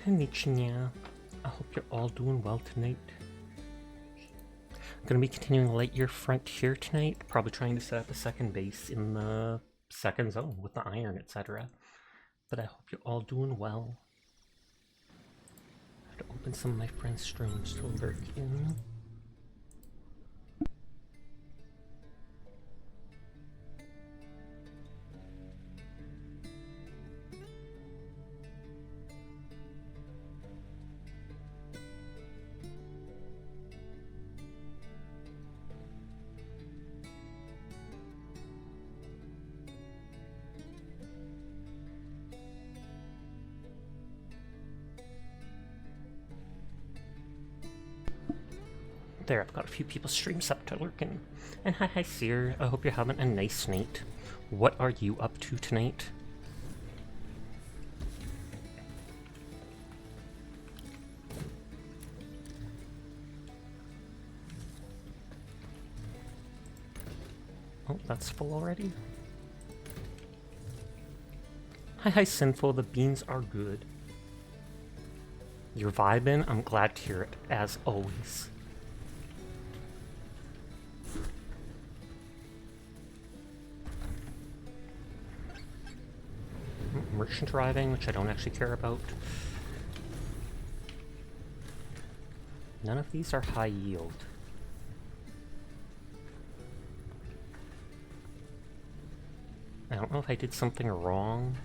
Konnichiwa. I hope you're all doing well tonight. I'm gonna be continuing Lightyear Frontier tonight, probably trying to set up a second base in the second zone with the iron, etc. But I hope you're all doing well. I have to open some of my friends' streams to lurk in. There, I've got a few people's streams up to lurking. And hi Seer, I hope you're having a nice night. What are you up to tonight? Oh, that's full already? Hi Sinful, the beans are good. You're vibing? I'm glad to hear it, as always. Merchant driving, which I don't actually care about. None of these are high yield. I don't know if I did something wrong.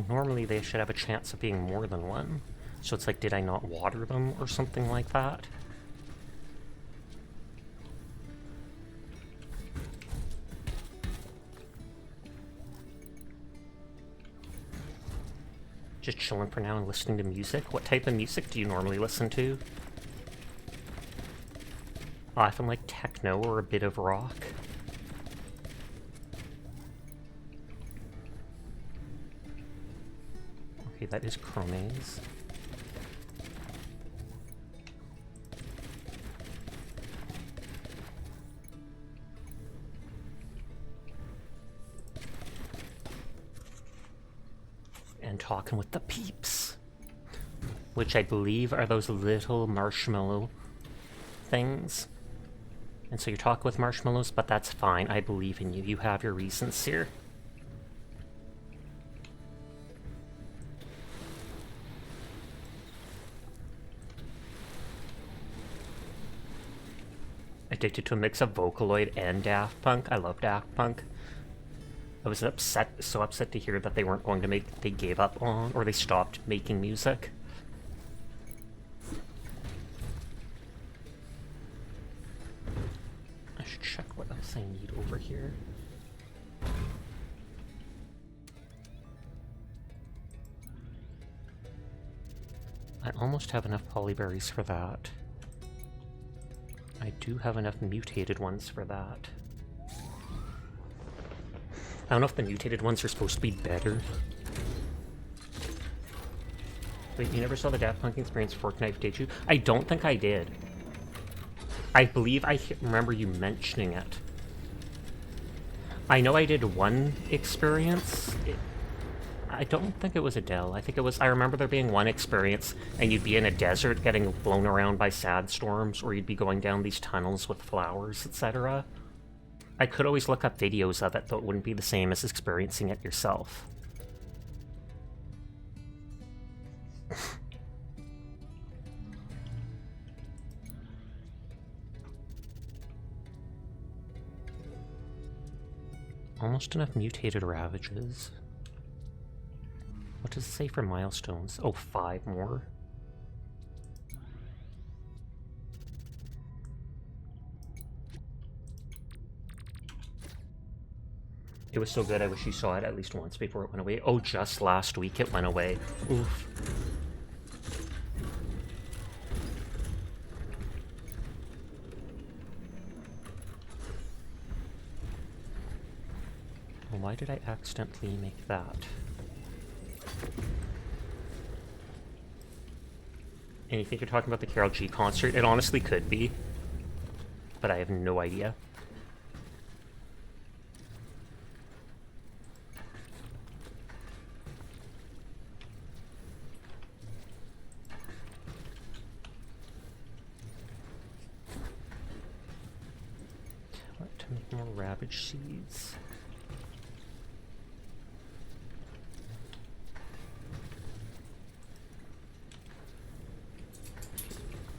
Normally they should have a chance of being more than one. So it's like, did I not water them or something like that? Just chilling for now and listening to music. What type of music do you normally listen to? I often like techno or a bit of rock. Okay, that is Chromaze. And talking with the peeps. Which I believe are those little marshmallow things. And so you're talking with marshmallows, but that's fine. I believe in you. You have your reasons here. Addicted to a mix of Vocaloid and Daft Punk. I love Daft Punk. I was so upset to hear that they weren't going to they gave up on, or they stopped making music. I should check what else I need over here. I almost have enough polyberries for that. I do have enough mutated ones for that. I don't know if the mutated ones are supposed to be better. Wait, you never saw the Daft Punk Experience Fork Knife, did you? I don't think I did. I believe I remember you mentioning it. I know I did one experience. I don't think it was Adele. I think it was... I remember there being one experience, and you'd be in a desert getting blown around by sad storms, or you'd be going down these tunnels with flowers, etc. I could always look up videos of it, though it wouldn't be the same as experiencing it yourself. Almost enough mutated Ravages. What does it say for milestones? Oh, 5 more. It was so good, I wish you saw it at least once before it went away. Oh, just last week it went away. Oof. Why did I accidentally make that? And you think you're talking about the Carol G concert? It honestly could be. But I have no idea. What, to make more Ravage seeds?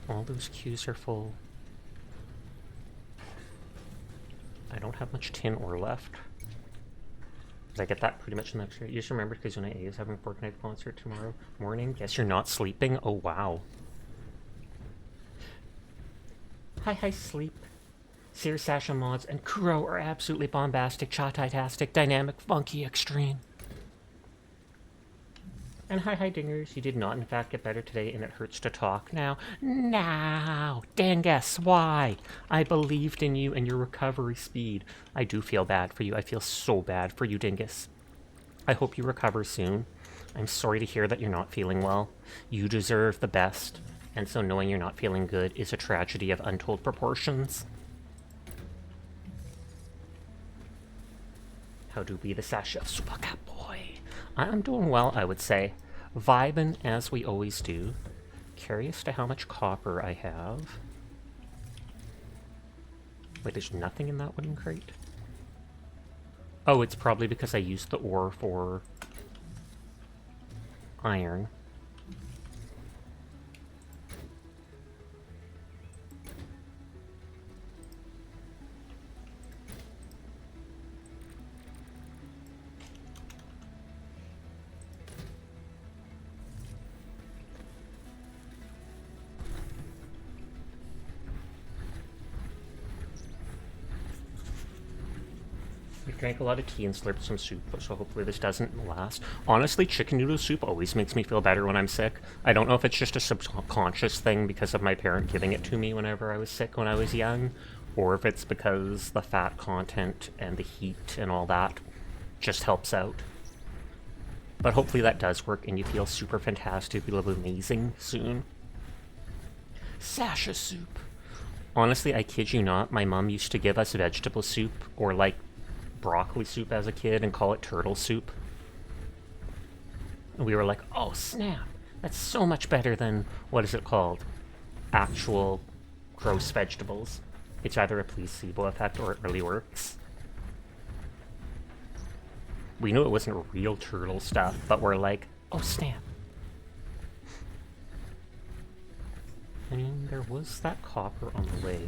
All those queues are full. I don't have much tin ore left. I get that pretty much the next year. You just remember because Una A is having a Fortnite concert tomorrow morning. Guess you're not sleeping? Oh, wow. Hi, sleep. Sears, Sasha mods, and Kuro are absolutely bombastic, cha-titastic, dynamic, funky, extreme. And hi, dingers. You did not, in fact, get better today, and it hurts to talk now. Now! Dangus, why? I believed in you and your recovery speed. I do feel bad for you. I feel so bad for you, Dingus. I hope you recover soon. I'm sorry to hear that you're not feeling well. You deserve the best, and so knowing you're not feeling good is a tragedy of untold proportions. How do be the Sasha Super Cat Boy? I'm doing well, I would say. Vibin' as we always do. Curious to how much copper I have. Wait, there's nothing in that wooden crate? Oh, it's probably because I used the ore for iron. Drank a lot of tea and slurped some soup, so hopefully this doesn't last. Honestly, chicken noodle soup always makes me feel better when I'm sick. I don't know if it's just a subconscious thing because of my parent giving it to me whenever I was sick when I was young, or if it's because the fat content and the heat and all that just helps out. But hopefully that does work and you feel super fantastic, you feel amazing soon. Sasha soup. Honestly, I kid you not, my mom used to give us vegetable soup, or like broccoli soup as a kid, and call it turtle soup. And we were like, oh snap, that's so much better than, what is it called? Actual gross vegetables. It's either a placebo effect or it really works. We knew it wasn't real turtle stuff, but we're like, oh snap. I mean, there was that copper on the way.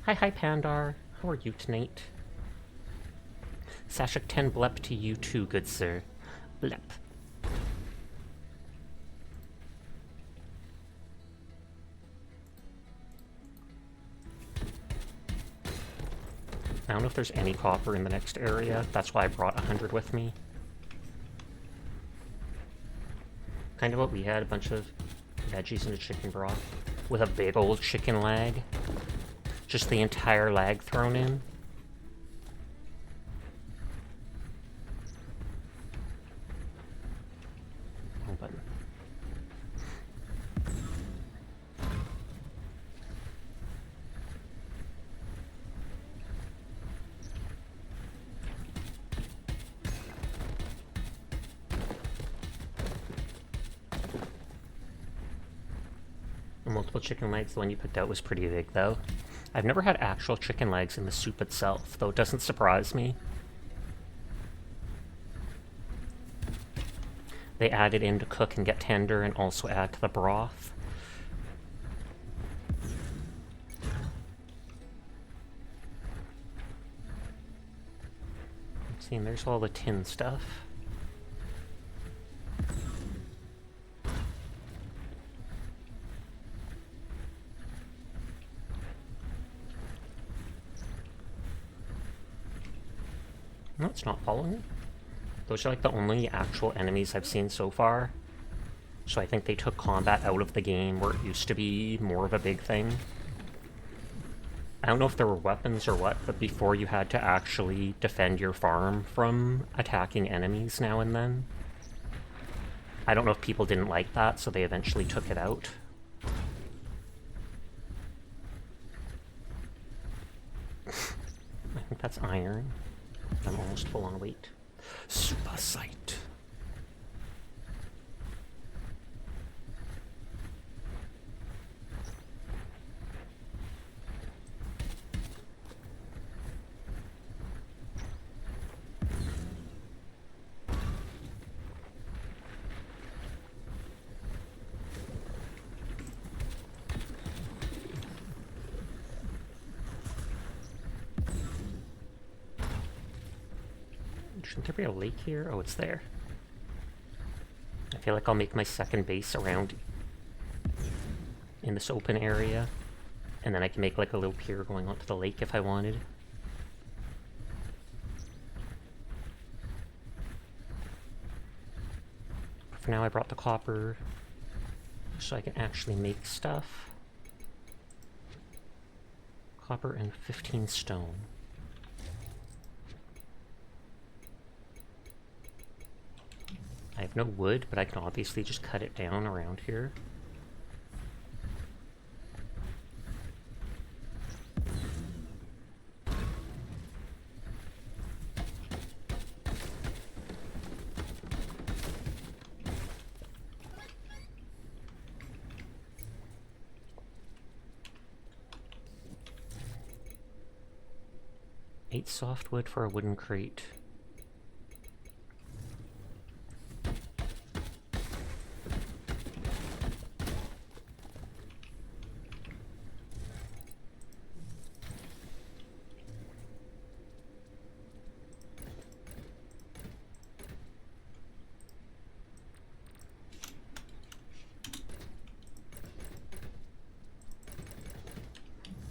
Hi, Pandar. How are you tonight? Sashik 10 blep to you too, good sir. Blep. I don't know if there's any copper in the next area. That's why I brought 100 with me. Kind of what we had, a bunch of veggies and a chicken broth with a big old chicken leg. Just the entire leg thrown in. Oh, button. Multiple chicken legs, the one you picked out was pretty big though. I've never had actual chicken legs in the soup itself, though it doesn't surprise me. They add it in to cook and get tender and also add to the broth. See, and there's all the tin stuff. No, it's not following me. Those are like the only actual enemies I've seen so far. So I think they took combat out of the game where it used to be more of a big thing. I don't know if there were weapons or what, but before you had to actually defend your farm from attacking enemies now and then. I don't know if people didn't like that, so they eventually took it out. I think that's iron. I'm almost full on weight. Super sight. Shouldn't there be a lake here? Oh, it's there. I feel like I'll make my second base around in this open area, and then I can make like a little pier going onto the lake if I wanted. For now, I brought the copper so I can actually make stuff. Copper and 15 stone. I have no wood, but I can obviously just cut it down around here. Eight softwood for a wooden crate.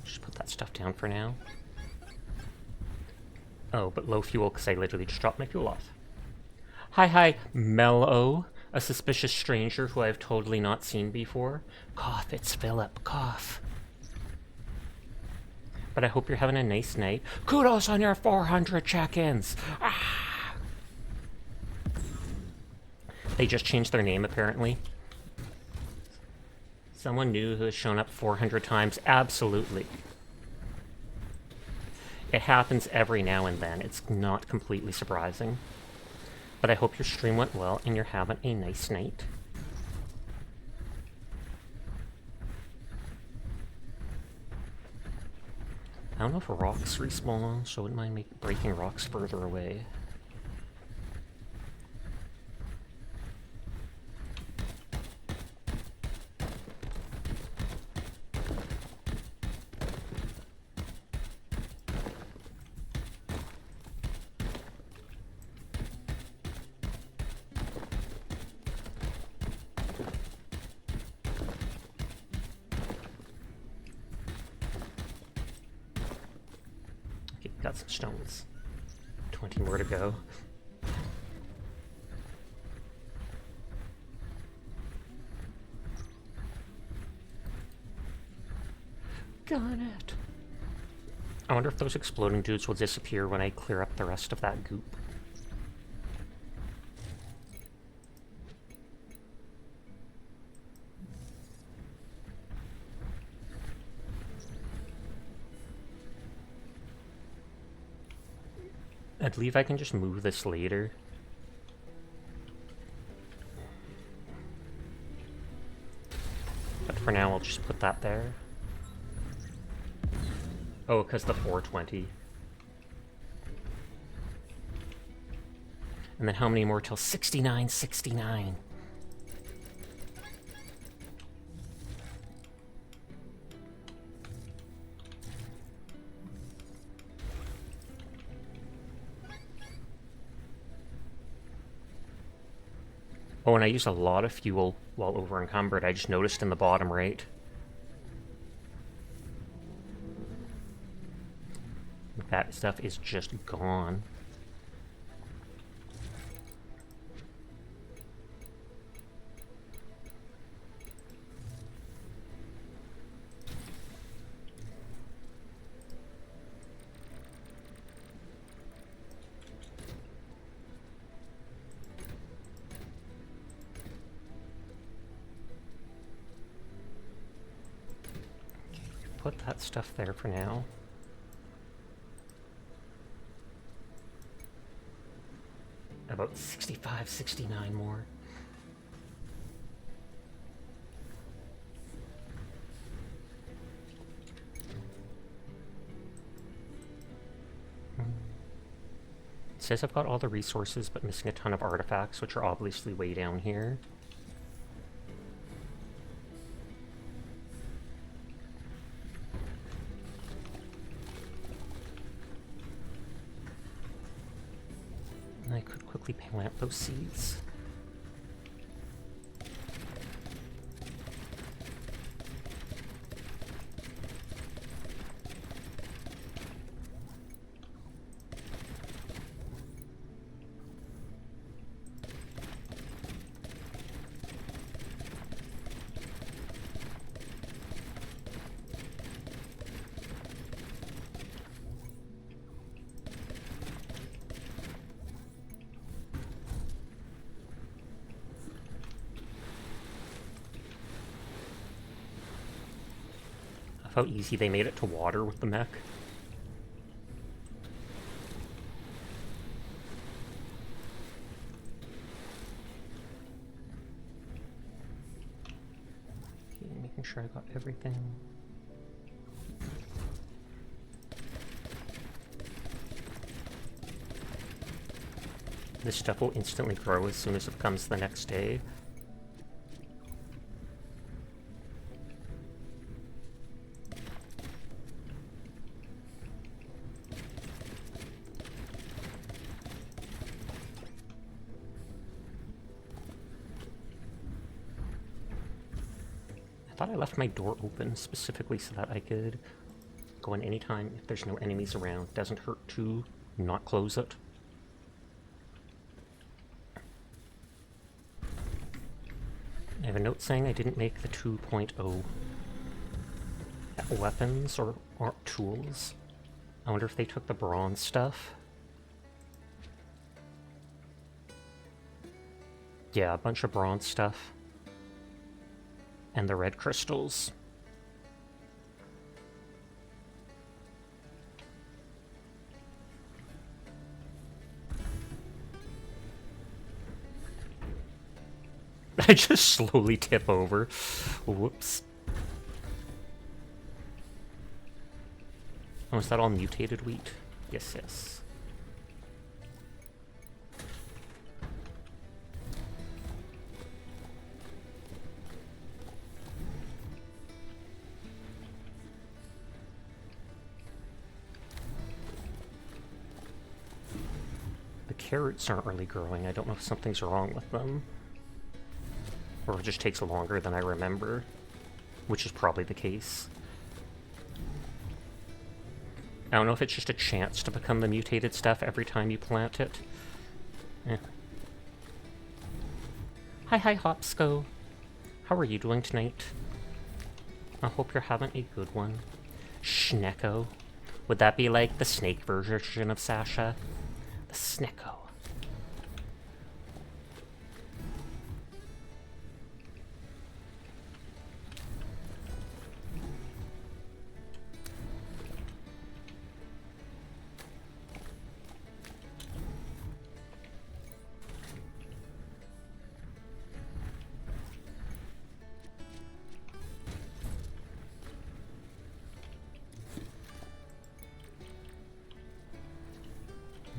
Just put that stuff down for now. Oh, but low fuel because I literally just dropped my fuel off. Hi, Mellow, a suspicious stranger who I've totally not seen before. Cough, it's Philip, cough. But I hope you're having a nice night. Kudos on your 400 check-ins! Ah! They just changed their name, apparently. Someone new who has shown up 400 times? Absolutely. It happens every now and then. It's not completely surprising. But I hope your stream went well and you're having a nice night. I don't know if rocks respawn, so I wouldn't mind breaking rocks further away. Got some stones. 20 more to go. Got it. I wonder if those exploding dudes will disappear when I clear up the rest of that goop. I believe I can just move this later. But for now, I'll just put that there. Oh, because the 420. And then how many more till 6969? Oh, and I used a lot of fuel while over encumbered. I just noticed in the bottom right. That stuff is just gone. put that stuff there for now. About 65, 69 more. It says I've got all the resources, but missing a ton of artifacts, which are obviously way down here. And I could quickly plant those seeds. How easy they made it to water with the mech. Okay, making sure I got everything. This stuff will instantly grow as soon as it comes the next day. I thought I left my door open specifically so that I could go in anytime if there's no enemies around. Doesn't hurt to not close it. I have a note saying I didn't make the 2.0 weapons or tools. I wonder if they took the bronze stuff. Yeah, a bunch of bronze stuff. And the red crystals. I just slowly tip over. Whoops. Oh, is that all mutated wheat? Yes, yes. The carrots aren't really growing. I don't know if something's wrong with them. Or it just takes longer than I remember, which is probably the case. I don't know if it's just a chance to become the mutated stuff every time you plant it. Eh. Hi, Hopsco. How are you doing tonight? I hope you're having a good one. Schnecko. Would that be like the snake version of Sasha? The Snecko.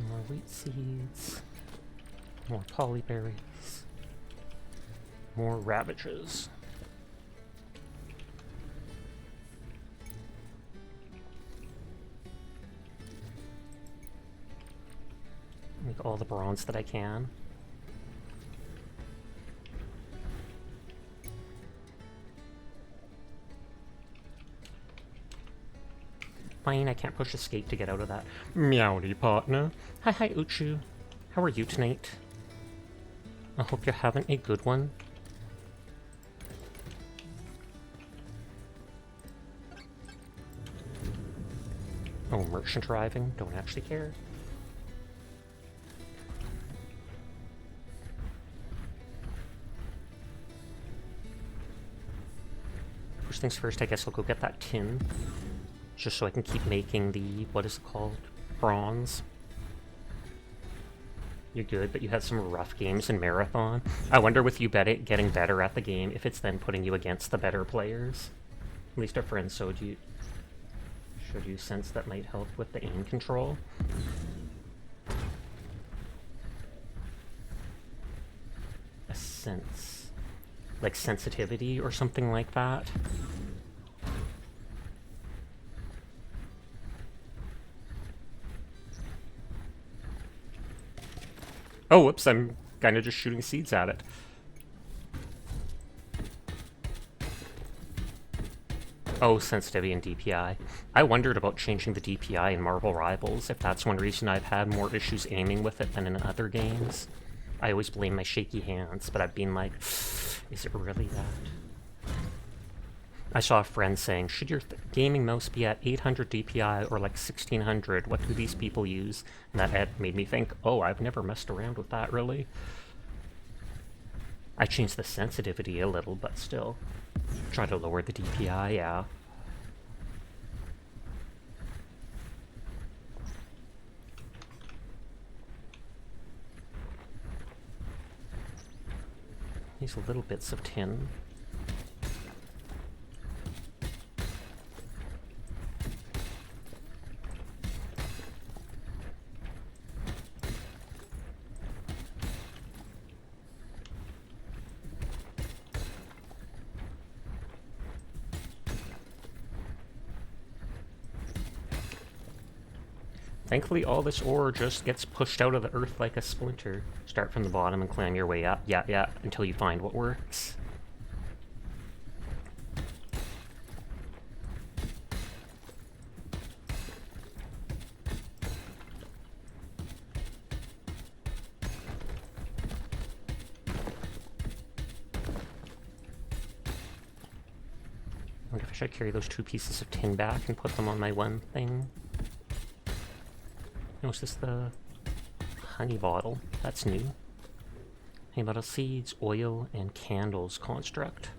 More wheat seeds, more polyberries, more Ravages. Make all the bronze that I can. Fine, I can't push escape to get out of that. Meowdy, partner. Hi, Uchu. How are you tonight? I hope you're having a good one. Oh, merchant arriving. Don't actually care. first things first, I guess I'll go get that tin. Just so I can keep making the, what is it called? Bronze. You're good, but you had some rough games in Marathon. I wonder with you getting better at the game, if it's then putting you against the better players. At least our friend showed you sense that might help with the aim control. A sense. Like sensitivity or something like that. Oh, whoops, I'm kind of just shooting seeds at it. Oh, sensitivity and DPI. I wondered about changing the DPI in Marvel Rivals, if that's one reason I've had more issues aiming with it than in other games. I always blame my shaky hands, but I've been like, is it really that? I saw a friend saying, should your gaming mouse be at 800 DPI or like 1600? What do these people use? And that made me think, oh, I've never messed around with that, really. I changed the sensitivity a little, but still. Try to lower the DPI, yeah. These little bits of tin. Thankfully, all this ore just gets pushed out of the earth like a splinter. Start from the bottom and climb your way up. Yeah, until you find what works. I wonder if I should carry those 2 pieces of tin back and put them on my one thing. Oh, is this the honey bottle? That's new. Honey bottle seeds, oil, and candles construct.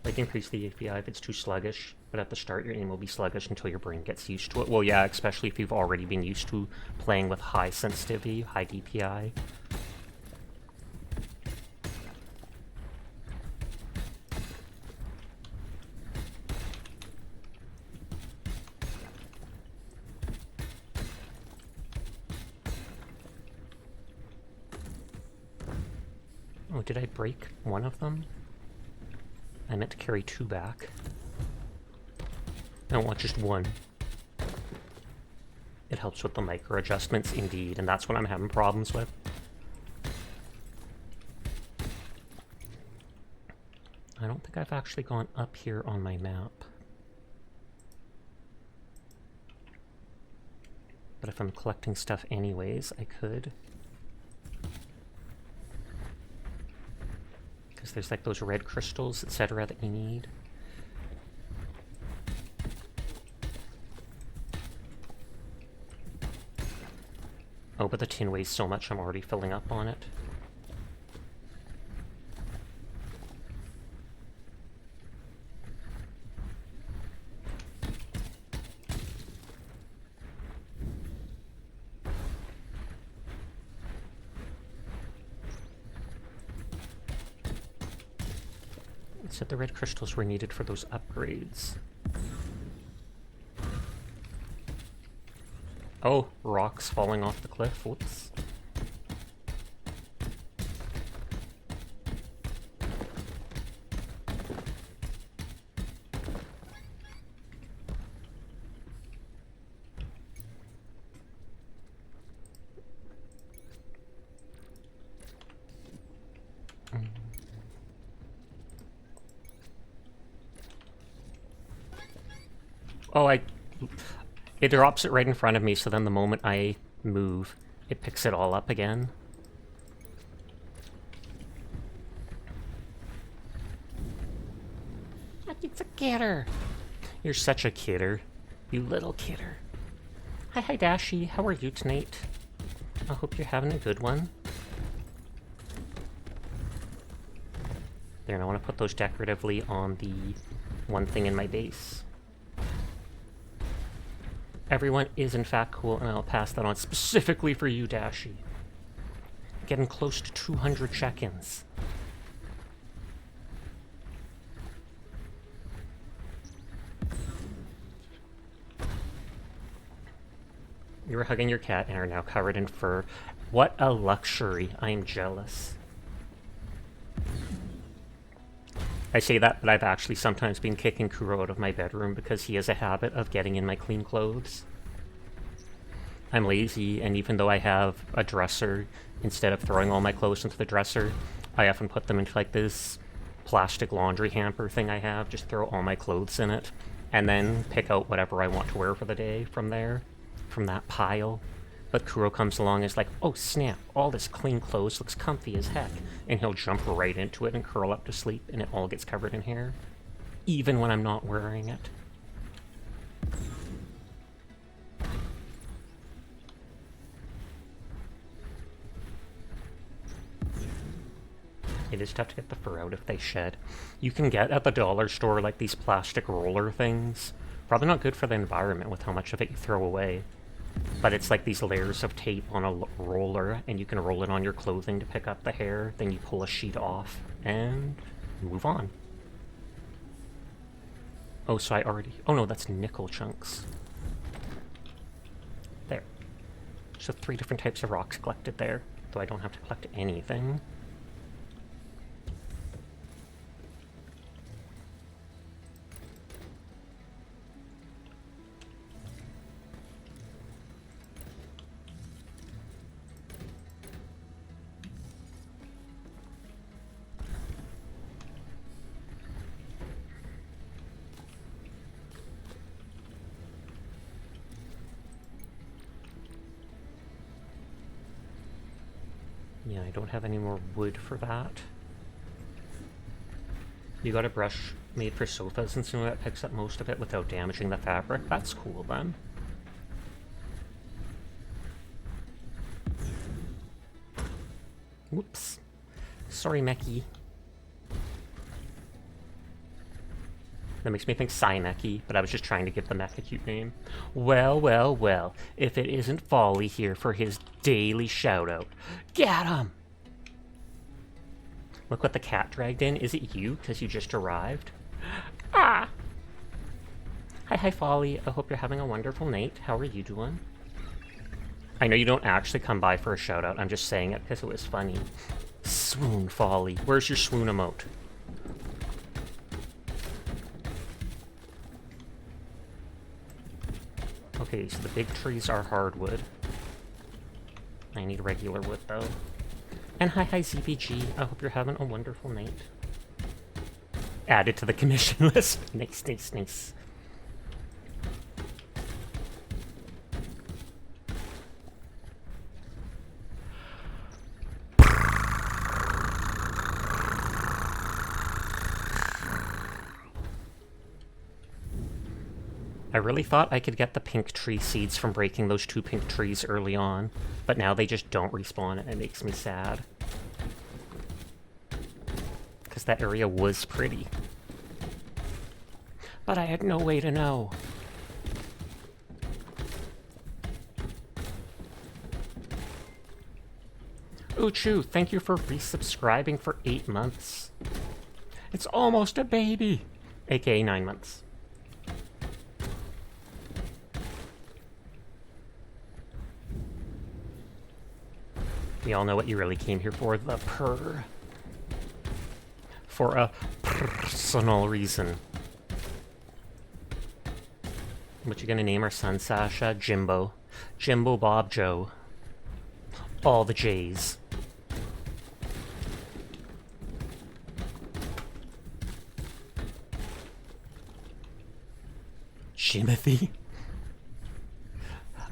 Like increase the API if it's too sluggish, but at the start your aim will be sluggish until your brain gets used to it. Well, yeah, especially if you've already been used to playing with high sensitivity, high DPI. Oh, did I break one of them? I meant to carry 2 back. I don't want just one. It helps with the micro adjustments, indeed, and that's what I'm having problems with. I don't think I've actually gone up here on my map. But if I'm collecting stuff anyways, I could. Because there's like those red crystals, etc. that you need. Oh, but the tin weighs so much I'm already filling up on it. It said the red crystals were needed for those upgrades. Oh, rocks falling off the cliff. Whoops. Oh, it drops it right in front of me, so then the moment I move, it picks it all up again. It's a kidder. You're such a kidder. You little kidder. Hi, Dashi. How are you tonight? I hope you're having a good one. There, and I want to put those decoratively on the one thing in my base. Everyone is in fact cool, and I'll pass that on specifically for you, Dashi. Getting close to 200 check-ins. You were hugging your cat and are now covered in fur. What a luxury. I am jealous. I say that, but I've actually sometimes been kicking Kuro out of my bedroom because he has a habit of getting in my clean clothes. I'm lazy, and even though I have a dresser, instead of throwing all my clothes into the dresser, I often put them into like this plastic laundry hamper thing I have, just throw all my clothes in it, and then pick out whatever I want to wear for the day from there, from that pile. But Kuro comes along and is like, oh snap, all this clean clothes looks comfy as heck. And he'll jump right into it and curl up to sleep, and it all gets covered in hair. Even when I'm not wearing it. It is tough to get the fur out if they shed. You can get at the dollar store like these plastic roller things. Probably not good for the environment with how much of it you throw away. But it's like these layers of tape on a roller, and you can roll it on your clothing to pick up the hair, then you pull a sheet off, and move on. Oh, so I already... Oh no, that's nickel chunks. There. So 3 different types of rocks collected there, though I don't have to collect anything. Yeah, I don't have any more wood for that. You got a brush made for sofas and so that picks up most of it without damaging the fabric. That's cool then. Whoops. Sorry, Meki. That makes me think Psymeki, but I was just trying to give the mech a cute name. Well, well, well, if it isn't Folly here for his daily shout-out. Get him! Look what the cat dragged in. Is it you, because you just arrived? Ah! Hi, Folly. I hope you're having a wonderful night. How are you doing? I know you don't actually come by for a shout-out. I'm just saying it because it was funny. Swoon, Folly. Where's your swoon emote? Okay, so the big trees are hardwood. I need regular wood, though. And hi, ZBG. I hope you're having a wonderful night. Added to the commission list. Nice, nice, nice. I really thought I could get the pink tree seeds from breaking those 2 pink trees early on, but now they just don't respawn and it makes me sad. Because that area was pretty. But I had no way to know. Uchu, thank you for resubscribing for 8 months. It's almost a baby! AKA 9 months. We all know what you really came here for, the purr. For a personal reason. What you gonna name our son, Sasha? Jimbo. Jimbo, Bob, Joe. All the J's. Jimothy?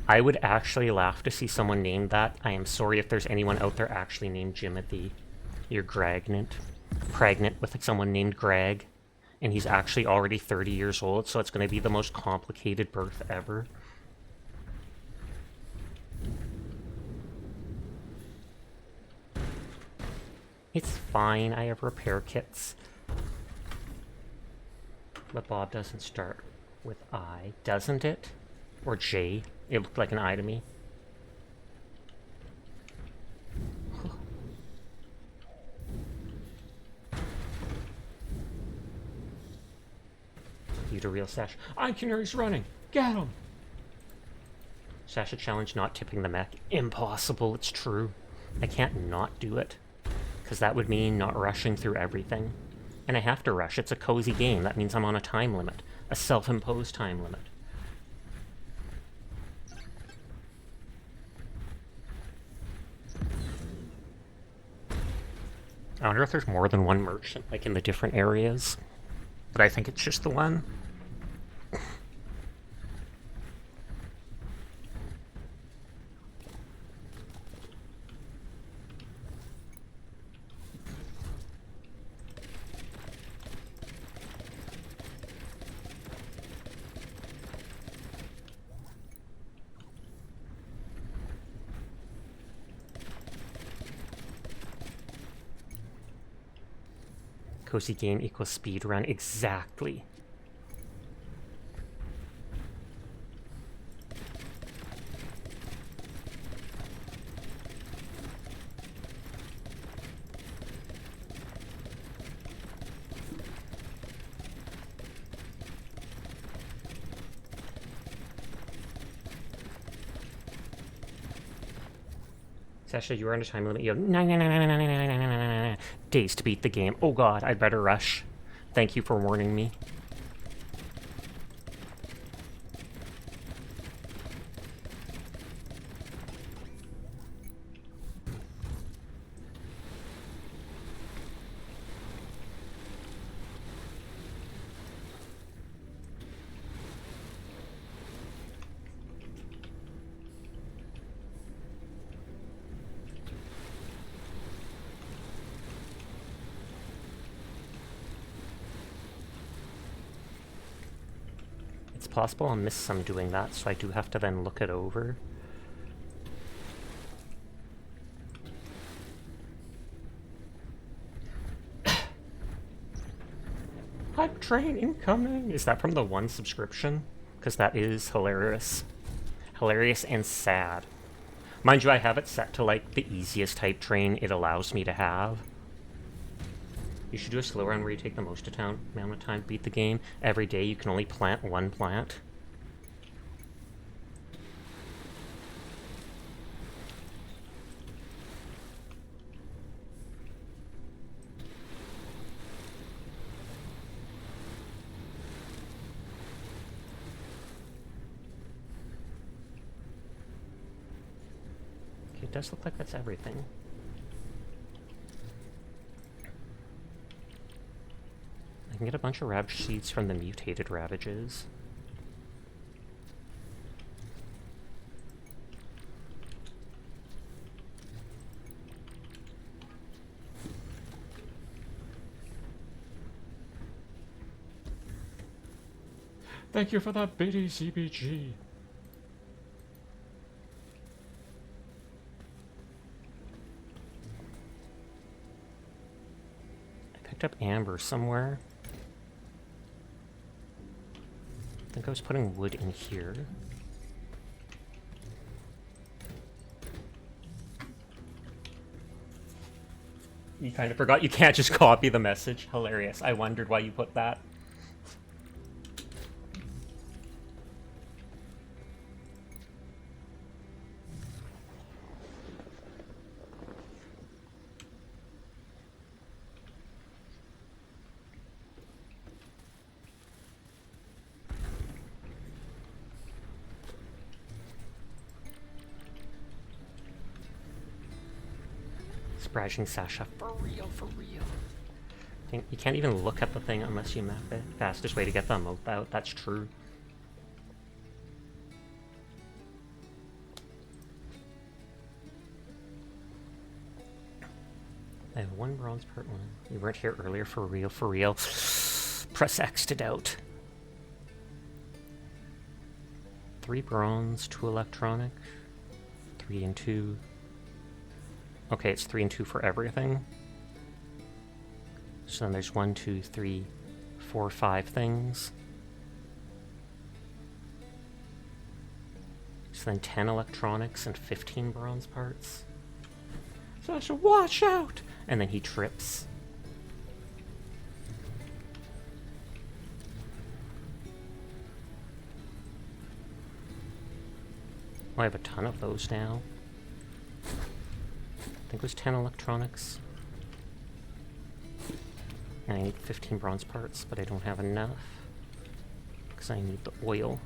I would actually laugh to see someone named that. I am sorry if there's anyone out there actually named Jimothy. You're pregnant with someone named Greg, and he's actually already 30 years old, so it's going to be the most complicated birth ever. It's fine, I have repair kits. But Bob doesn't start with I, doesn't it? Or J. It looked like an I to me. You to real Sash. I can hear he's running. Get him! Sasha challenge not tipping the mech. Impossible, it's true. I can't not do it. Because that would mean not rushing through everything. And I have to rush. It's a cozy game. That means I'm on a time limit. A self-imposed time limit. I wonder if there's more than one merchant, like in the different areas. But I think it's just the one. Cozy game equals speed run. Exactly. Sasha, you are on a time limit. You have 9 days to beat the game. Oh god, I'd better rush. Thank you for warning me. It's possible I'll miss some doing that, so I do have to then look it over. Hype train incoming! Is that from the one subscription? Because that is hilarious. Hilarious and sad. Mind you, I have it set to like the easiest type train it allows me to have. You should do a slow run where you take the most amount of time to beat the game. Every day you can only plant one plant. Okay, it does look like that's everything. I can get a bunch of ravage seeds from the mutated ravages. Thank you for that bitty CBG. I picked up amber somewhere. I think I was putting wood in here. You kind of forgot you can't just copy the message. Hilarious. I wondered why you put that. Sprashing Sasha. For real, for real. You can't even look at the thing unless you map it. Fastest way to get the emote out, that's true. I have one bronze part one. You weren't here earlier, for real, for real. Press X to doubt. 3 bronze, 2 electronic, 3 and 2. Okay, it's 3 and 2 for everything. So then there's 1, 2, 3, 4, 5 things. So then 10 electronics and 15 bronze parts. So I should watch out! And then he trips. Oh, I have a ton of those now. I think it was 10 electronics. And I need 15 bronze parts, but I don't have enough. Because I need the oil.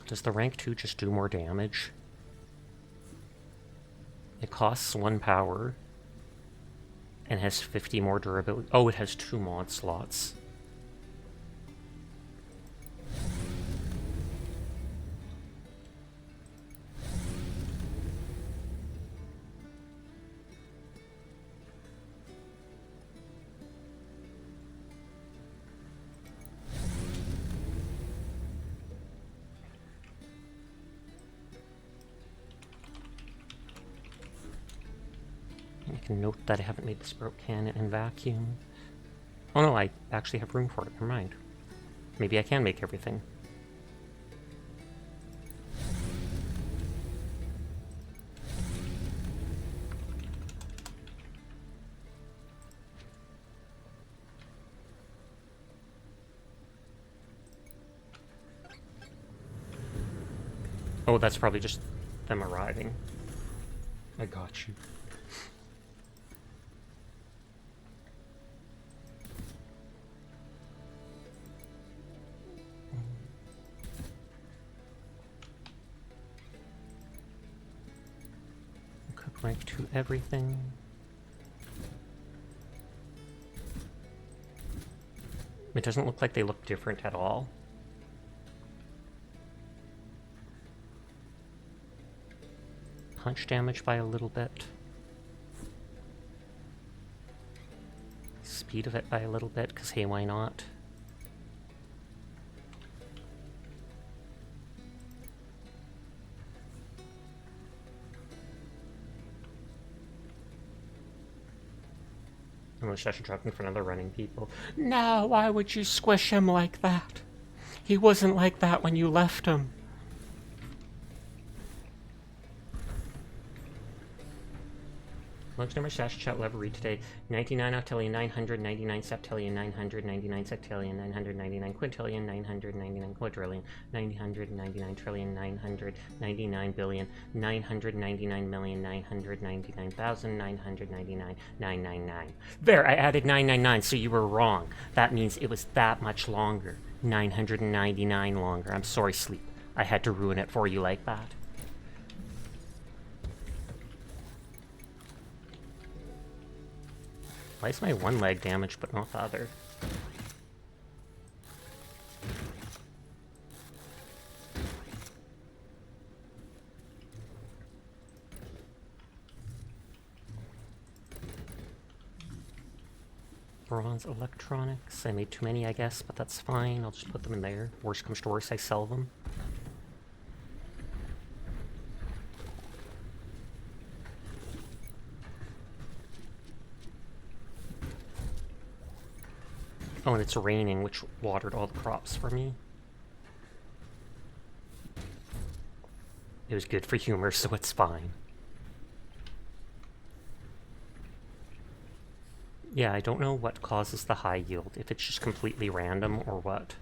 Does the rank 2 just do more damage? It costs 1 power and has 50 more durability. Oh, it has 2 mod slots. I can note that I haven't made the sprout cannon in vacuum. Oh no, I actually have room for it. Never mind. Maybe I can make everything. Oh, that's probably just them arriving. I got you. Cook rank 2 everything. It doesn't look like they look different at all. Punch damage by a little bit. Speed of it by a little bit, because hey, why not? I wish I should drop in front of the running people. No, why would you squish him like that? He wasn't like that when you left him. Lunch number Sash Chat Levery today. 99 octillion, 999 septillion, 999 sectillion, 999 quintillion, 999 quadrillion, 999 trillion, 999 billion, 999,999,999,999. There, I added 999, so you were wrong. That means it was that much longer. 999 longer. I'm sorry, Sleep. I had to ruin it for you like that. Why is my one leg damaged but not the other? Bronze electronics. I made too many, I guess, but that's fine. I'll just put them in there. Worst comes to worst, I sell them. Oh, and it's raining, which watered all the crops for me. It was good for humor, so it's fine. Yeah, I don't know what causes the high yield, if it's just completely random or what.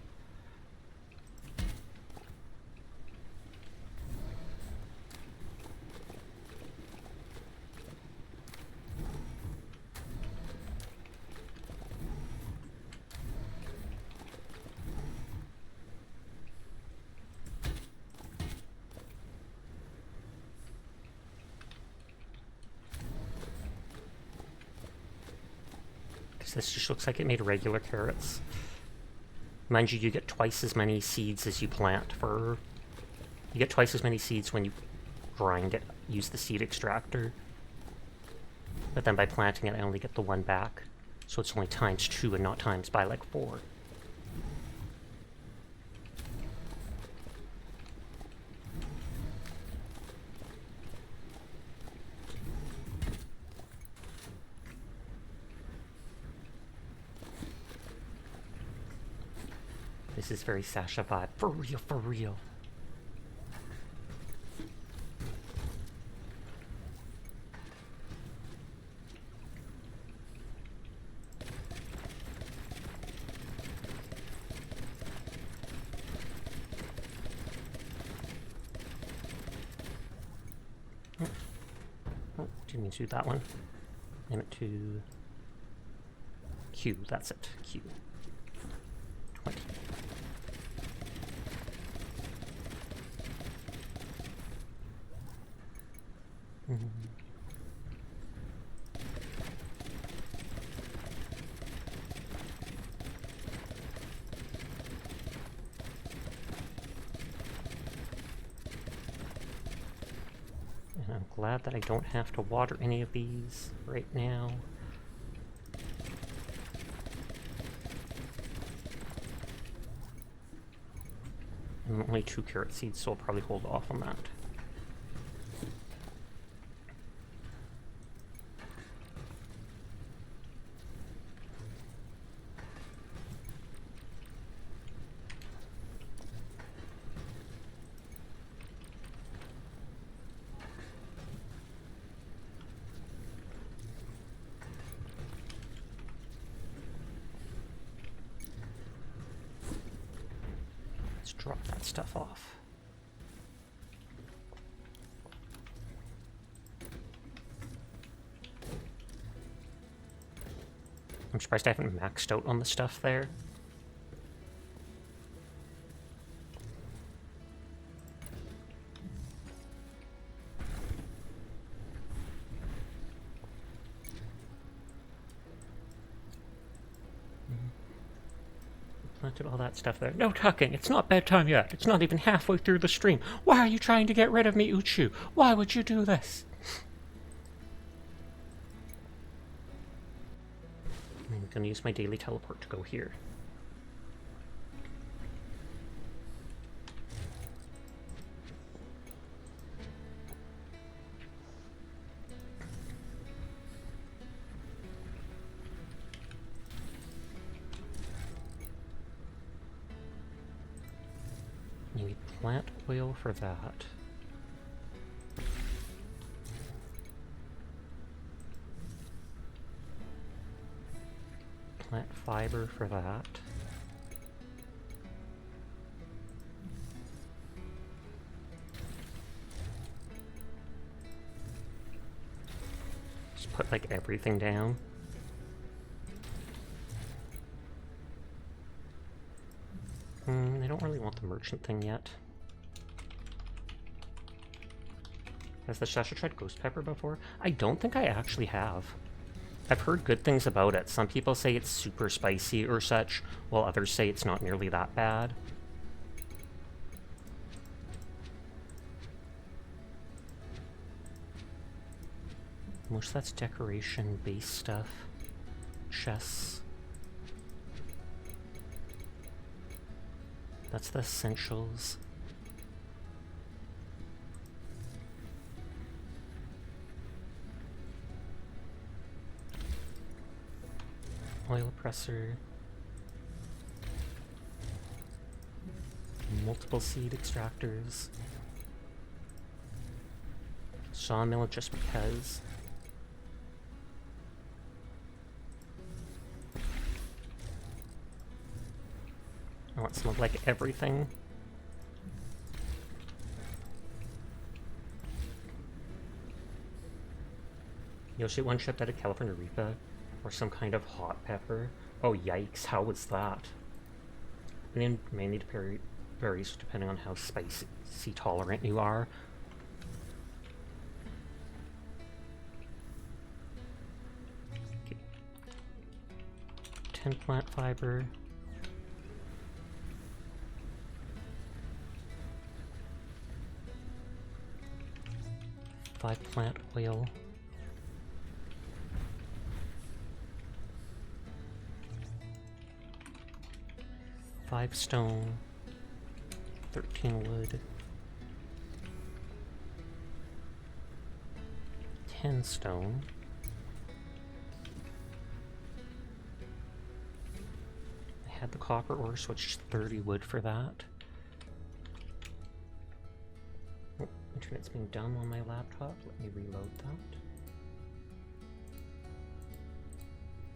This just looks like it made regular carrots. Mind you, you get twice as many seeds as you plant for... You get twice as many seeds when you grind it, use the seed extractor. But then by planting it, I only get the one back. So it's only times 2 and not times by like 4. This is very Sasha vibe. For real, for real. Oh, didn't mean to do that one. I meant to... Q, that's it. Q. 20. And I'm glad that I don't have to water any of these right now. And only 2 carrot seeds, so I'll probably hold off on that. Drop that stuff off. I'm surprised I haven't maxed out on the stuff there. Planted all that stuff there. No talking. It's not bedtime yet. It's not even halfway through the stream. Why are you trying to get rid of me, Uchu? Why would you do this? I'm gonna use my daily teleport to go here. Need plant oil for that. Plant fiber for that. Just put like everything down. I don't really want the merchant thing yet. Has the Sasha tried ghost pepper before? I don't think I actually have. I've heard good things about it. Some people say it's super spicy or such, while others say it's not nearly that bad. Most of that's decoration base stuff. Chests. That's the essentials. Oil presser. Multiple seed extractors. Sawmill just because. I want some of like everything. Yoshi one shipped out of California Reaper. Or some kind of hot pepper. Oh yikes, how was that? And then mainly varies depending on how spicy tolerant you are. Okay. 10 plant fiber. 5 plant oil. 5 stone, 13 wood, 10 stone, I had the copper ore, so it's just 30 wood for that. Oh, internet's being dumb on my laptop. Let me reload that.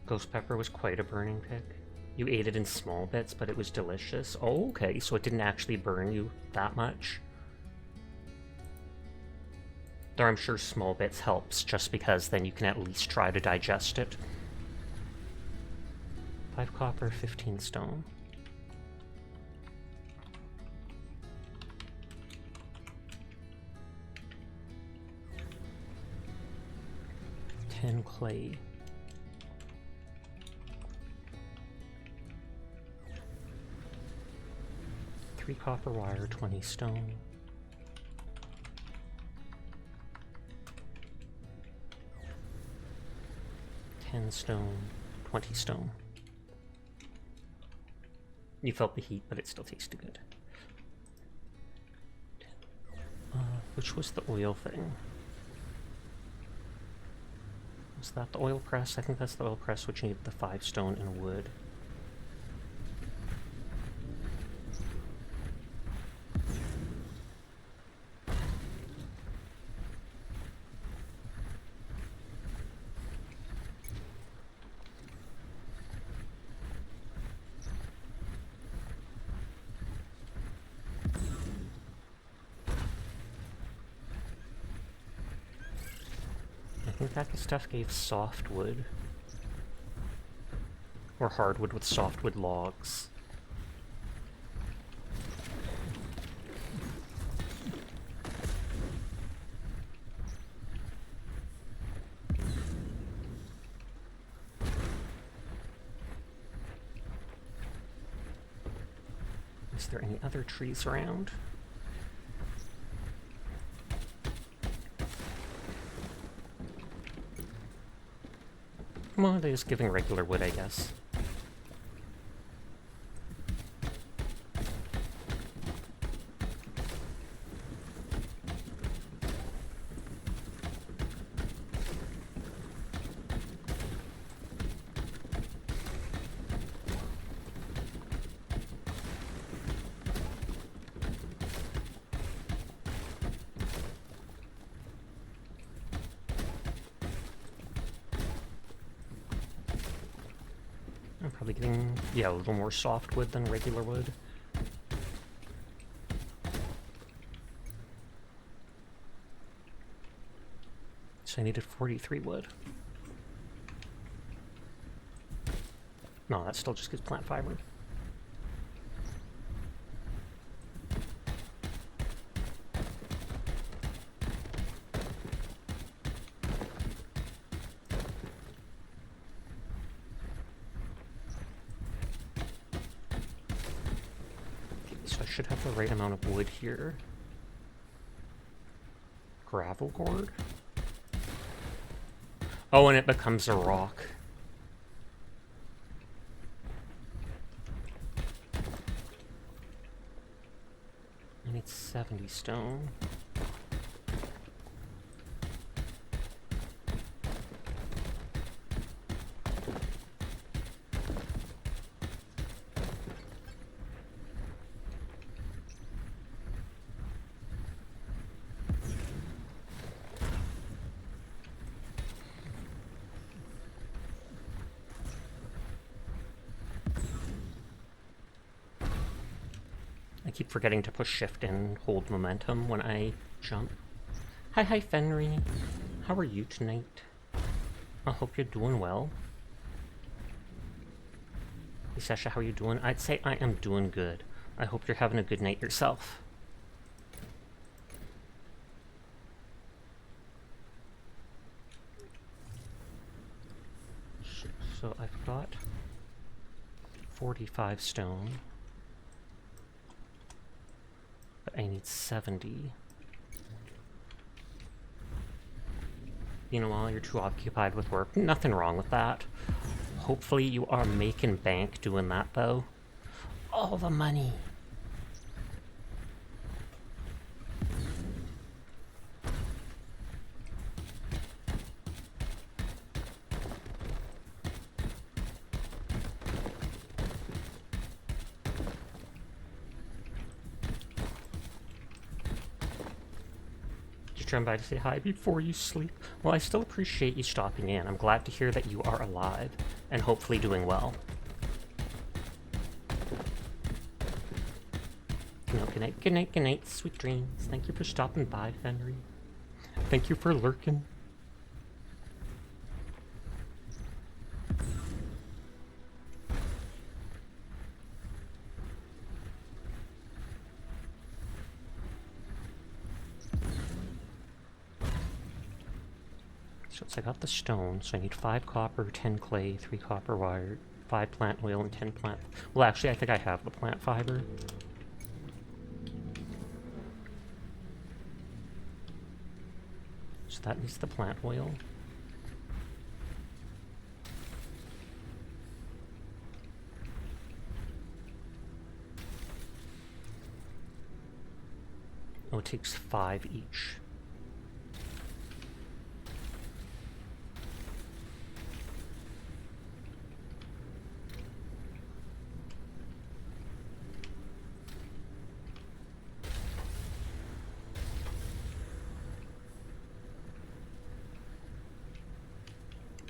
Ghost pepper was quite a burning pick. You ate it in small bits, but it was delicious. Oh, okay, so it didn't actually burn you that much. Though I'm sure small bits helps, just because then you can at least try to digest it. 5 copper, 15 stone. Clay. 3 copper wire, 20 stone. 10 stone, 20 stone. You felt the heat, but it still tasted good. Which was the oil thing? Was that the oil press? I think that's the oil press, which needed the 5 stone and wood. I think that stuff gave softwood. Or hardwood with softwood logs. Is there any other trees around? Well, they're just giving regular wood, I guess. I'm probably getting, yeah, a little more softwood than regular wood. So I needed 43 wood. No, that still just gives plant fiber. So I should have the right amount of wood here. Gravel gourd. Oh, and it becomes a rock. I need 70 stone. I keep forgetting to push shift and hold momentum when I jump. Hi, Fenry. How are you tonight? I hope you're doing well. Hey, Sasha, how are you doing? I'd say I am doing good. I hope you're having a good night yourself. So I've got 45 stone. But I need 70. You know, while you're too occupied with work, nothing wrong with that. Hopefully you are making bank doing that, though. all the money. Just trying by to say hi before you sleep. Well, I still appreciate you stopping in. I'm glad to hear that you are alive and hopefully doing well. Good night, good night, good night, sweet dreams. Thank you for stopping by, Fenry. Thank you for lurking. So I got the stone, so I need 5 copper, 10 clay, 3 copper wire, 5 plant oil, and 10 plant... Well, actually, I think I have the plant fiber. So that needs the plant oil. Oh, it takes 5 each.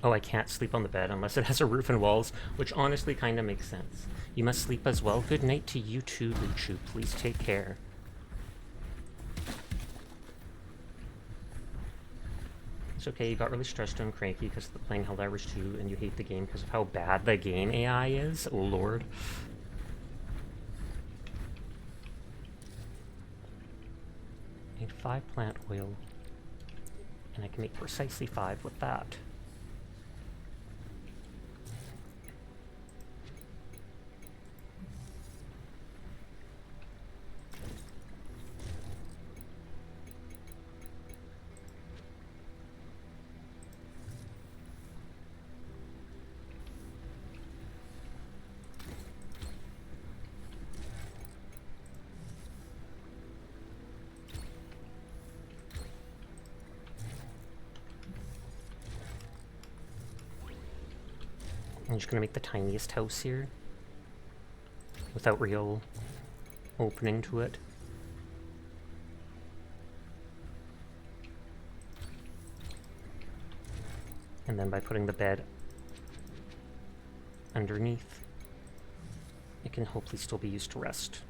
Oh, I can't sleep on the bed unless it has a roof and walls, which honestly kind of makes sense. You must sleep as well. Good night to you too, Luchu. Please take care. It's okay, you got really stressed and cranky because of playing Helldivers 2, and you hate the game because of how bad the game AI is. Oh lord. I need 5 plant oil, and I can make precisely 5 with that. I'm just gonna make the tiniest house here without real opening to it. And then by putting the bed underneath, it can hopefully still be used to rest.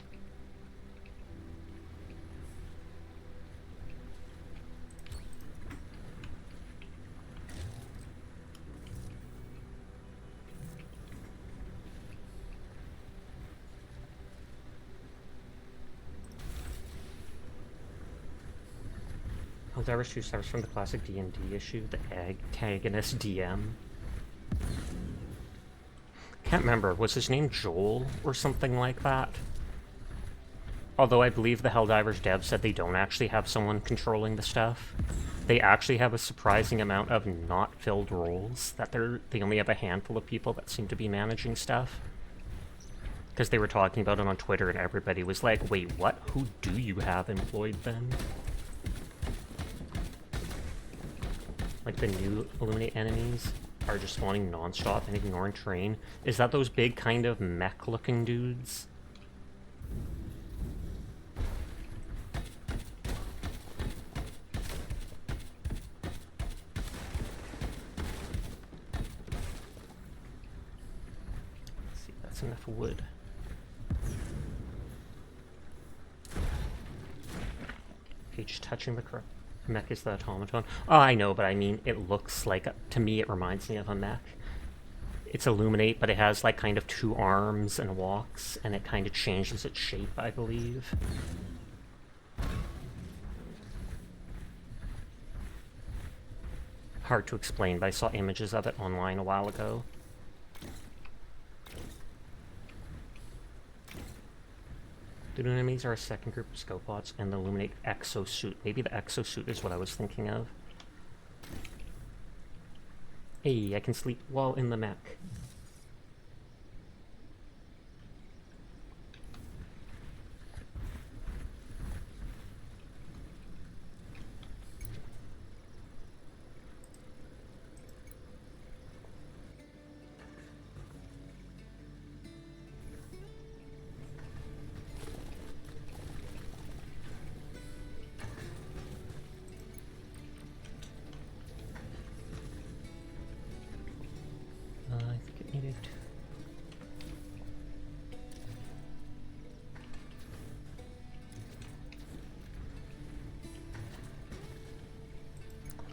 Helldivers 2 starts from the classic D&D issue, the antagonist DM. Can't remember, was his name Joel or something like that? Although I believe the Helldivers dev said they don't actually have someone controlling the stuff. They actually have a surprising amount of not filled roles, that they only have a handful of people that seem to be managing stuff. Because they were talking about it on Twitter and everybody was like, wait, what? Who do you have employed then? Like the new Illuminate enemies are just spawning non-stop and ignoring terrain. Is that those big kind of mech-looking dudes? Let's see, that's enough wood. Okay, just touching the mech is the automaton. Oh, I know, but I mean, it looks like, to me, it reminds me of a mech. It's Illuminate, but it has, like, kind of 2 arms and walks, and it kind of changes its shape, I believe. Hard to explain, but I saw images of it online a while ago. The new enemies are a second group of scout bots and the Illuminate exosuit. Maybe the exosuit is what I was thinking of. Hey, I can sleep while in the mech.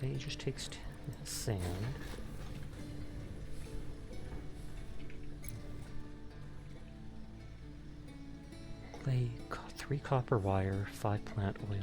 Clay just takes sand. Clay, 3 copper wire, 5 plant oil.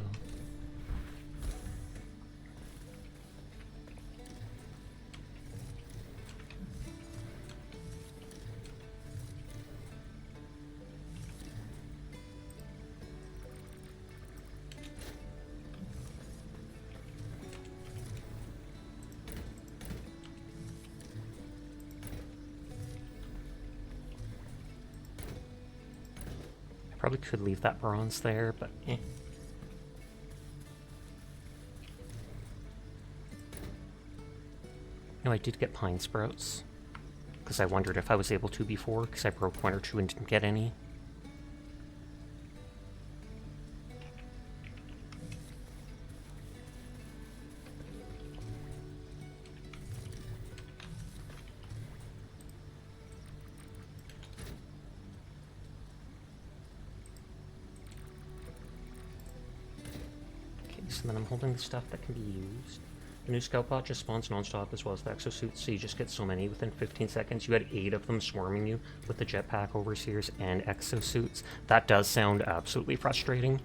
Probably could leave that bronze there, but eh. No, I did get pine sprouts. Because I wondered if I was able to before, because I broke 1 or 2 and didn't get any. So then I'm holding the stuff that can be used. The new scout bot just spawns non-stop as well as the exosuits, so you just get so many within 15 seconds. You had 8 of them swarming you with the jetpack overseers and exosuits. That does sound absolutely frustrating.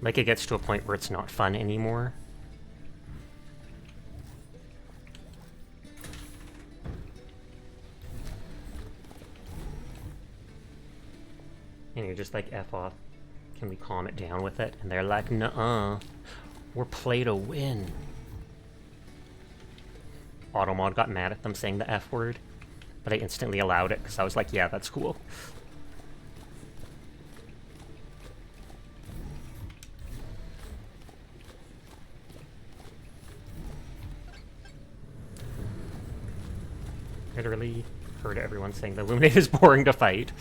Like, it gets to a point where it's not fun anymore. And you're just like, F off. Can we calm it down with it? And they're like, nuh-uh. We're play to win. Automod got mad at them saying the F word, but I instantly allowed it because I was like, yeah, that's cool. Literally heard everyone saying the Illuminate is boring to fight.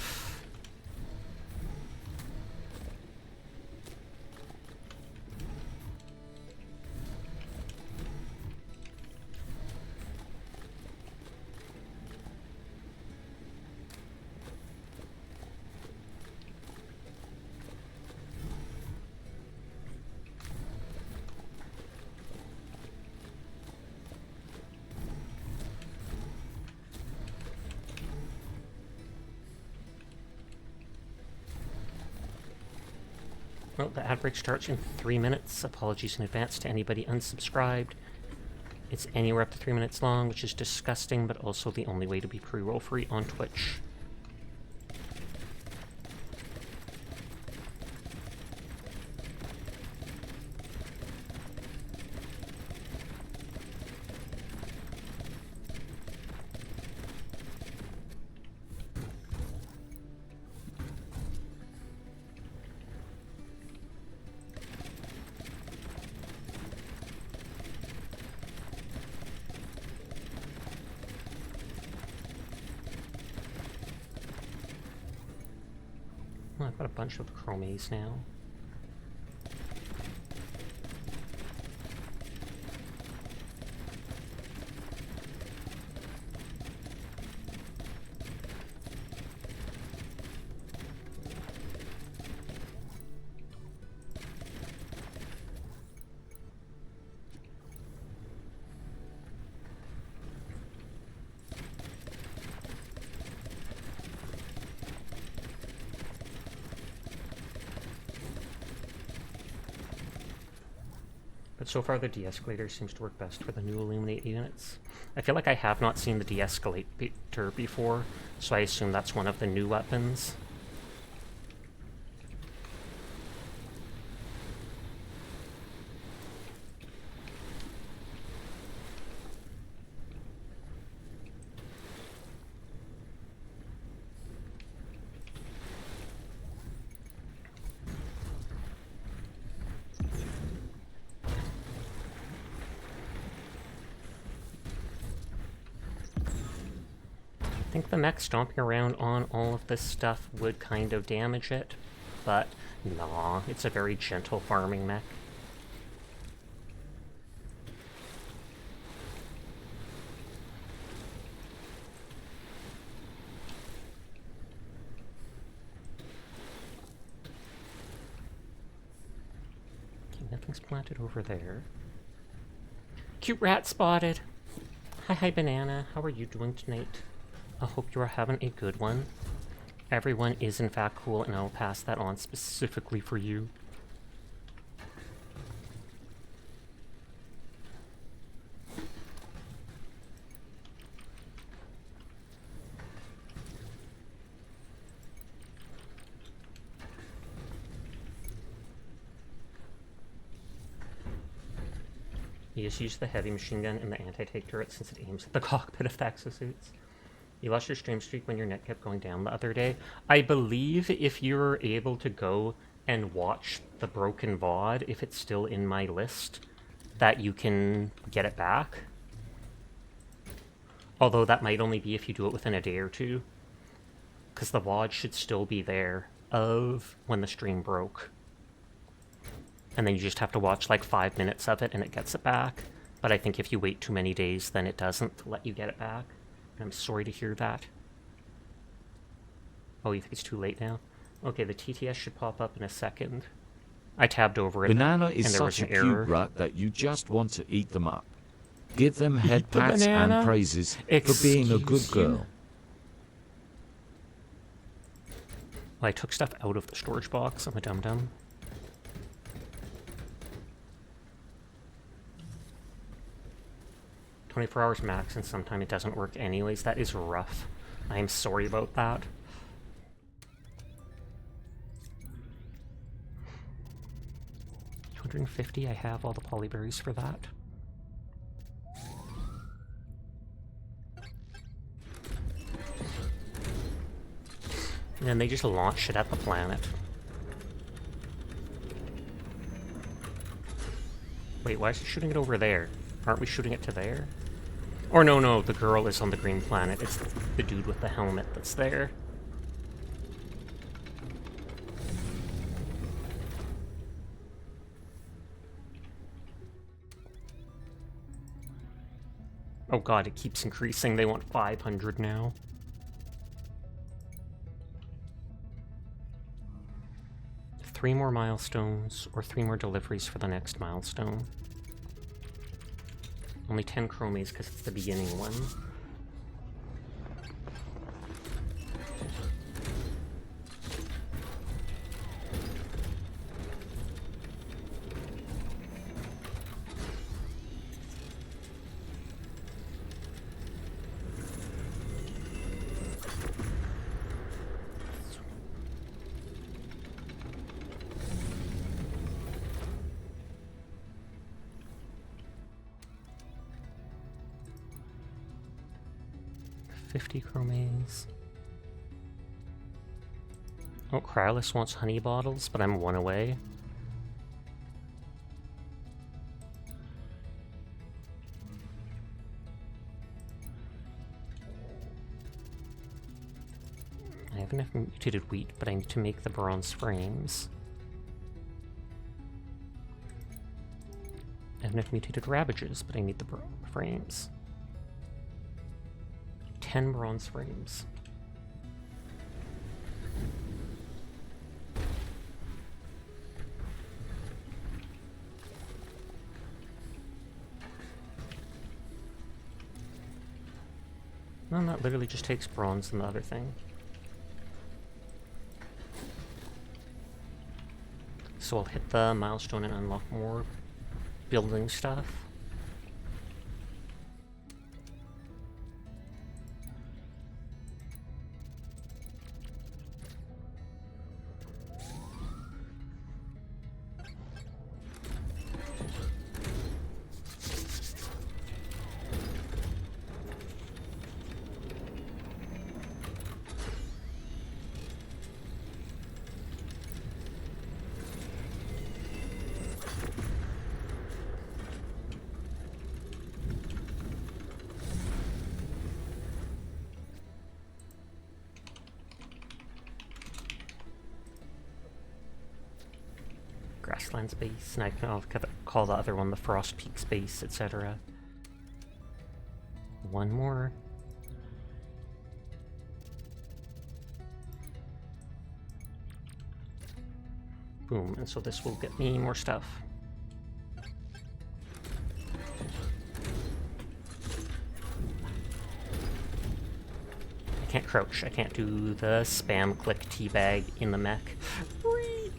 Well, the ad break starts in 3 minutes. Apologies in advance to anybody unsubscribed. It's anywhere up to 3 minutes long, which is disgusting, but also the only way to be pre-roll free on Twitch. Well, I've got a bunch of chromies now. But so far the de-escalator seems to work best for the new Illuminate units. I feel like I have not seen the de-escalator before, so I assume that's one of the new weapons. I think the mech stomping around on all of this stuff would kind of damage it, but nah, it's a very gentle farming mech. Okay, nothing's planted over there. Cute rat spotted. Hi, Banana. How are you doing tonight? I hope you are having a good one. Everyone is in fact cool, and I'll pass that on specifically for you. You just use the heavy machine gun and the anti-tank turret since it aims at the cockpit of the exosuits. You lost your stream streak when your net kept going down the other day. I believe if you're able to go and watch the broken VOD, if it's still in my list, that you can get it back. Although that might only be if you do it within a day or two. Because the VOD should still be there of when the stream broke. And then you just have to watch like 5 minutes of it and it gets it back. But I think if you wait too many days, then it doesn't let you get it back. I'm sorry to hear that. Oh, you think it's too late now? Okay, the TTS should pop up in a second. I tabbed over it. Banana is such a cute rat that you just want to eat them up. Give them head pats and praises for being a good girl. Well, I took stuff out of the storage box. I'm a dum-dum. "24 hours max, and sometime it doesn't work anyways." That is rough. I am sorry about that. $250, I have all the polyberries for that. And then they just launch it at the planet. Wait, why is it shooting it over there? Aren't we shooting it to there? Or no, the girl is on the green planet. It's the dude with the helmet that's there. Oh god, it keeps increasing. They want 500 now. Three more milestones, or 3 more deliveries for the next milestone. Only 10 chromies because it's the beginning one. Chromies. Oh, Krylus wants honey bottles, but I'm 1 away. I have enough mutated wheat, but I need to make the bronze frames. I have enough mutated Ravages, but I need the frames. 10 bronze frames. No, that literally just takes bronze and the other thing. So I'll hit the milestone and unlock more building stuff. Grassland space, and I'll call the other one the Frost Peak space, etc. 1 more. Boom, and so this will get me more stuff. can't crouch. I can't do the spam click teabag in the mech. Whee!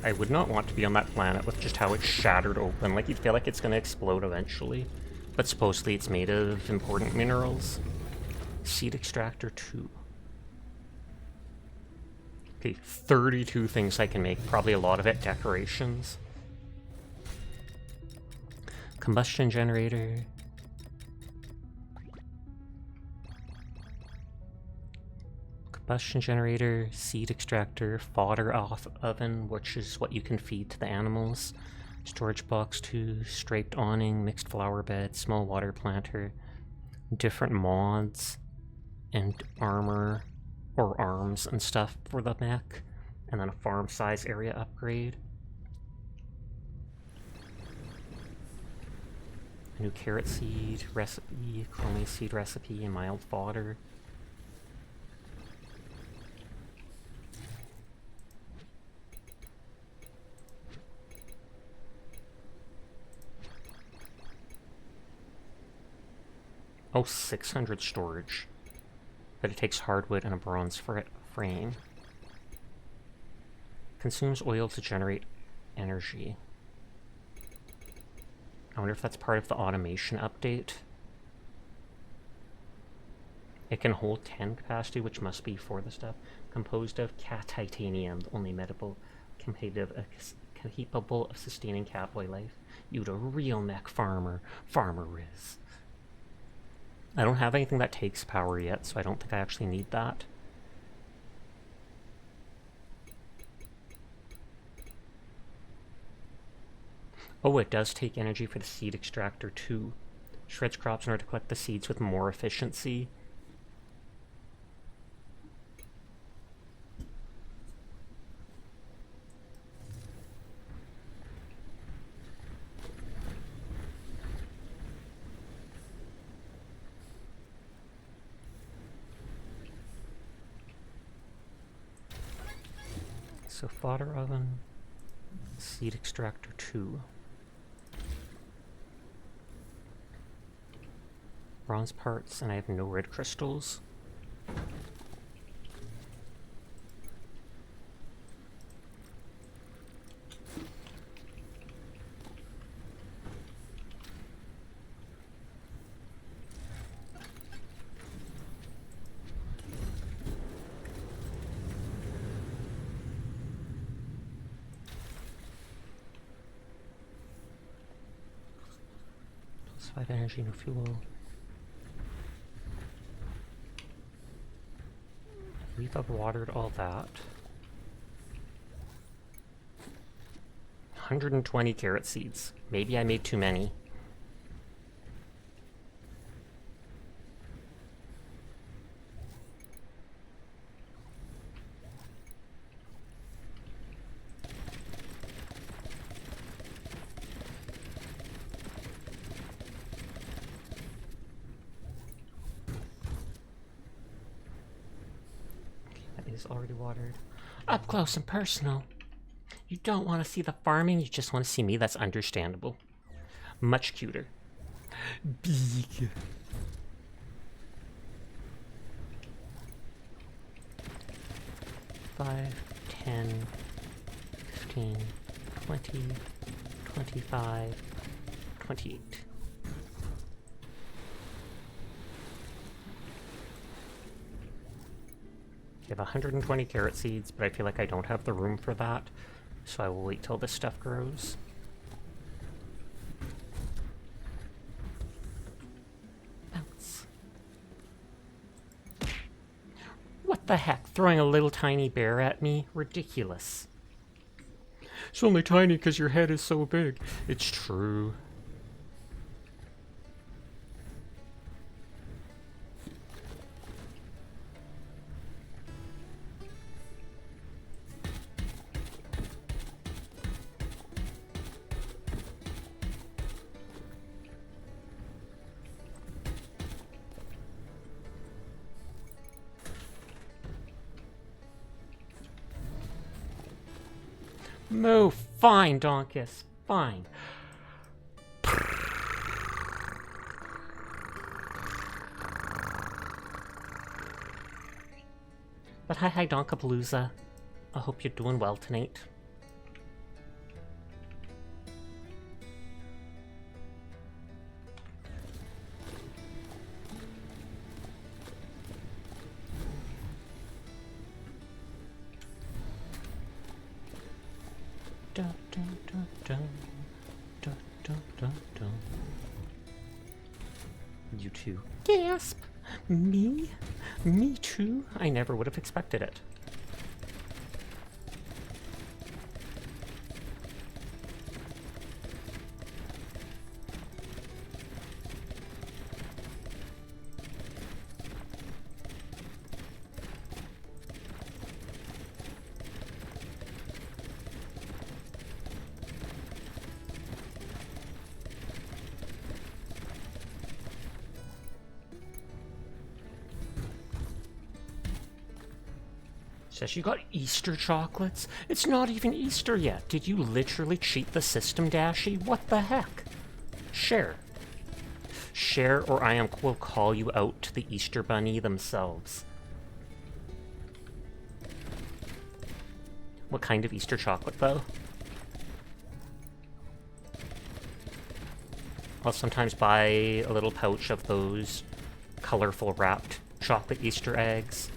I would not want to be on that planet with just how it's shattered open. Like, you'd feel like it's gonna explode eventually. But supposedly it's made of important minerals. Seed extractor 2. Okay, 32 things I can make. Probably a lot of it decorations. Combustion generator. Combustion generator, seed extractor, fodder oven, which is what you can feed to the animals. Storage box 2, striped awning, mixed flower bed, small water planter, different mods, and armor, or arms and stuff for the mech, and then a farm size area upgrade. A new carrot seed recipe, cloning seed recipe, and mild fodder. Oh, 600 storage. But it takes hardwood and a bronze frame. Consumes oil to generate energy. I wonder if that's part of the automation update. It can hold 10 capacity, which must be for the stuff. Composed of titanium, the only metal capable of sustaining catboy life. You'd a real mech farmer. Farmer Riz. I don't have anything that takes power yet, so I don't think I actually need that. Oh, it does take energy for the seed extractor too. Shreds crops in order to collect the seeds with more efficiency. So fodder oven, seed extractor 2. Bronze parts, and I have no red crystals. Plus 5 energy, no fuel. I believe I've watered all that. 120 carrot seeds. Maybe I made too many. Already watered. Up close and personal. You don't want to see the farming, you just want to see me. That's understandable. Much cuter. Big. Five, 10, 15, 20, 25, 28. I have 120 carrot seeds, but I feel like I don't have the room for that, so I will wait till this stuff grows. Bounce. What the heck? Throwing a little tiny bear at me? Ridiculous. It's only tiny because your head is so big. It's true. Move. Fine, Donkus. Fine. But hi Donkapalooza. I hope you're doing well tonight. Dun, dun, dun, dun. Dun, dun, dun, dun. You too. Gasp! Me? Me too? I never would have expected it. Says you got Easter chocolates? It's not even Easter yet. Did you literally cheat the system, Dashy? What the heck? Share. Share, or I will call you out to the Easter Bunny themselves. What kind of Easter chocolate, though? I'll sometimes buy a little pouch of those colorful wrapped chocolate Easter eggs,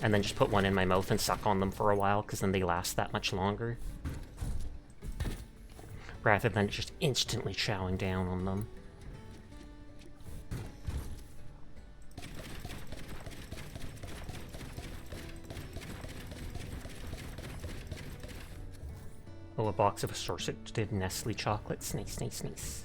and then just put one in my mouth and suck on them for a while, because then they last that much longer. Rather than just instantly chowing down on them. Oh, a box of assorted Nestle chocolates. Nice, nice, nice.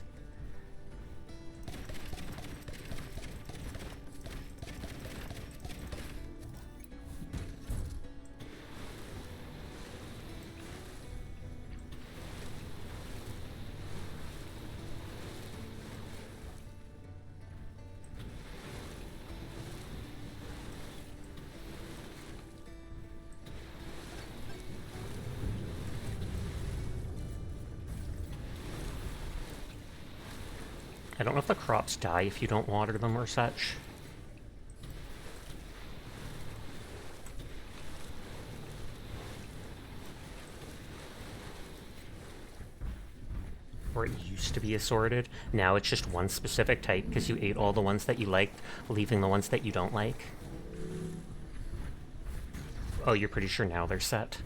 I don't know if the crops die if you don't water them or such. Or it used to be assorted. Now it's just one specific type because you ate all the ones that you liked, leaving the ones that you don't like. Oh, you're pretty sure now they're set.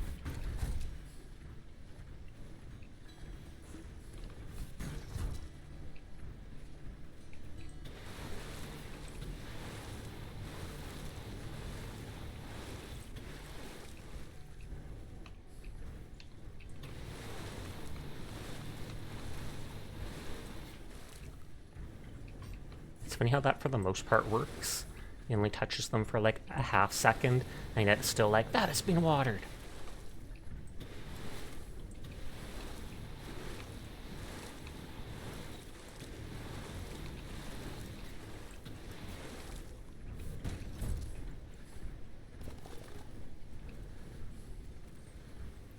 It's funny how that for the most part works. It only touches them for like a half second, and yet it's still like, that has been watered.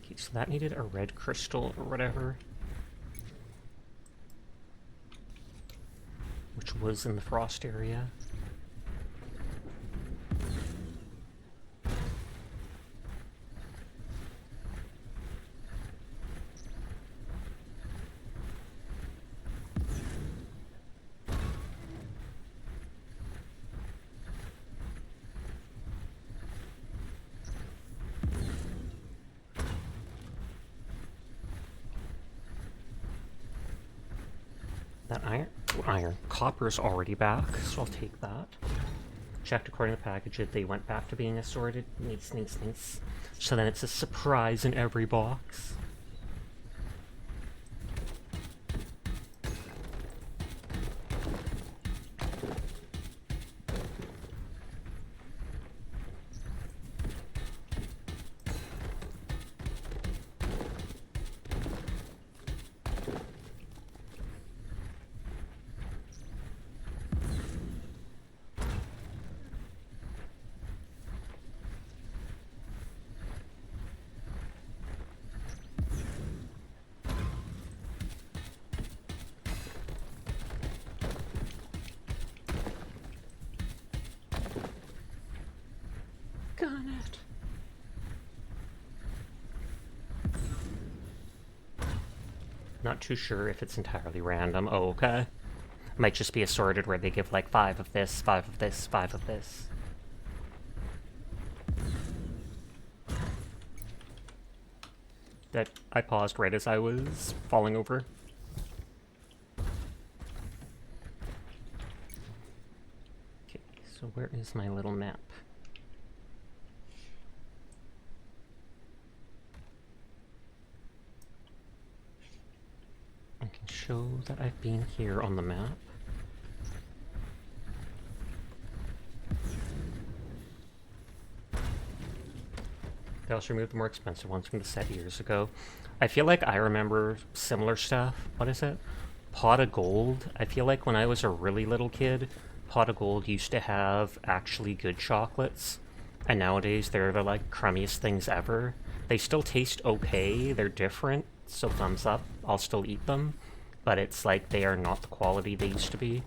Okay, so that needed a red crystal or whatever. Which was in the frost area. That iron. Copper is already back, so I'll take that. Checked according to the package, they went back to being assorted. Nice, nice, nice. So then it's a surprise in every box. Daggone it. Not too sure if it's entirely random. Oh, okay. Might just be assorted where they give like 5 of this, 5 of this, 5 of this. That I paused right as I was falling over. Okay, so where is my little map? I can show that I've been here on the map. They also removed the more expensive ones from the set years ago. I feel like I remember similar stuff. What is it? Pot of Gold. I feel like when I was a really little kid, Pot of Gold used to have actually good chocolates. And nowadays they're the like crummiest things ever. They still taste okay. They're different. So thumbs up. I'll still eat them. But it's like they are not the quality they used to be.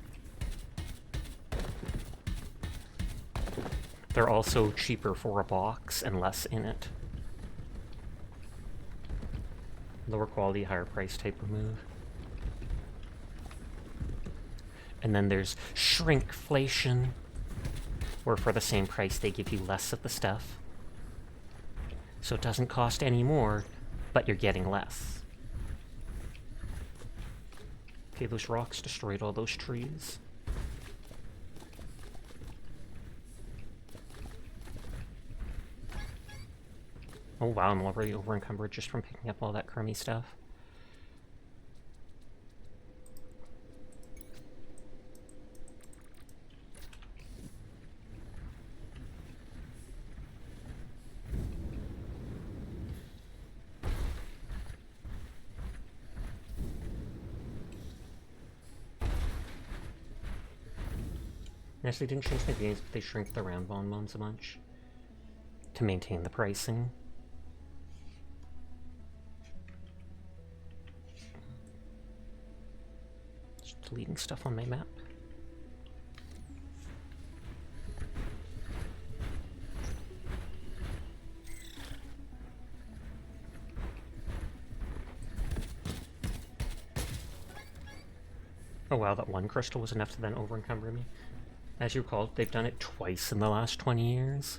They're also cheaper for a box and less in it. Lower quality, higher price type remove. And then there's shrinkflation, where for the same price they give you less of the stuff. So it doesn't cost any more, but you're getting less. Okay, those rocks destroyed all those trees. Oh wow, I'm already over encumbered just from picking up all that crummy stuff. Yes, they didn't change the games, but they shrink the round bonbons a bunch to maintain the pricing. Just deleting stuff on my map. Oh wow, that one crystal was enough to then over-encumber me. As you recall, they've done it twice in the last 20 years.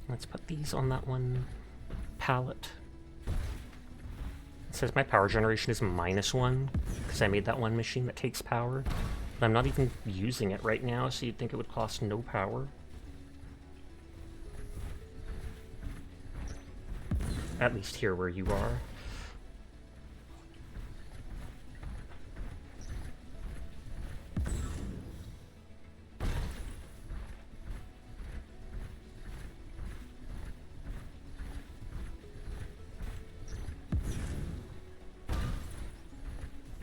Let's put these on that one pallet. It says my power generation is -1, because I made that one machine that takes power. But I'm not even using it right now, so you'd think it would cost no power. At least here where you are.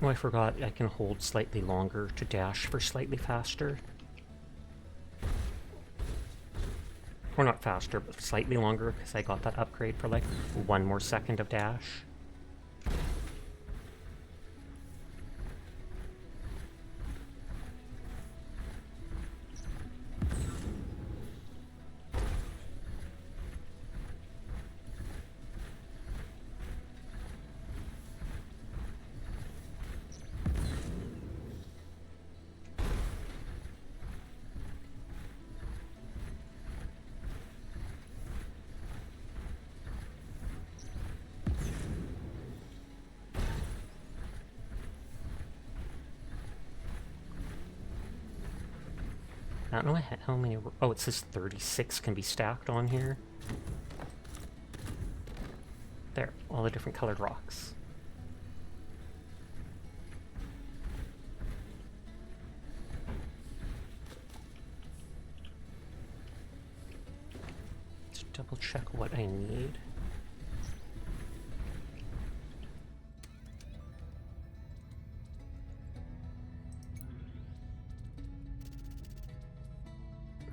Oh, I forgot I can hold slightly longer to dash for slightly faster. Or not faster, but slightly longer, because I got that upgrade for like 1 more second of dash. I don't know how many... Oh, it says 36 can be stacked on here. There, all the different colored rocks. Let's double check what I need.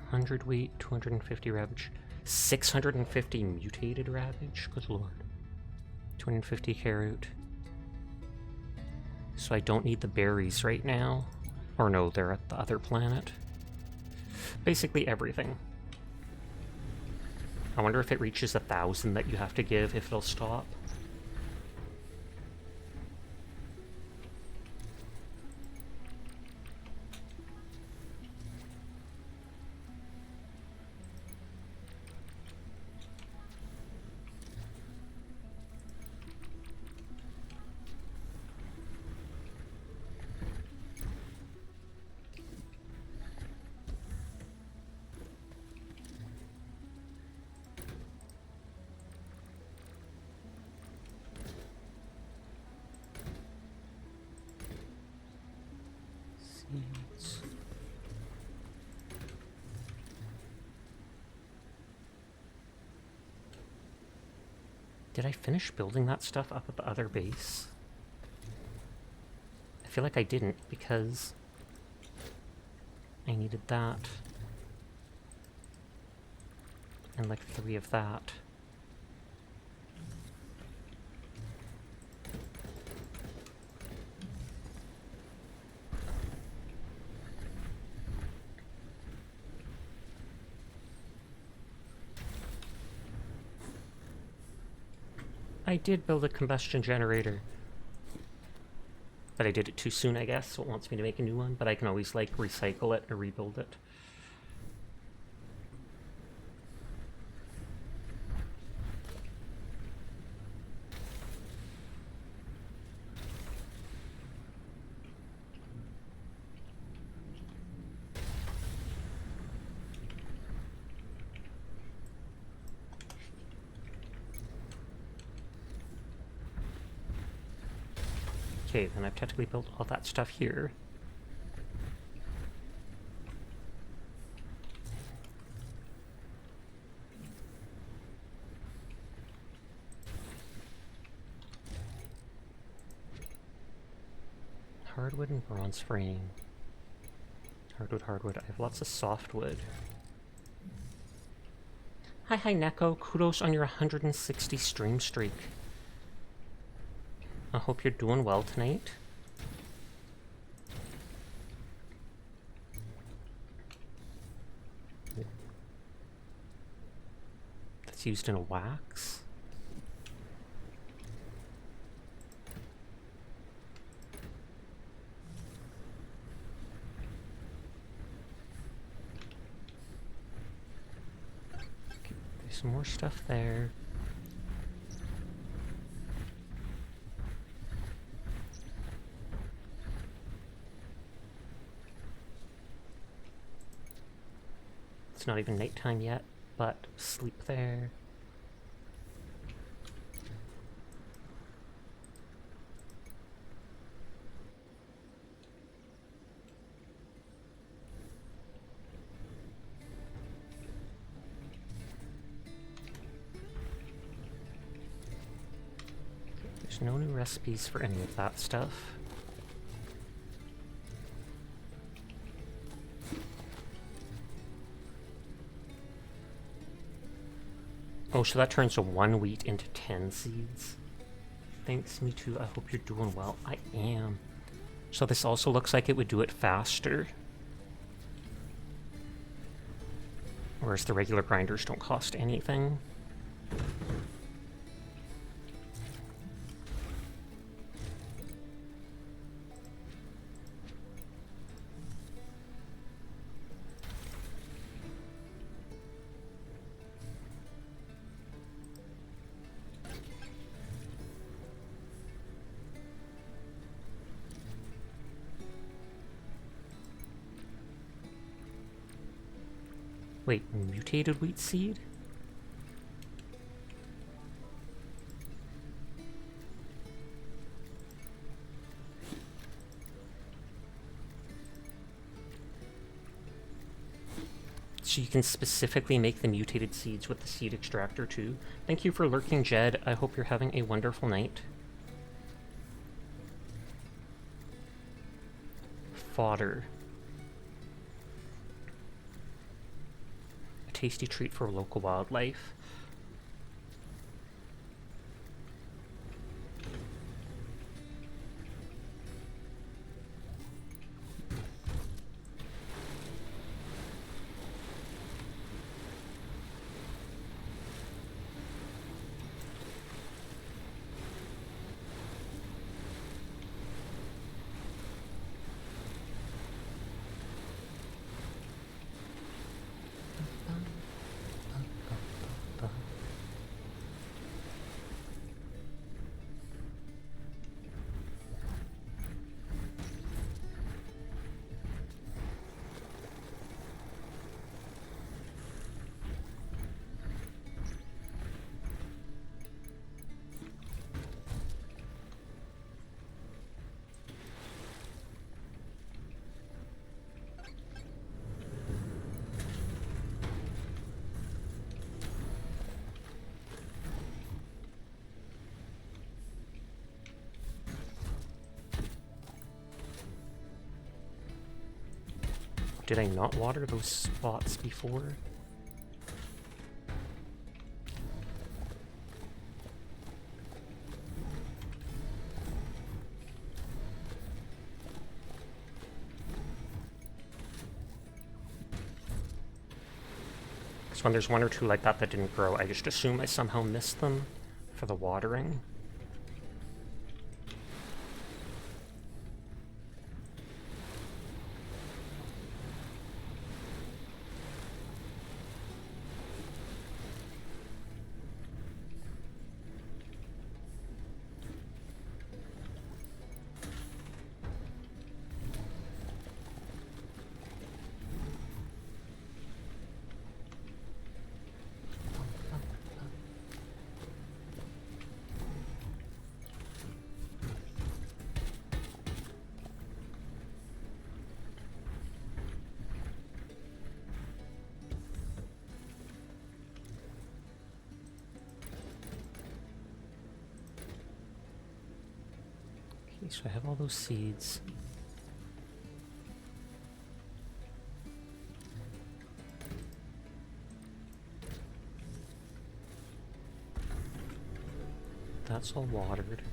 100 wheat, 250 ravage, 650 mutated ravage. Good lord. 250 carrot. So I don't need the berries right now. Or no, they're at the other planet. Basically everything. I wonder if it reaches 1,000 that you have to give, if it'll stop. Did I finish building that stuff up at the other base? I feel like I didn't, because I needed that. And like 3 of that. I did build a combustion generator. But I did it too soon, I guess, so it wants me to make a new one, but I can always, like, recycle it or rebuild it. Okay, then I've technically built all that stuff here. Hardwood and bronze frame. Hardwood. I have lots of softwood. Hi, Neko. Kudos on your 160 stream streak. I hope you're doing well tonight. That's used in a wax. Okay, there's some more stuff there. It's not even nighttime yet, but sleep there. There's no new recipes for any of that stuff. Oh, so that turns a 1 wheat into 10 seeds. Thanks, me too. I hope you're doing well. I am. So this also looks like it would do it faster. Whereas the regular grinders don't cost anything. Wait, mutated wheat seed? So you can specifically make the mutated seeds with the seed extractor too. Thank you for lurking, Jed. I hope you're having a wonderful night. Fodder. tasty treat for local wildlife. Did I not water those spots before? Because when there's one or two like that that didn't grow, I just assume I somehow missed them for the watering. Okay, so I have all those seeds. That's all watered.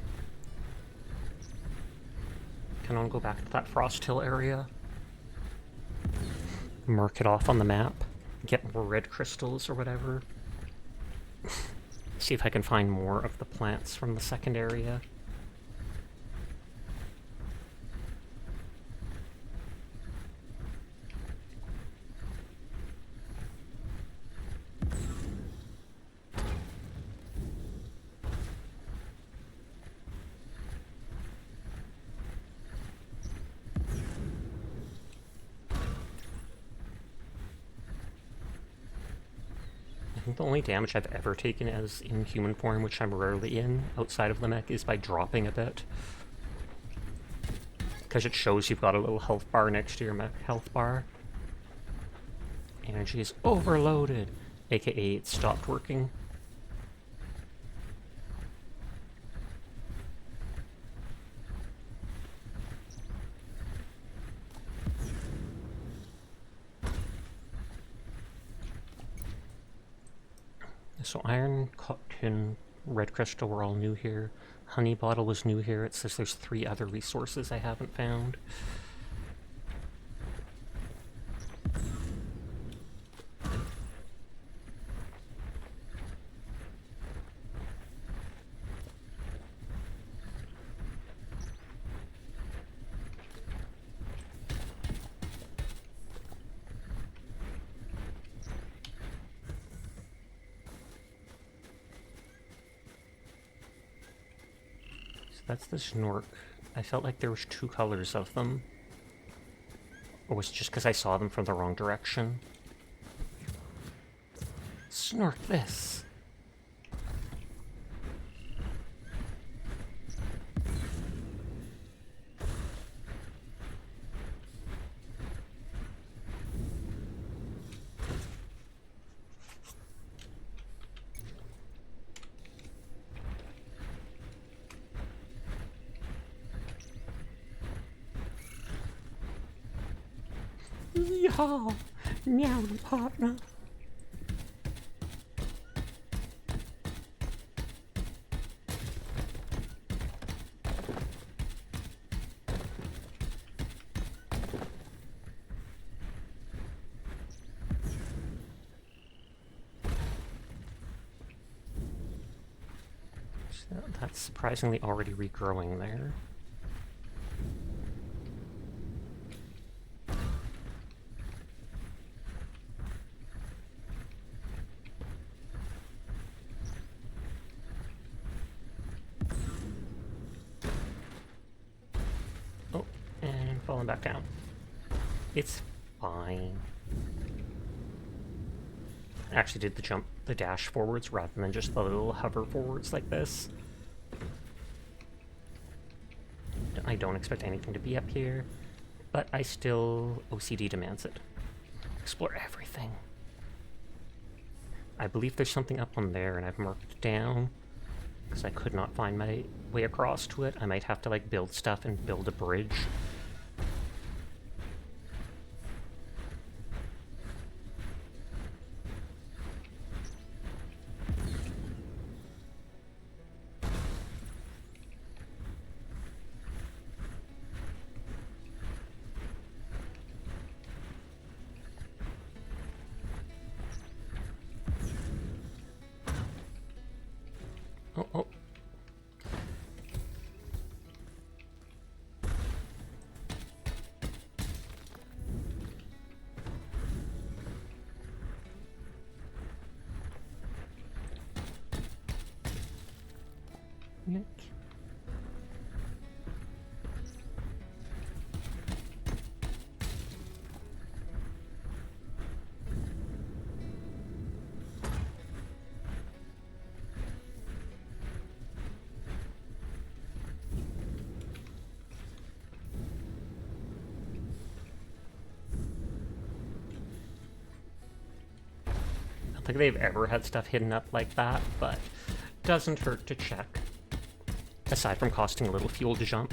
Can I go back to that Frost Hill area? Mark it off on the map. Get more red crystals or whatever. See if I can find more of the plants from the second area. I think the only damage I've ever taken as in human form, which I'm rarely in, outside of the mech, is by dropping a bit. Because it shows you've got a little health bar next to your mech health bar. Energy is overloaded, aka it stopped working. So iron, cotton, red crystal were all new here. Honey bottle was new here. It says there's 3 other resources I haven't found. That's the Snork. I felt like there was 2 colors of them. Or was it just because I saw them from the wrong direction? Snork this! Yeehaw! Meow, partner. So that's surprisingly already regrowing there. Oh, and falling back down. It's fine. I actually did the dash forwards rather than just the little hover forwards like this. I don't expect anything to be up here, but I still OCD demands it. Explore everything. I believe there's something up on there, and I've marked it down because I could not find my way across to it. I might have to like build stuff and build a bridge. Oh, oh. Nick. I don't think they've ever had stuff hidden up like that, but doesn't hurt to check. Aside from costing a little fuel to jump.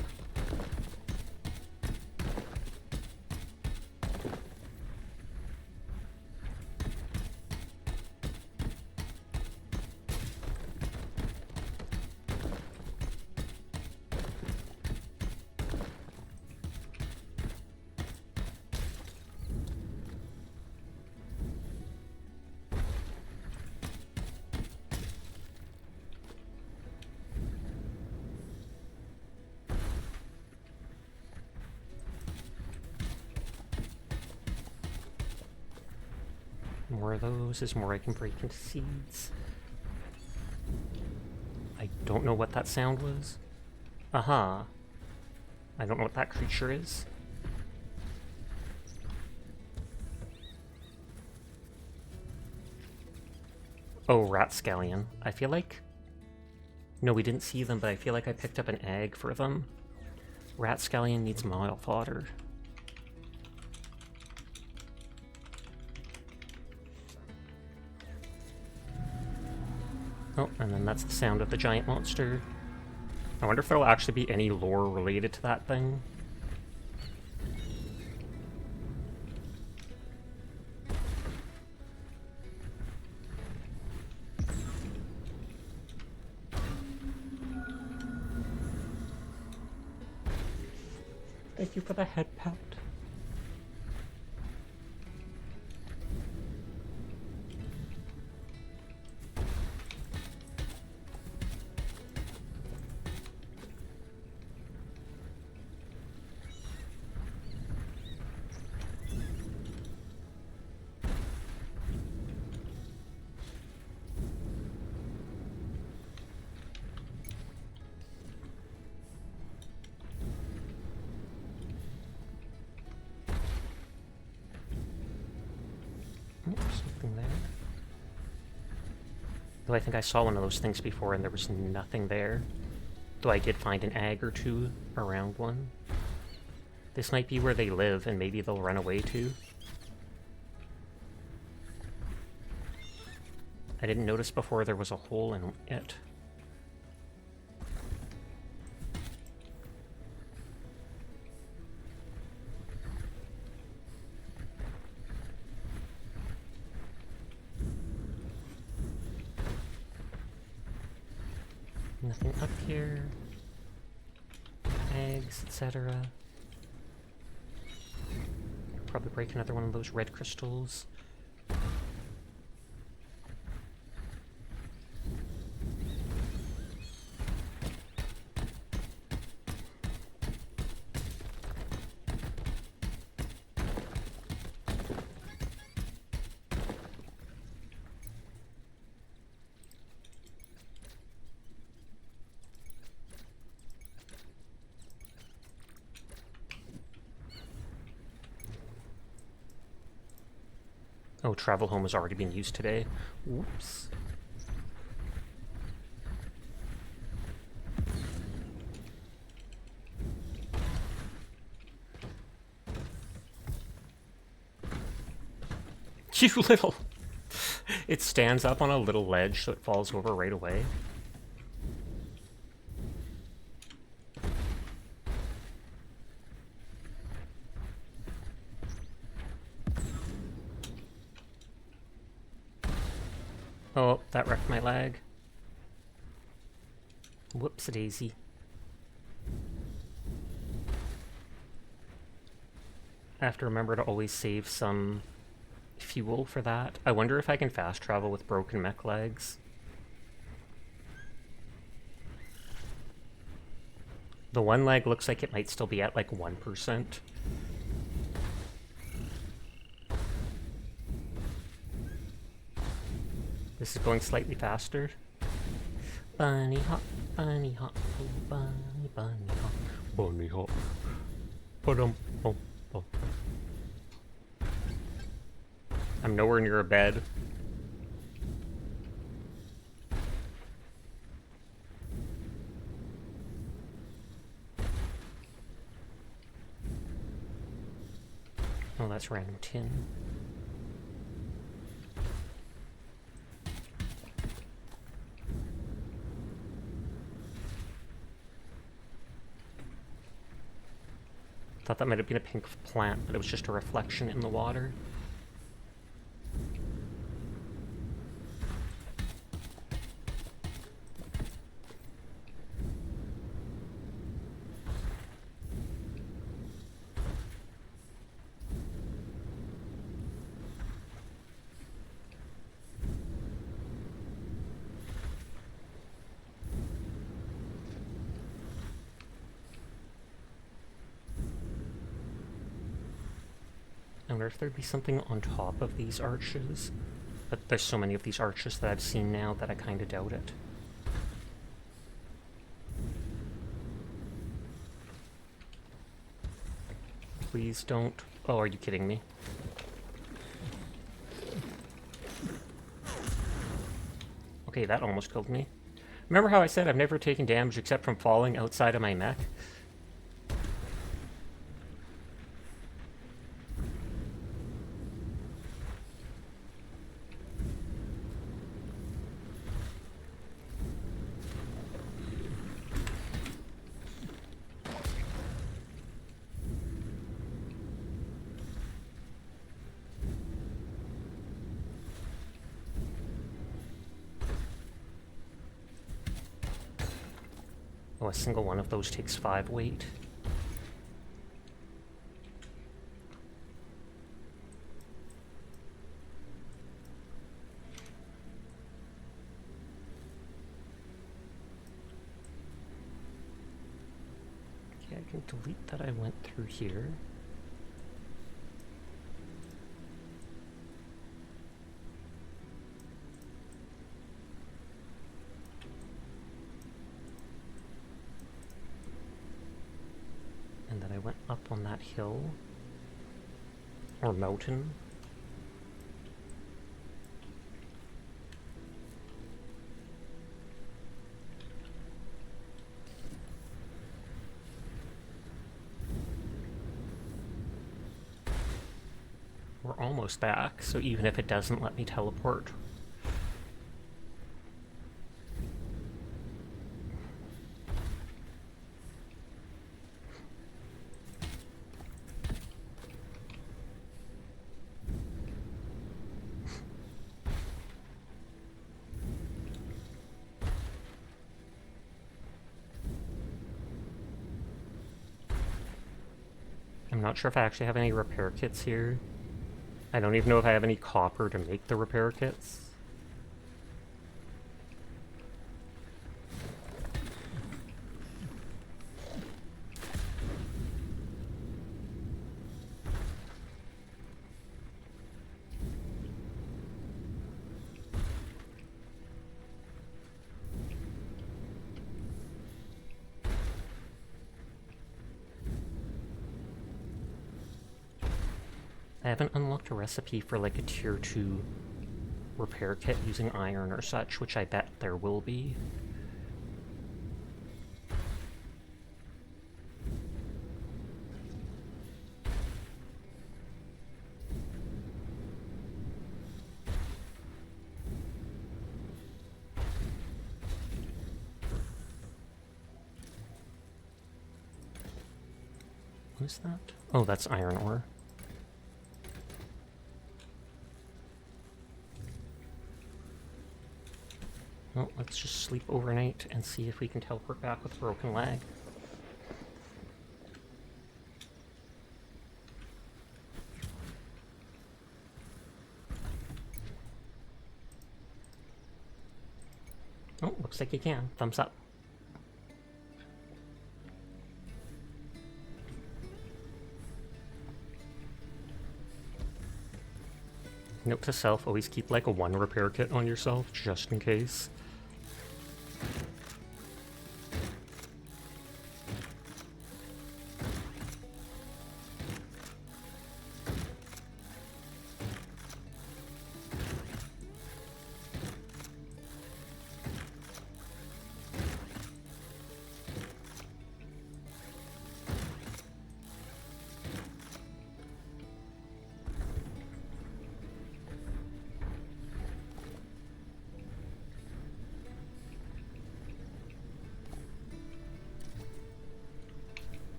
More of those is more I can break into seeds. I don't know what that sound was. Aha. I don't know what that creature is. Oh, rat scallion. I feel like... No, we didn't see them, but I feel like I picked up an egg for them. Rat scallion needs mile fodder. Oh, and then that's the sound of the giant monster. I wonder if there will actually be any lore related to that thing. Thank you for the head pat. Something there. Though I think I saw one of those things before and there was nothing there. Though I did find an egg or two around one. This might be where they live and maybe they'll run away too. I didn't notice before there was a hole in it. Nothing up here. Eggs, etc. Probably break another one of those red crystals. Oh, travel home has already been used today. Whoops. You little... It stands up on a little ledge, so it falls over right away. Oh, that wrecked my lag. Whoops-a-daisy. I have to remember to always save some fuel for that. I wonder if I can fast travel with broken mech legs. The one leg looks like it might still be at like 1%. This is going slightly faster. Bunny hop, oh, bunny, bunny hop, bunny hop. Ba-dum, bum, bum. I'm nowhere near a bed. Oh, that's random tin. Thought that might have been a pink plant, but it was just a reflection in the water. I wonder if there'd be something on top of these arches. But there's so many of these arches that I've seen now that I kind of doubt it. Please don't... Oh, are you kidding me? Okay, that almost killed me. Remember how I said I've never taken damage except from falling outside of my mech? Oh, a single one of those takes 5 weight. Okay, I can delete that I went through here. And then I went up on that hill. Or mountain. We're almost back, so even if it doesn't let me teleport, I'm not sure if I actually have any repair kits here. I don't even know if I have any copper to make the repair kits. I haven't unlocked a recipe for like a tier 2 repair kit using iron or such, which I bet there will be. What is that? Oh, that's iron ore. Well, let's just sleep overnight and see if we can teleport back with a broken leg. Oh, looks like you can. Thumbs up. Note to self, always keep like a 1 repair kit on yourself, just in case.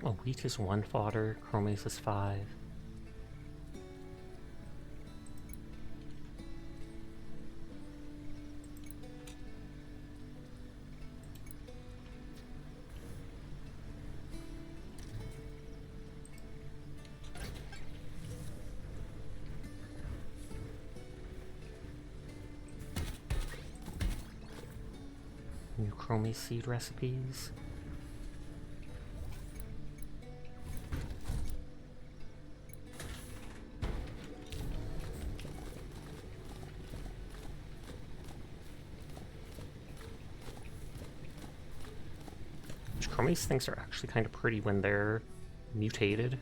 Oh, wheat is 1 fodder, chromes is 5. New chrome seed recipes. These things are actually kind of pretty when they're mutated.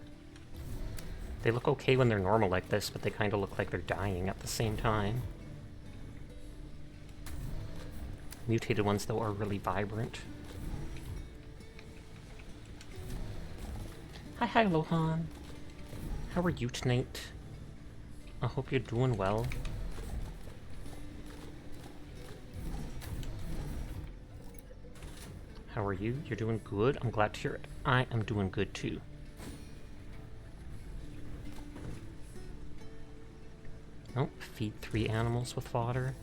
They look okay when they're normal like this, but they kind of look like they're dying at the same time. Mutated ones, though, are really vibrant. Hi, Lohan. How are you tonight? I hope you're doing well. How are you? You're doing good? I'm glad to hear it. I am doing good too. Oh, feed 3 animals with fodder.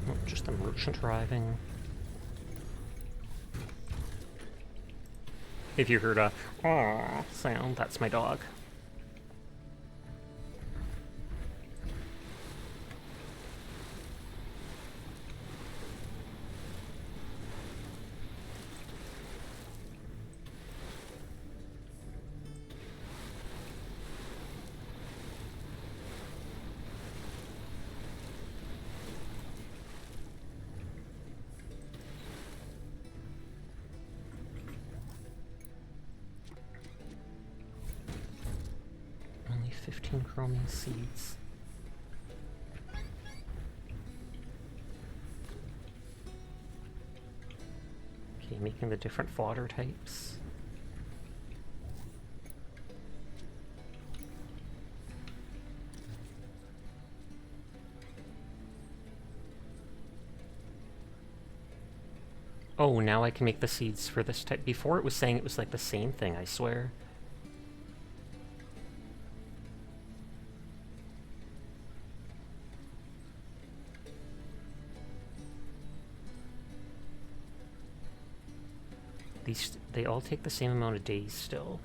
Oh, just a merchant arriving. If you heard a "aww" sound, that's my dog. Only 15 chromium seeds. Okay, making the different fodder types. Oh, now I can make the seeds for this type. Before it was saying it was like the same thing, I swear. They all take the same amount of days still.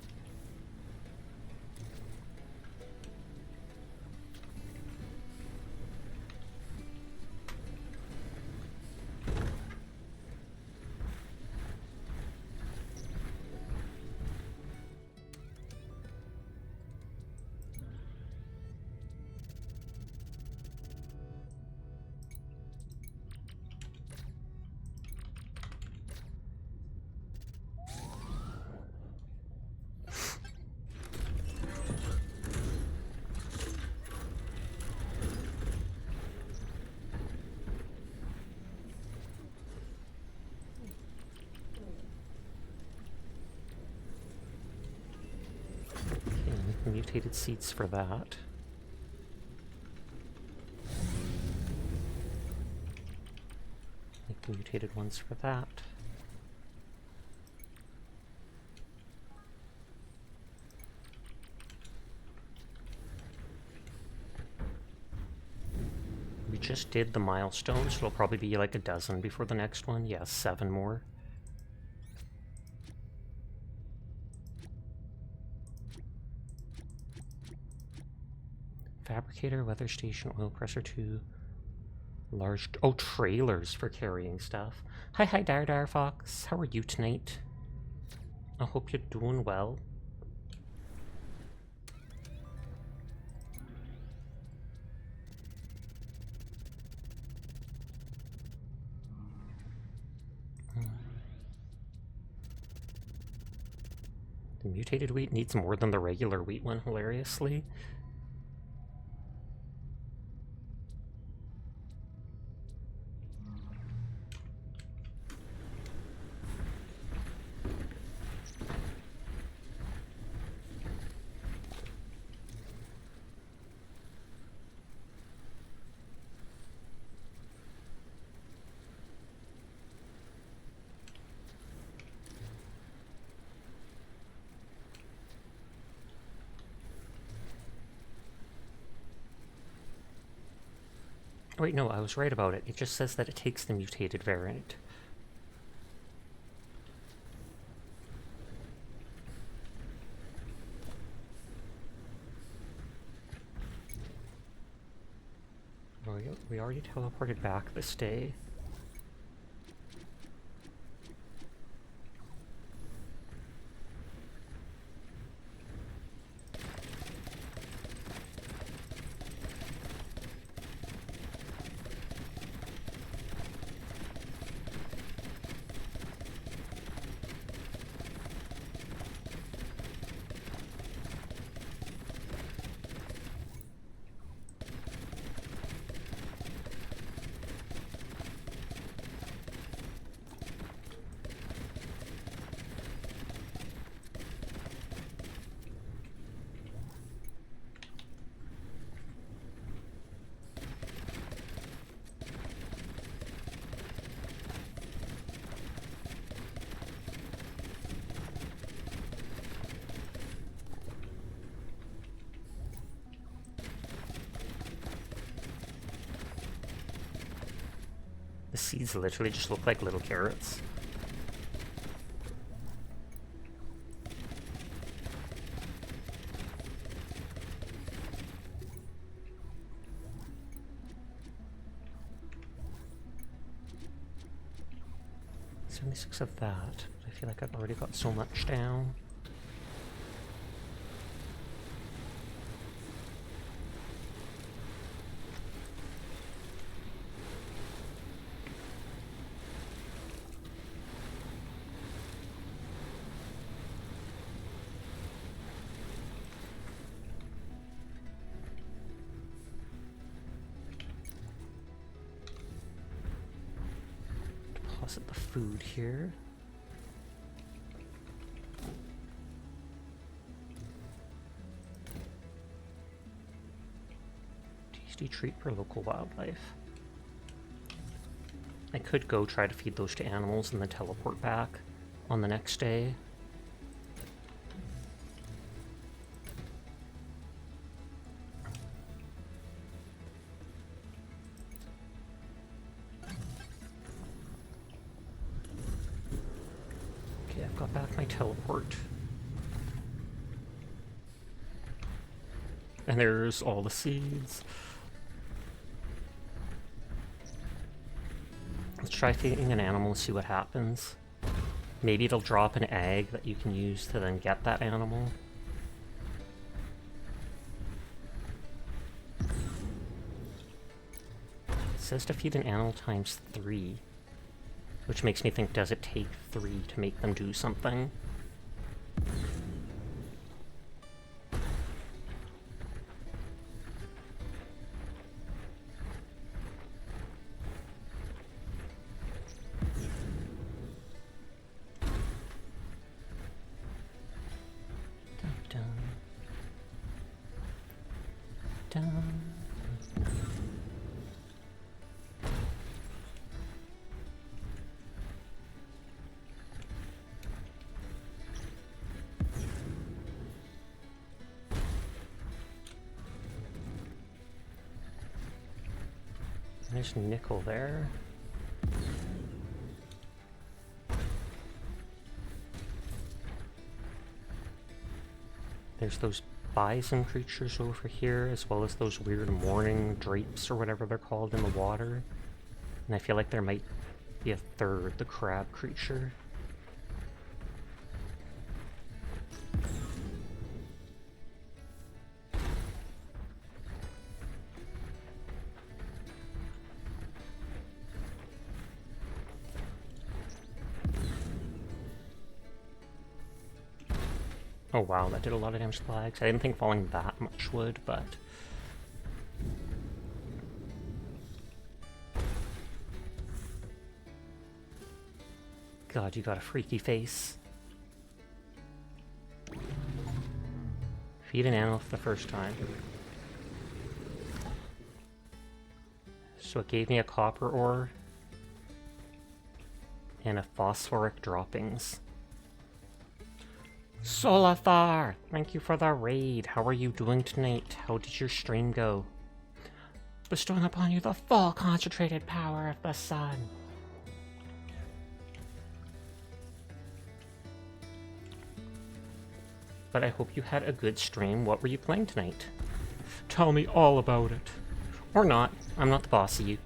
mutated seeds for that. Make the mutated ones for that. We just did the milestones, so it'll probably be like a dozen before the next one. Yeah, 7 more. Fabricator, weather station, oil presser 2. Large... Oh, trailers for carrying stuff. Hi, Dar Fox. How are you tonight? I hope you're doing well. The mutated wheat needs more than the regular wheat one, hilariously. Wait, no, I was right about it. It just says that it takes the mutated variant. Oh, we already teleported back this day. The seeds literally just look like little carrots. $76 of that. I feel like I've already got so much down. Deposit the food here. Tasty treat for local wildlife. I could go try to feed those to animals and then teleport back on the next day. Okay, I've got back my teleport. And there's all the seeds. Let's try feeding an animal and see what happens. Maybe it'll drop an egg that you can use to then get that animal. It says to feed an animal times 3. Which makes me think, does it take 3 to make them do something? dun. There's nickel there. There's those bison creatures over here, as well as those weird morning drapes or whatever they're called in the water. And I feel like there might be a third, the crab creature. Oh wow, that did a lot of damage to the legs. I didn't think falling that much would, but... God, you got a freaky face. Feed an animal for the first time. So it gave me a copper ore and a phosphoric droppings. Solathar! Thank you for the raid. How are you doing tonight? How did your stream go? Bestowing upon you the full concentrated power of the sun. But I hope you had a good stream. What were you playing tonight? Tell me all about it. Or not. I'm not the boss of you.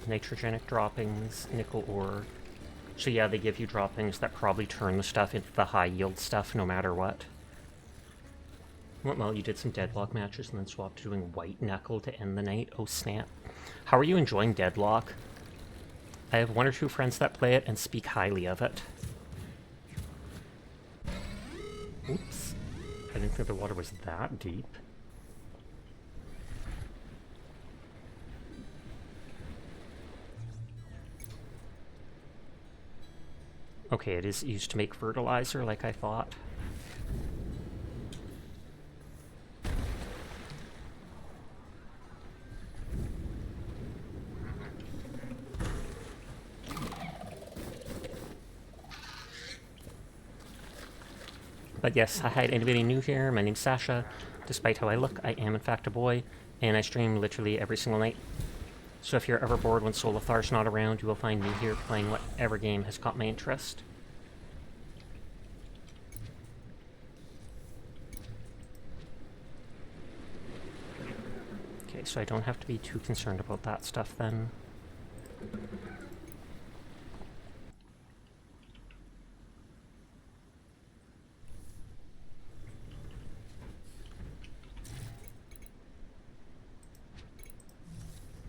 Nitrogenic droppings, nickel ore. So yeah, they give you droppings that probably turn the stuff into the high yield stuff no matter what. Well, you did some Deadlock matches and then swapped to doing white knuckle to end the night. Oh snap. How are you enjoying Deadlock? I have one or two friends that play it and speak highly of it. Oops. I didn't think the water was that deep. Okay, it is used to make fertilizer like I thought. But yes, hi to anybody new here. My name's Sasha. Despite how I look, I am in fact a boy, and I stream literally every single night. So if you're ever bored when Solathar's not around, you will find me here playing whatever game has caught my interest. Okay, so I don't have to be too concerned about that stuff then.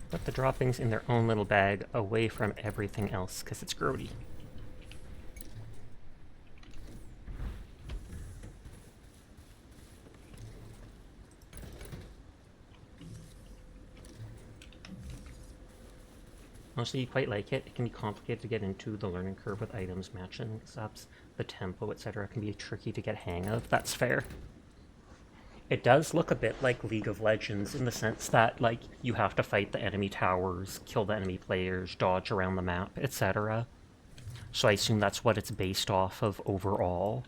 Put the droppings in their own little bag away from everything else, because it's grody. Mostly you quite like it. It can be complicated to get into. The learning curve with items, matching ups, the tempo, etc. can be tricky to get hang of. That's fair. It does look a bit like League of Legends in the sense that, like, you have to fight the enemy towers, kill the enemy players, dodge around the map, etc. So I assume that's what it's based off of overall.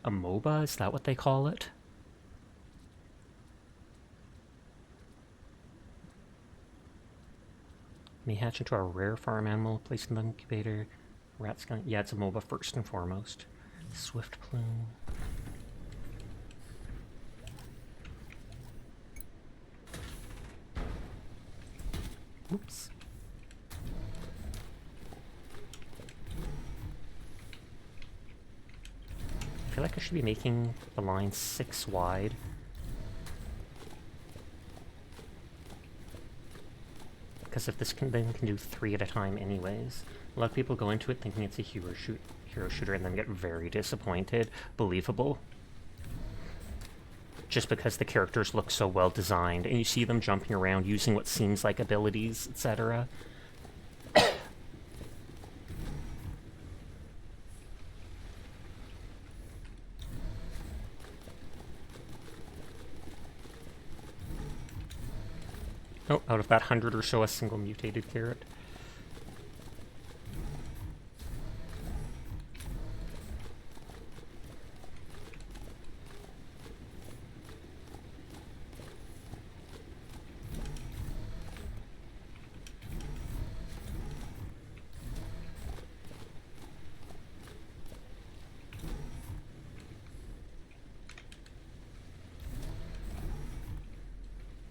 A MOBA? Is that what they call it? May hatch into a rare farm animal, placed in the incubator. Rat's gonna... Yeah, it's a MOBA first and foremost. Swift plume. Oops. I feel like I should be making the line 6 wide. Because if this thing can do 3 at a time anyways. A lot of people go into it thinking it's a hero shooter and then get very disappointed. Believable. just because the characters look so well designed, and you see them jumping around using what seems like abilities, etc. Oh, out of that 100 or so, a single mutated carrot.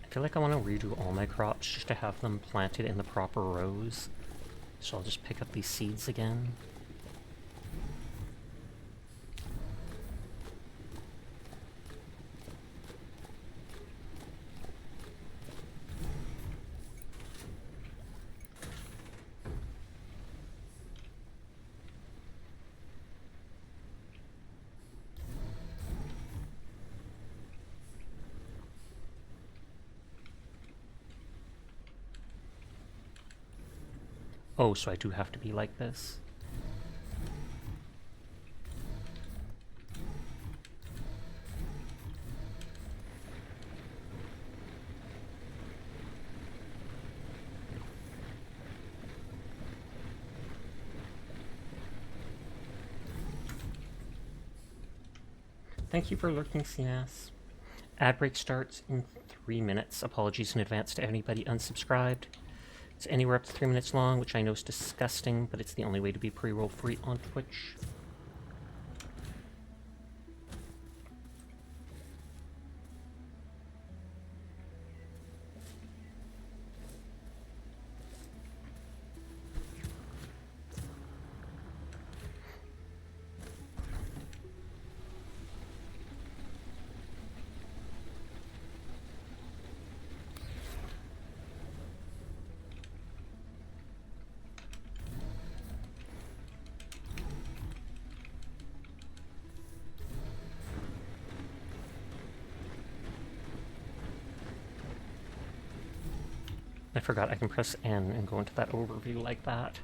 I feel like I want to redo all my crops just to have them planted in the proper rows. So I'll just pick up these seeds again. Oh, so I do have to be like this. Thank you for lurking, CNAS. Ad break starts in 3 minutes. Apologies in advance to anybody unsubscribed. It's anywhere up to 3 minutes long, which I know is disgusting, but it's the only way to be pre-roll free on Twitch. I forgot I can press N and go into that overview like that.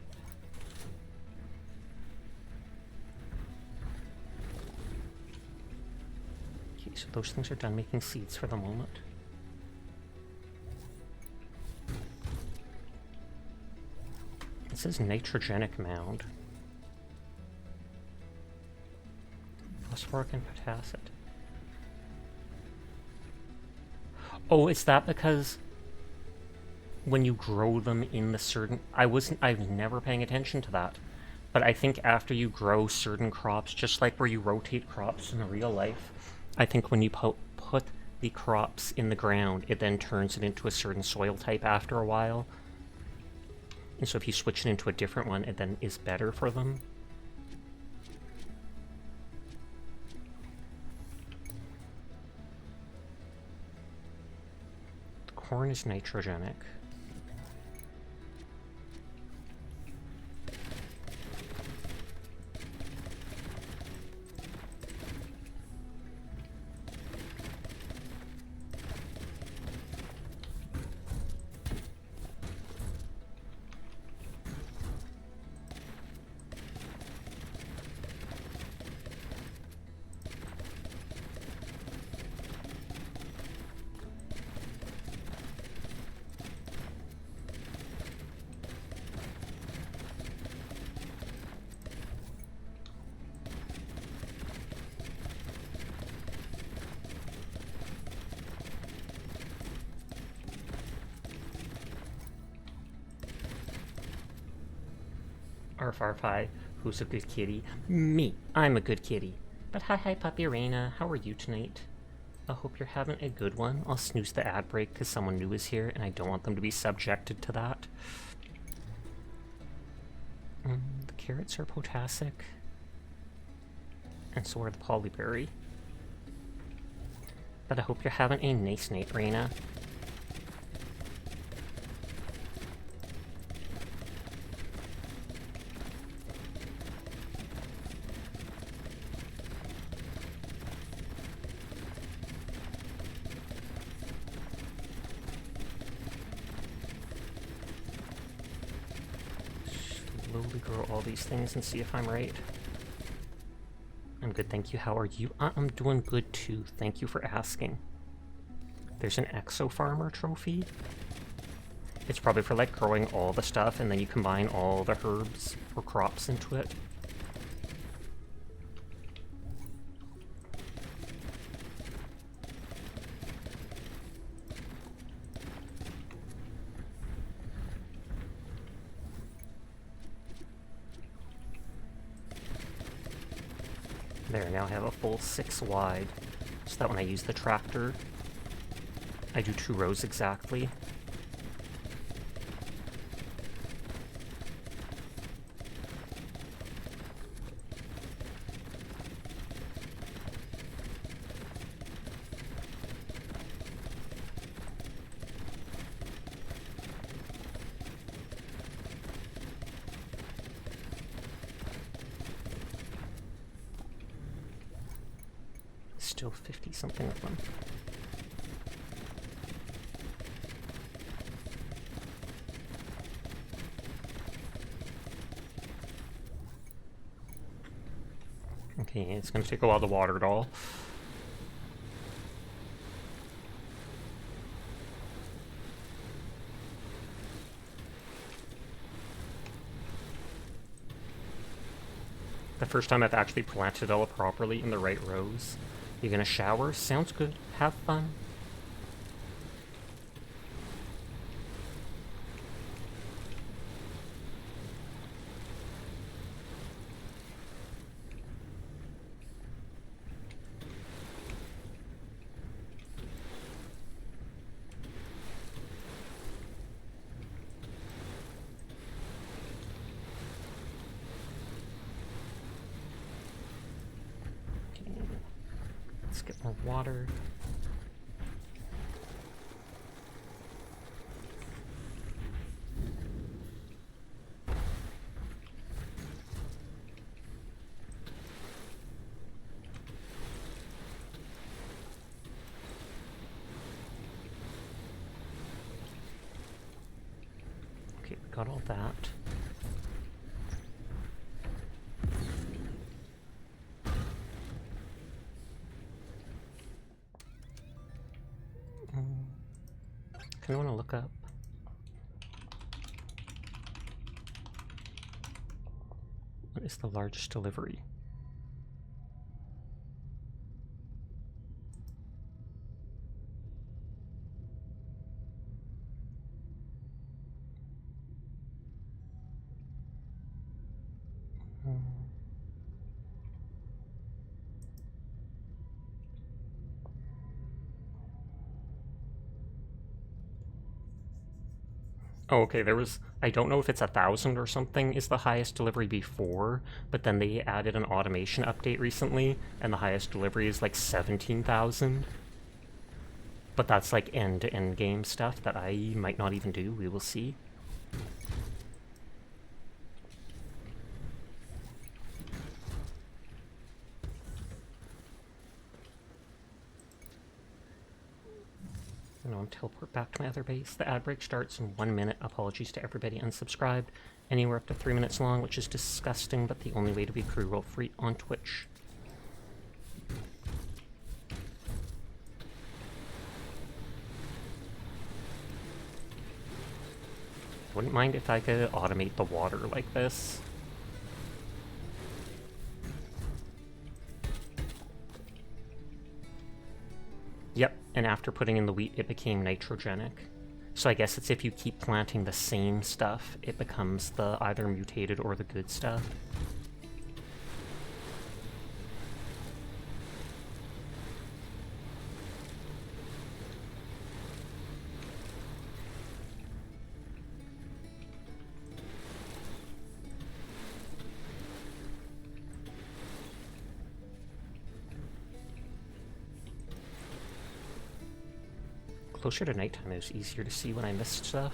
Okay, so those things are done making seeds for the moment. It says nitrogenic mound. Phosphoric and potassic. Oh, is that because when you grow them in the certain... I was never paying attention to that. But I think after you grow certain crops, just like where you rotate crops in real life, I think when you put the crops in the ground, it then turns it into a certain soil type after a while. And so if you switch it into a different one, it then is better for them. The corn is nitrogenic. Arf arf hi, who's a good kitty? Me, I'm a good kitty. But hi Puppy Reina, how are you tonight? I hope you're having a good one. I'll snooze the ad break because someone new is here and I don't want them to be subjected to that. The carrots are potassic. And so are the polyberry. But I hope you're having a nice night, Reina. quickly grow all these things and see if I'm right. I'm good, thank you. How are you? I'm doing good too. Thank you for asking. There's an Exo Farmer trophy. It's probably for like growing all the stuff and then you combine all the herbs or crops into it. There, now I have a full 6 wide, so that when I use the tractor, I do 2 rows exactly. Still 50-something of them. Okay, it's going to take a while to water it all. The first time I've actually planted all properly in the right rows. You gonna shower? Sounds good. Have fun. Let's get more water. Okay, we got all that. I want to look up. What is the largest delivery? Oh, okay, there was, I don't know if it's 1,000 or something is the highest delivery before, but then they added an automation update recently, and the highest delivery is like 17,000. But that's like end-to-end game stuff that I might not even do, we will see. And I'll teleport back to my other base. The ad break starts in 1 minute. Apologies to everybody unsubscribed. Anywhere up to 3 minutes long, which is disgusting, but the only way to be crew roll free on Twitch. Wouldn't mind if I could automate the water like this. Yep, and after putting in the wheat, it became nitrogenic. So I guess it's if you keep planting the same stuff, it becomes the either mutated or the good stuff. Closer to nighttime, it was easier to see when I missed stuff.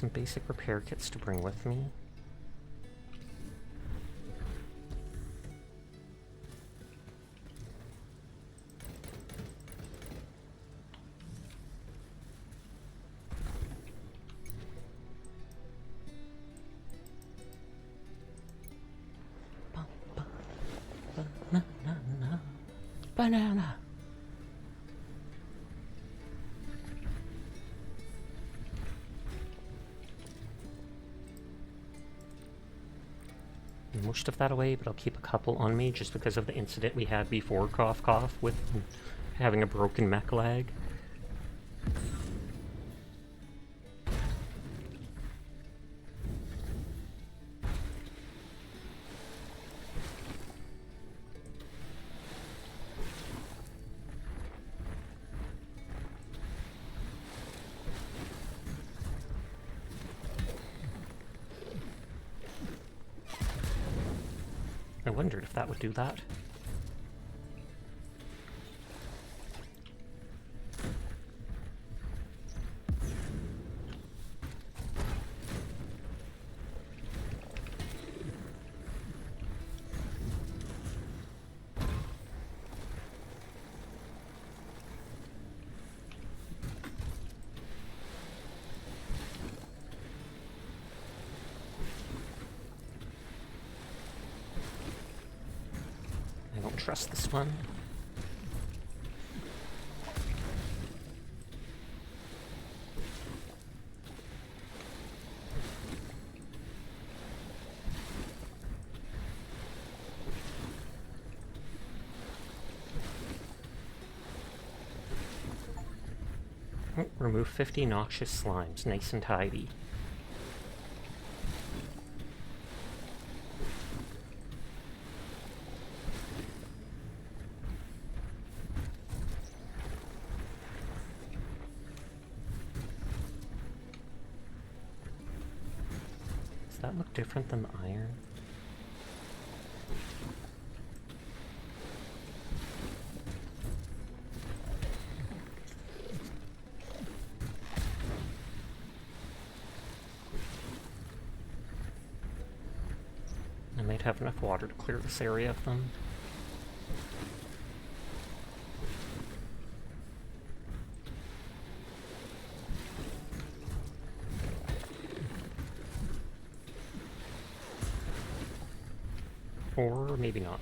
some basic repair kits to bring with me. Banana. Most of that away, but I'll keep a couple on me just because of the incident we had before, cough cough, with having a broken mech leg. I wondered if that would do that. I don't trust this one. Oh, remove 50 noxious slimes, nice and tidy. Does that look different than the iron? I might have enough water to clear this area of them. Or maybe not.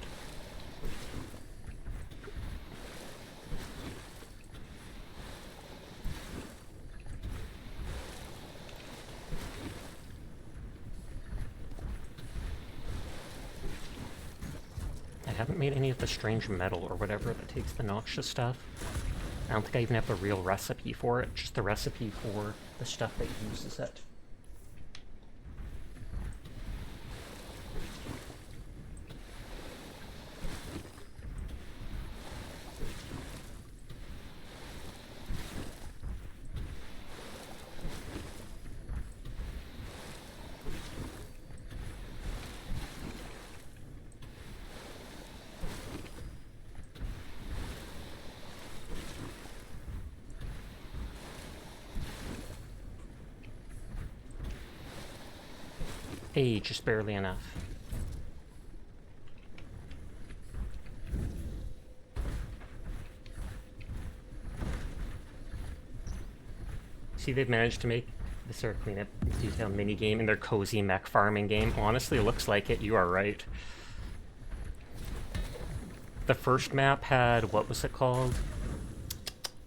I haven't made any of the strange metal or whatever that takes the noxious stuff. I don't think I even have the real recipe for it, just the recipe for the stuff that uses it. Hey, just barely enough. See, they've managed to make the sort of cleanup detail minigame in their cozy mech farming game. Honestly, it looks like it. You are right. The first map had, what was it called?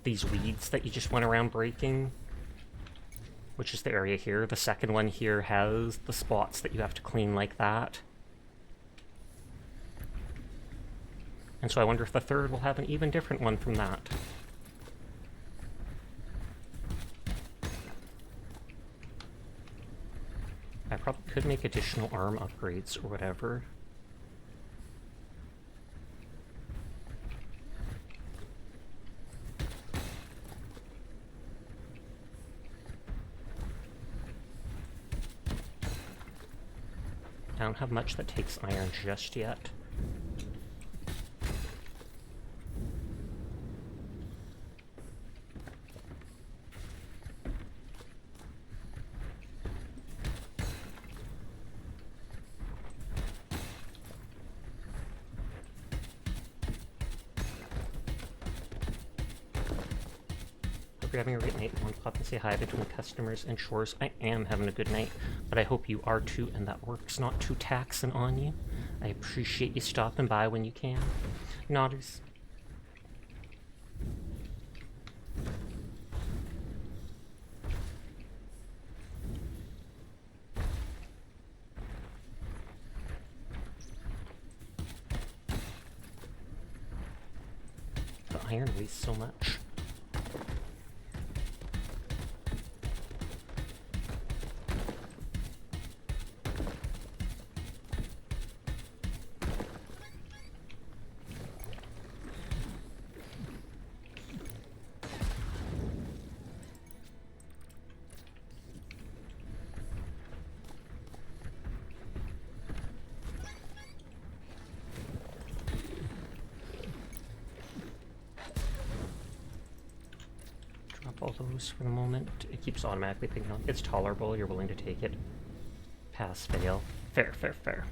These weeds that you just went around breaking, which is the area here. The second one here has the spots that you have to clean like that. And so I wonder if the third will have an even different one from that. I probably could make additional arm upgrades or whatever. I don't have much that takes iron just yet. you're having a great night. I want to pop and say hi between customers and chores. I am having a good night, but I hope you are too, and that work's not too taxing on you. I appreciate you stopping by when you can. Nodders. The iron weighs so much. All those for the moment. It keeps automatically picking up. It's tolerable. You're willing to take it. Pass, fail. Fair, fair, fair.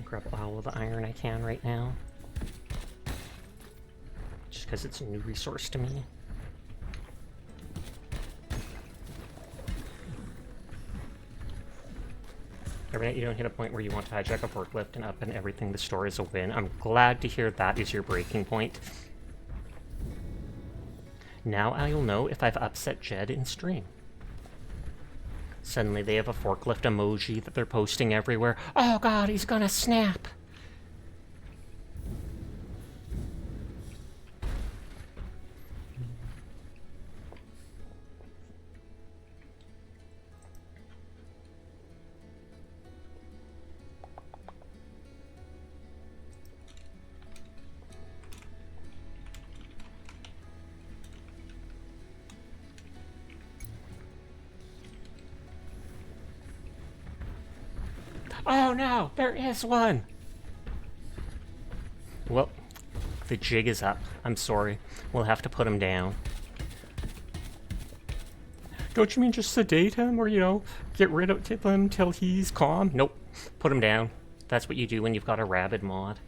Grab all of the iron I can right now. Just because it's a new resource to me. Every night you don't hit a point where you want to hijack a forklift and up and everything, the store is a win. I'm glad to hear that is your breaking point. Now I'll know if I've upset Jed in stream. Suddenly they have a forklift emoji that they're posting everywhere. Oh god, he's gonna snap! Oh no, there is one! Well, the jig is up. I'm sorry. We'll have to put him down. Don't you mean just sedate him or, you know, get rid of him till he's calm? Nope. Put him down. That's what you do when you've got a rabid mod.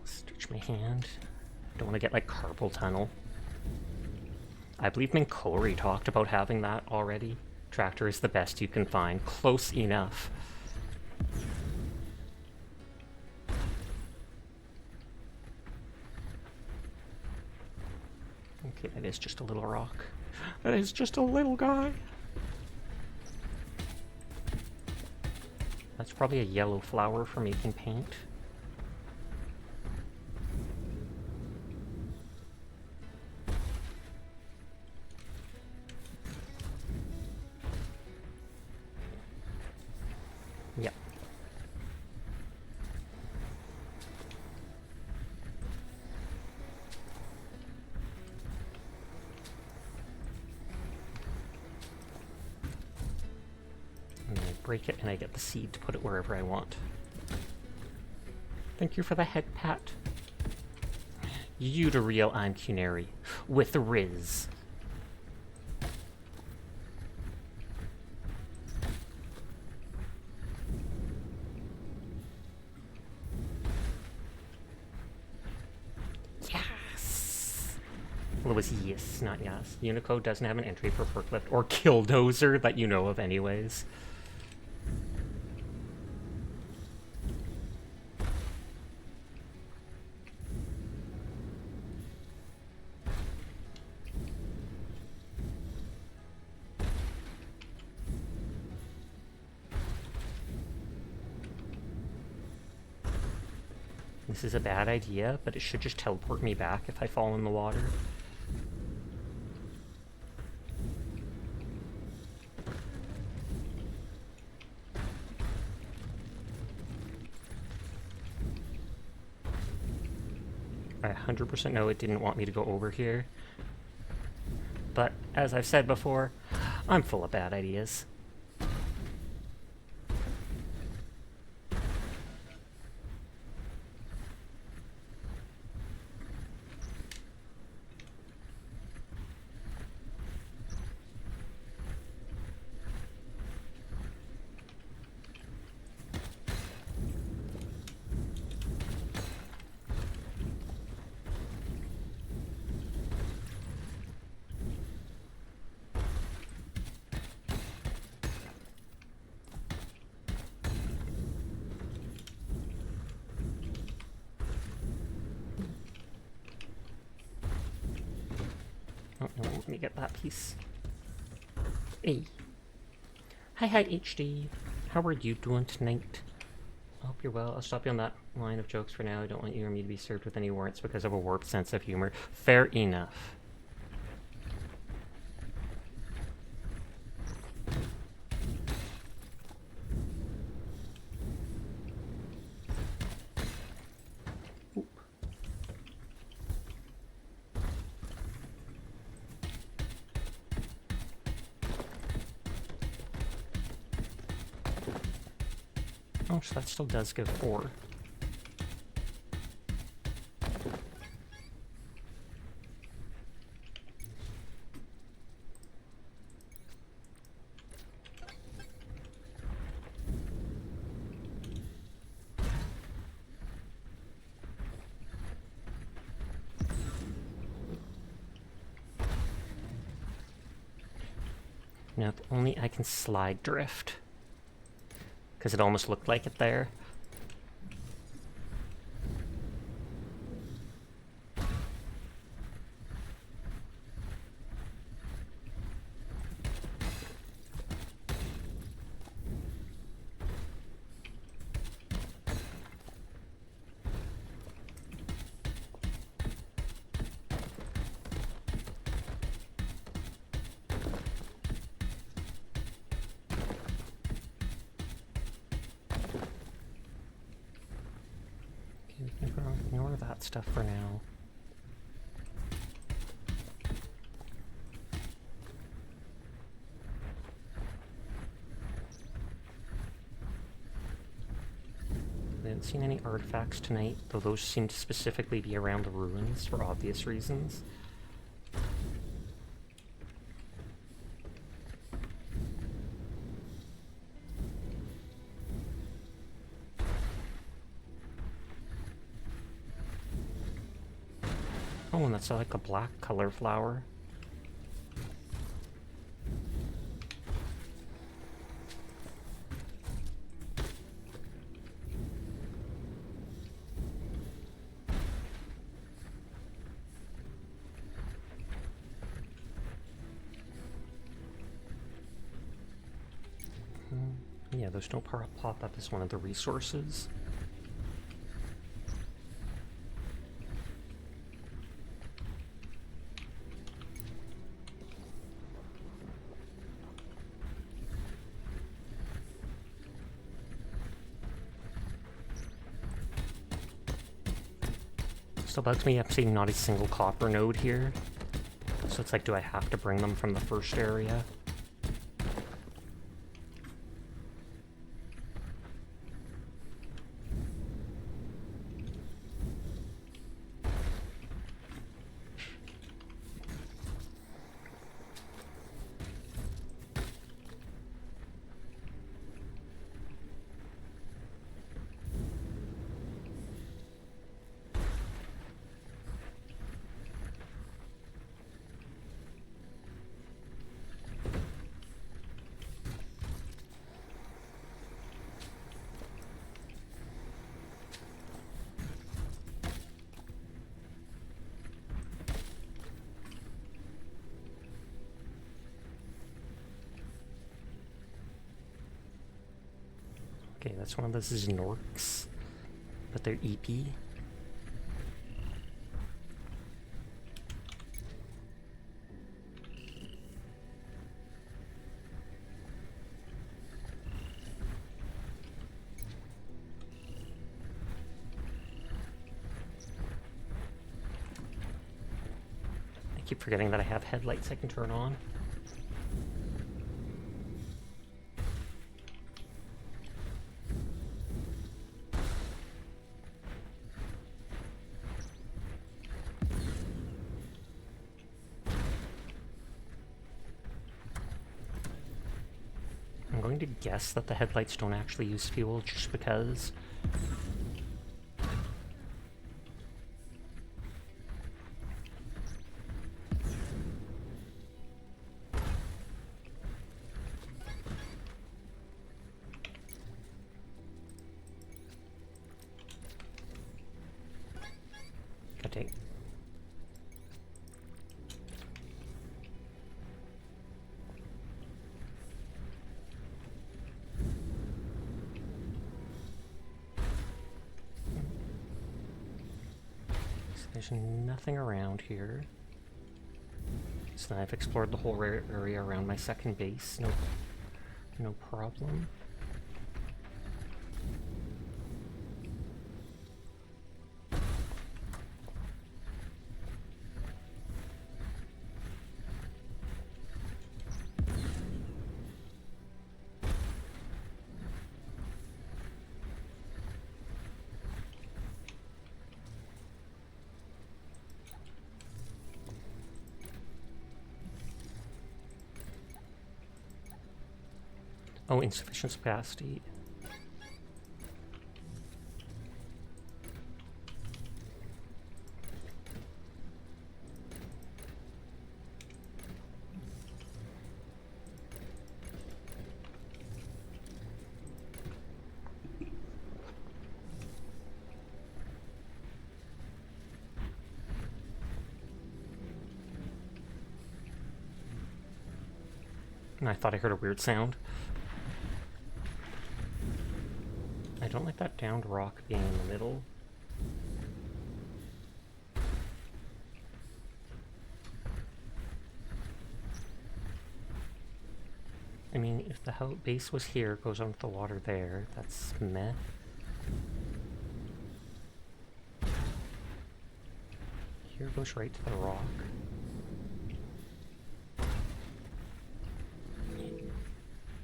Stretch my hand. Don't want to get like carpal tunnel. I believe Minkori talked about having that already. Tractor is the best you can find. Close enough. Okay, that is just a little rock. That is just a little guy. That's probably a yellow flower for making paint. Yep. And I break it and I get the seed to put it wherever I want. Thank you for the head pat. You to real, I'm Cunary. With Riz. Well, it was yes, not yes. Unico doesn't have an entry for forklift or killdozer that you know of anyways. This is a bad idea, but it should just teleport me back if I fall in the water. I 100% know it didn't want me to go over here. But, as I've said before, I'm full of bad ideas. Oh, no, let me get that piece. Hey. Hi, HD. How are you doing tonight? I hope you're well. I'll stop you on that line of jokes for now. I don't want you or me to be served with any warrants because of a warped sense of humor. Fair enough. Oh, so that still does give 4. Now, if only I can slide drift. Because it almost looked like it there. Ignore that stuff for now. I haven't seen any artifacts tonight, though those seem to specifically be around the ruins for obvious reasons. Oh, and that's like a black color flower. Yeah, those don't pop up as one of the resources. Still bugs me, I'm seeing not a single copper node here. So it's like, do I have to bring them from the first area? Okay, that's one of those Znorks, but they're EP. keep forgetting that I have headlights I can turn on. I'm going to guess that the headlights don't actually use fuel just because. Okay. There's nothing around here. So I've explored the whole area around my second base. No problem. Oh, insufficient capacity. And I thought I heard a weird sound. I don't like that downed rock being in the middle. I mean, if the base was here, goes onto the water there, that's meh. Here goes right to the rock.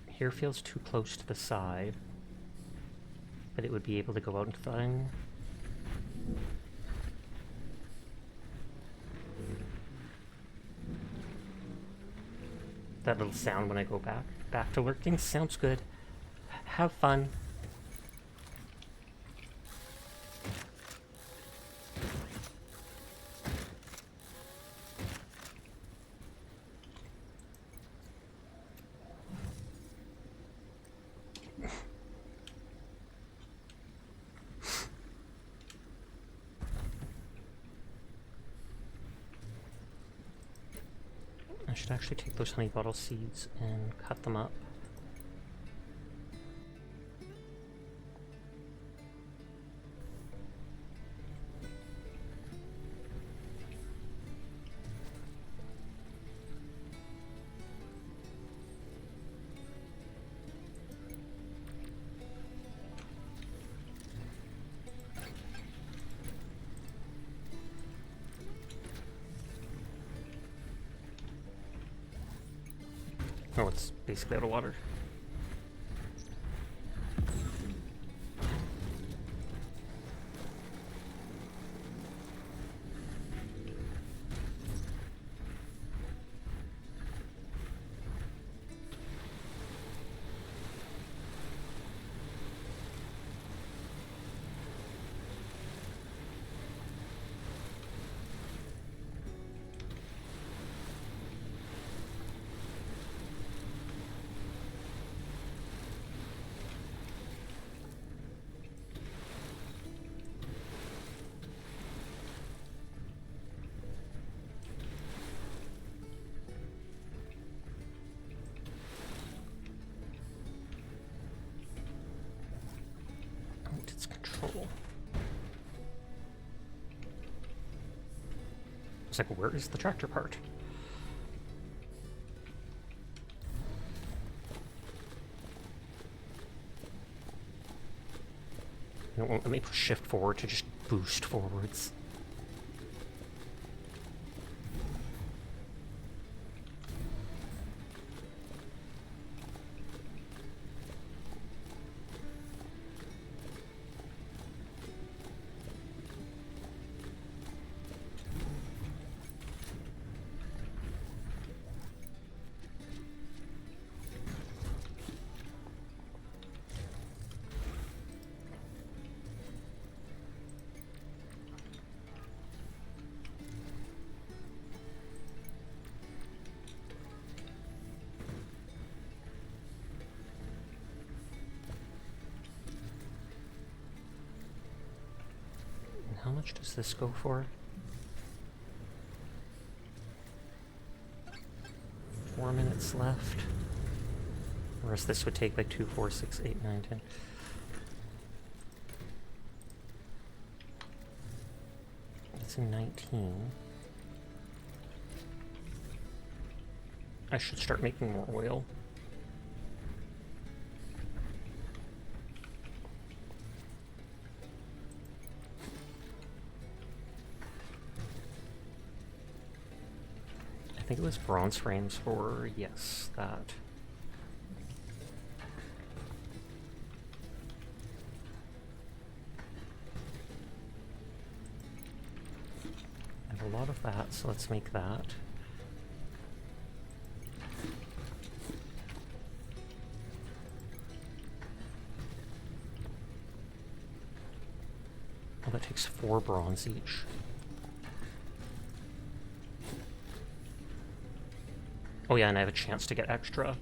Here feels too close to the side. But it would be able to go out into the thing. That little sound when I go back to working sounds good. Have fun. I should actually take those honey bottle seeds and cut them up. Oh, it's basically out of water. Control. It's like, where is the tractor part? You know, let me push shift forward to just boost forwards. much does this go for? 4 minutes left. Whereas this would take like 2, 4, 6, 8, 9, 10. It's a 19. I should start making more oil. I think it was bronze frames for, yes, that. I have a lot of that, so let's make that. Well, that takes 4 bronze each. Oh yeah, and I have a chance to get extra.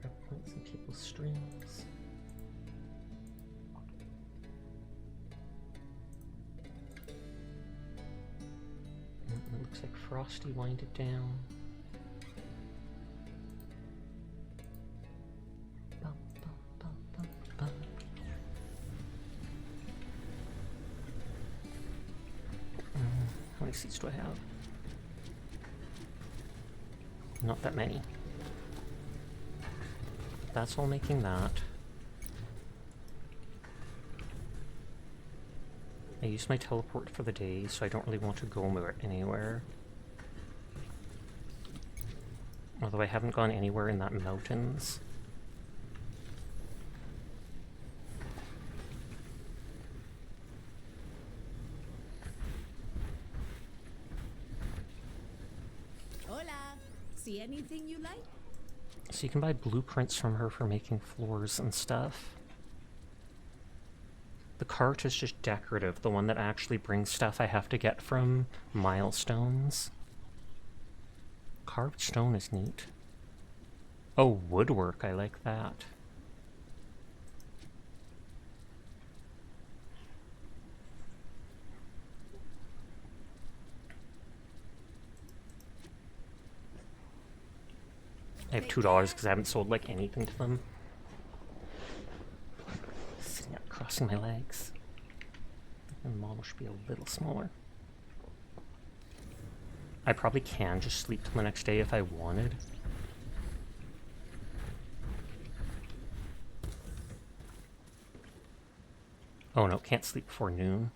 Grab points in people's streams. It looks like Frosty winded down. How many seeds do I have? Not that many. That's all making that. I used my teleport for the day, so I don't really want to go anywhere. Although I haven't gone anywhere in that mountains. See anything you like? So you can buy blueprints from her for making floors and stuff. The cart is just decorative. The one that actually brings stuff I have to get from milestones. Carved stone is neat. Oh, woodwork, I like that. I have $2 because I haven't sold like anything to them. Sitting up, crossing my legs. And the model should be a little smaller. I probably can just sleep till the next day if I wanted. Oh no, can't sleep before noon.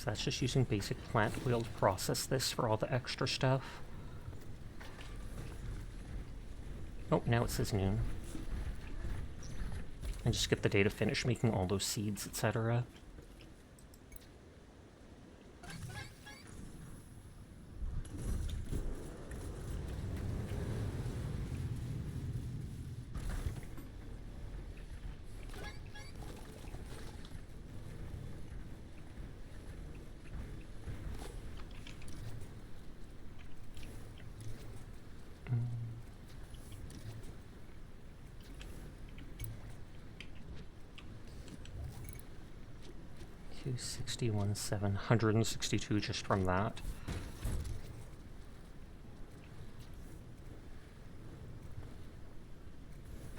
That's just using basic plant oil to process this for all the extra stuff. Oh, now it says noon. And just get the day to finish making all those seeds, etc. $261,700, 162 just from that.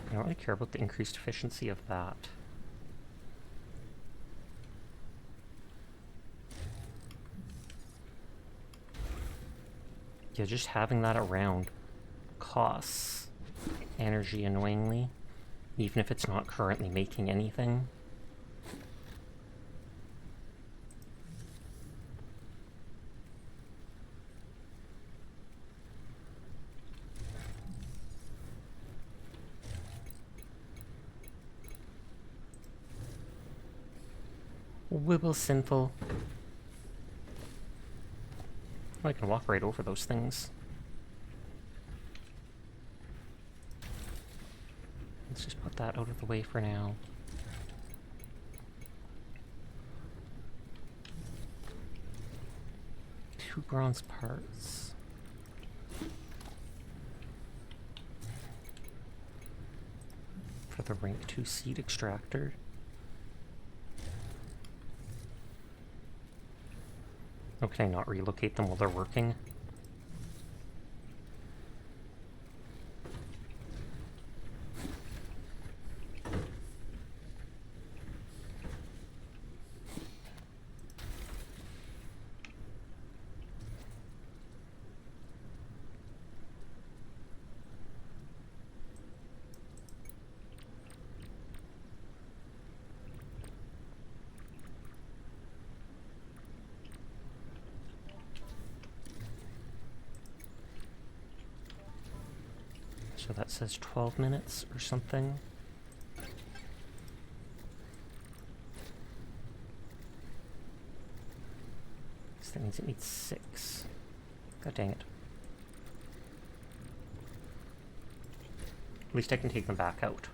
I don't really care about the increased efficiency of that. Yeah, just having that around costs energy annoyingly, even if it's not currently making anything. Wibble sinful. I can walk right over those things. Let's just put that out of the way for now. bronze parts. For the rank 2 seed extractor. Oh, can I not relocate them while they're working? So that says 12 minutes or something. So that means it needs 6. God dang it. At least I can take them back out.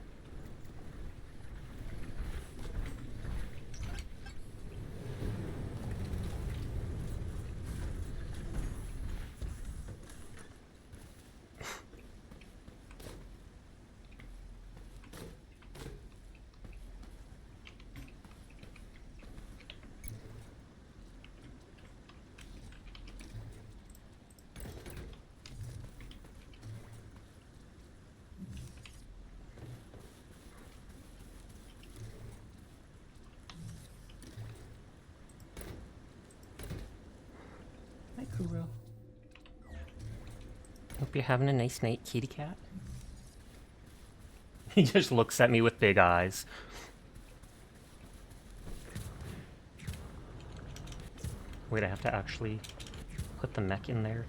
Hi, Kuro. Hope you're having a nice night, kitty cat. He just looks at me with big eyes. Wait, I have to actually put the mech in there.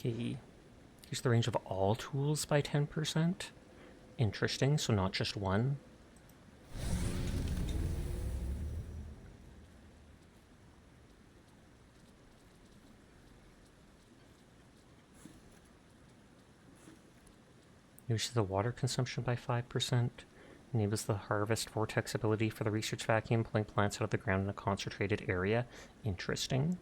Okay. Here's the range of all tools by 10%. Interesting, so not just one. Reduces the water consumption by 5%. Enables the harvest vortex ability for the research vacuum, pulling plants out of the ground in a concentrated area. Interesting.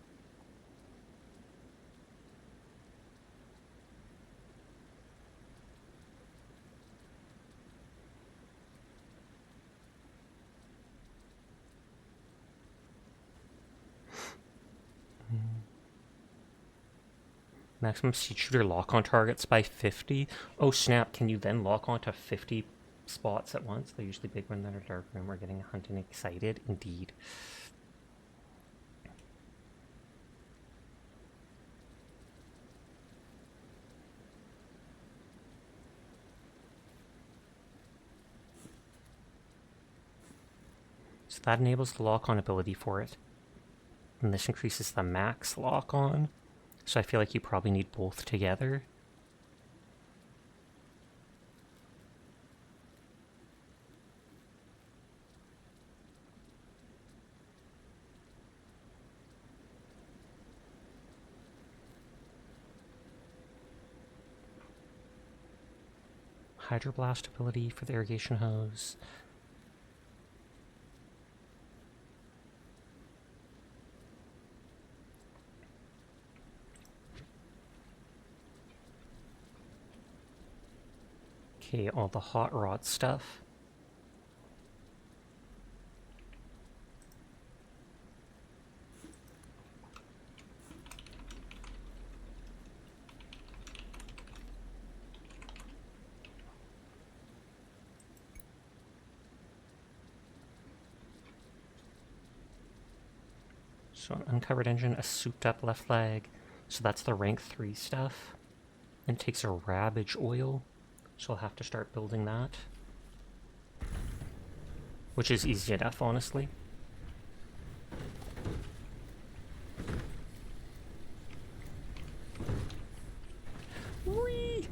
Maximum seed shooter lock on targets by 50. Oh snap, can you then lock onto 50 spots at once? They're usually big when they're in a dark room. We're getting hunting excited. Indeed. So that enables the lock on ability for it. And this increases the max lock on. So I feel like you probably need both together. Hydroblast ability for the irrigation hose. Okay, all the hot rod stuff. So an uncovered engine, a souped up left leg. So that's the rank 3 stuff. And it takes a Ravage oil. So I'll have to start building that. Which is easy enough, honestly. Whee!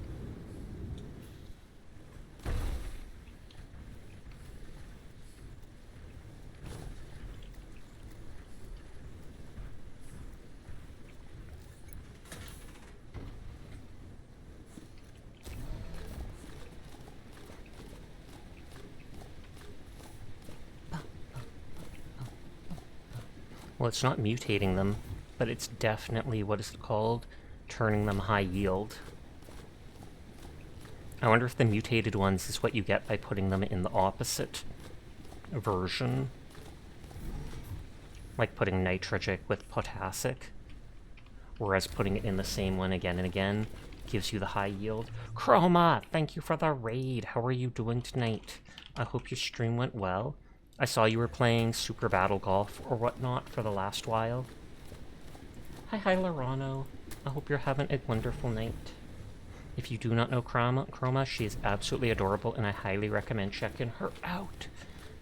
Well, it's not mutating them, but it's definitely, what is it called? Turning them high yield. I wonder if the mutated ones is what you get by putting them in the opposite version. Like putting nitrogic with potassic. Whereas putting it in the same one again and again gives you the high yield. Chroma, thank you for the raid. How are you doing tonight? I hope your stream went well. I saw you were playing Super Battle Golf or whatnot for the last while. Hi, Lorano. I hope you're having a wonderful night. If you do not know Chroma, she is absolutely adorable, and I highly recommend checking her out.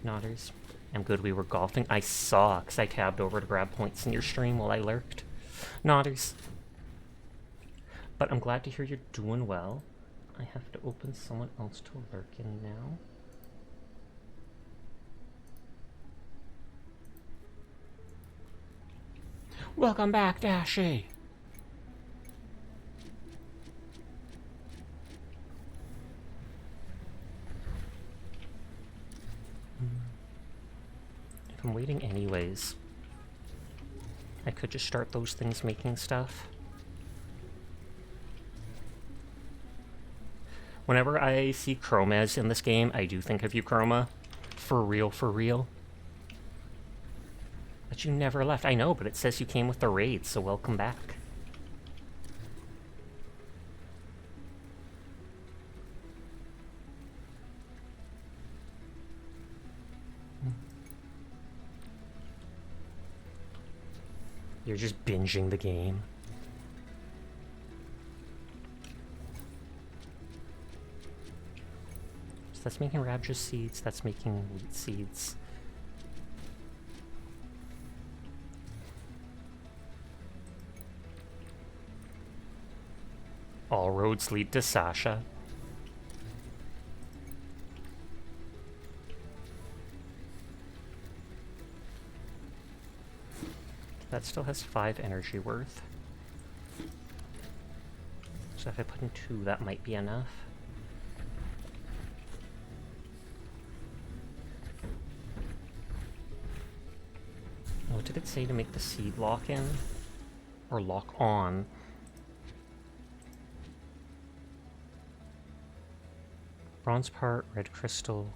Nodders. I'm good, we were golfing. I saw, because I tabbed over to grab points in your stream while I lurked. Nodders. But I'm glad to hear you're doing well. I have to open someone else to lurk in now. Welcome back, Dashy! If I'm waiting anyways, I could just start those things making stuff. Whenever I see Chromas in this game, I do think of you, Chroma. For real, for real. But you never left. I know, but it says you came with the raid, so welcome back. You're just binging the game. So that's making Rabja seeds, that's making wheat seeds. All roads lead to Sasha. That still has 5 energy worth. So if I put in 2, that might be enough. What did it say to make the seed lock in? Or lock on? Bronze part, red crystal.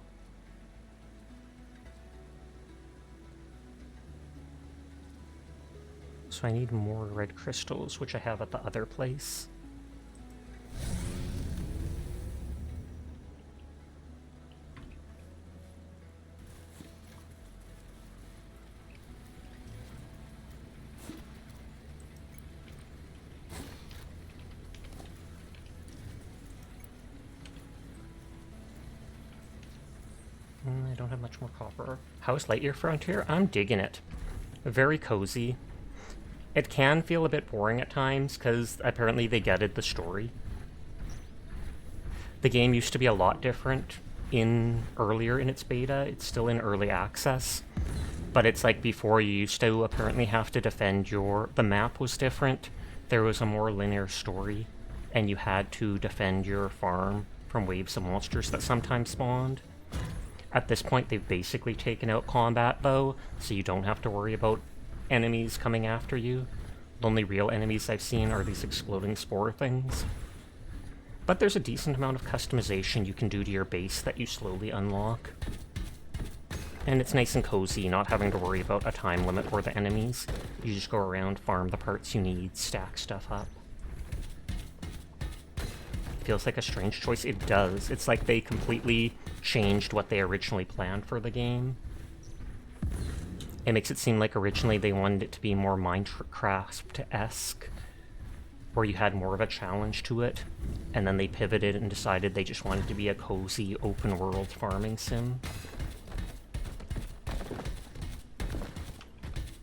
So I need more red crystals, which I have at the other place. I don't have much more copper. How's Lightyear Frontier? I'm digging it. Very cozy. It can feel a bit boring at times, because apparently they gutted the story. The game used to be a lot different earlier in its beta. It's still in early access. But it's like before, you used to apparently have to defend the map was different. There was a more linear story, and you had to defend your farm from waves of monsters that sometimes spawned. At this point, they've basically taken out combat, though, so you don't have to worry about enemies coming after you. The only real enemies I've seen are these exploding spore things. But there's a decent amount of customization you can do to your base that you slowly unlock. And it's nice and cozy, not having to worry about a time limit for the enemies. You just go around, farm the parts you need, stack stuff up. Feels like a strange choice. It does. It's like they completely changed what they originally planned for the game. It makes it seem like originally they wanted it to be more Minecraft-esque, where you had more of a challenge to it, and then they pivoted and decided they just wanted to be a cozy, open-world farming sim.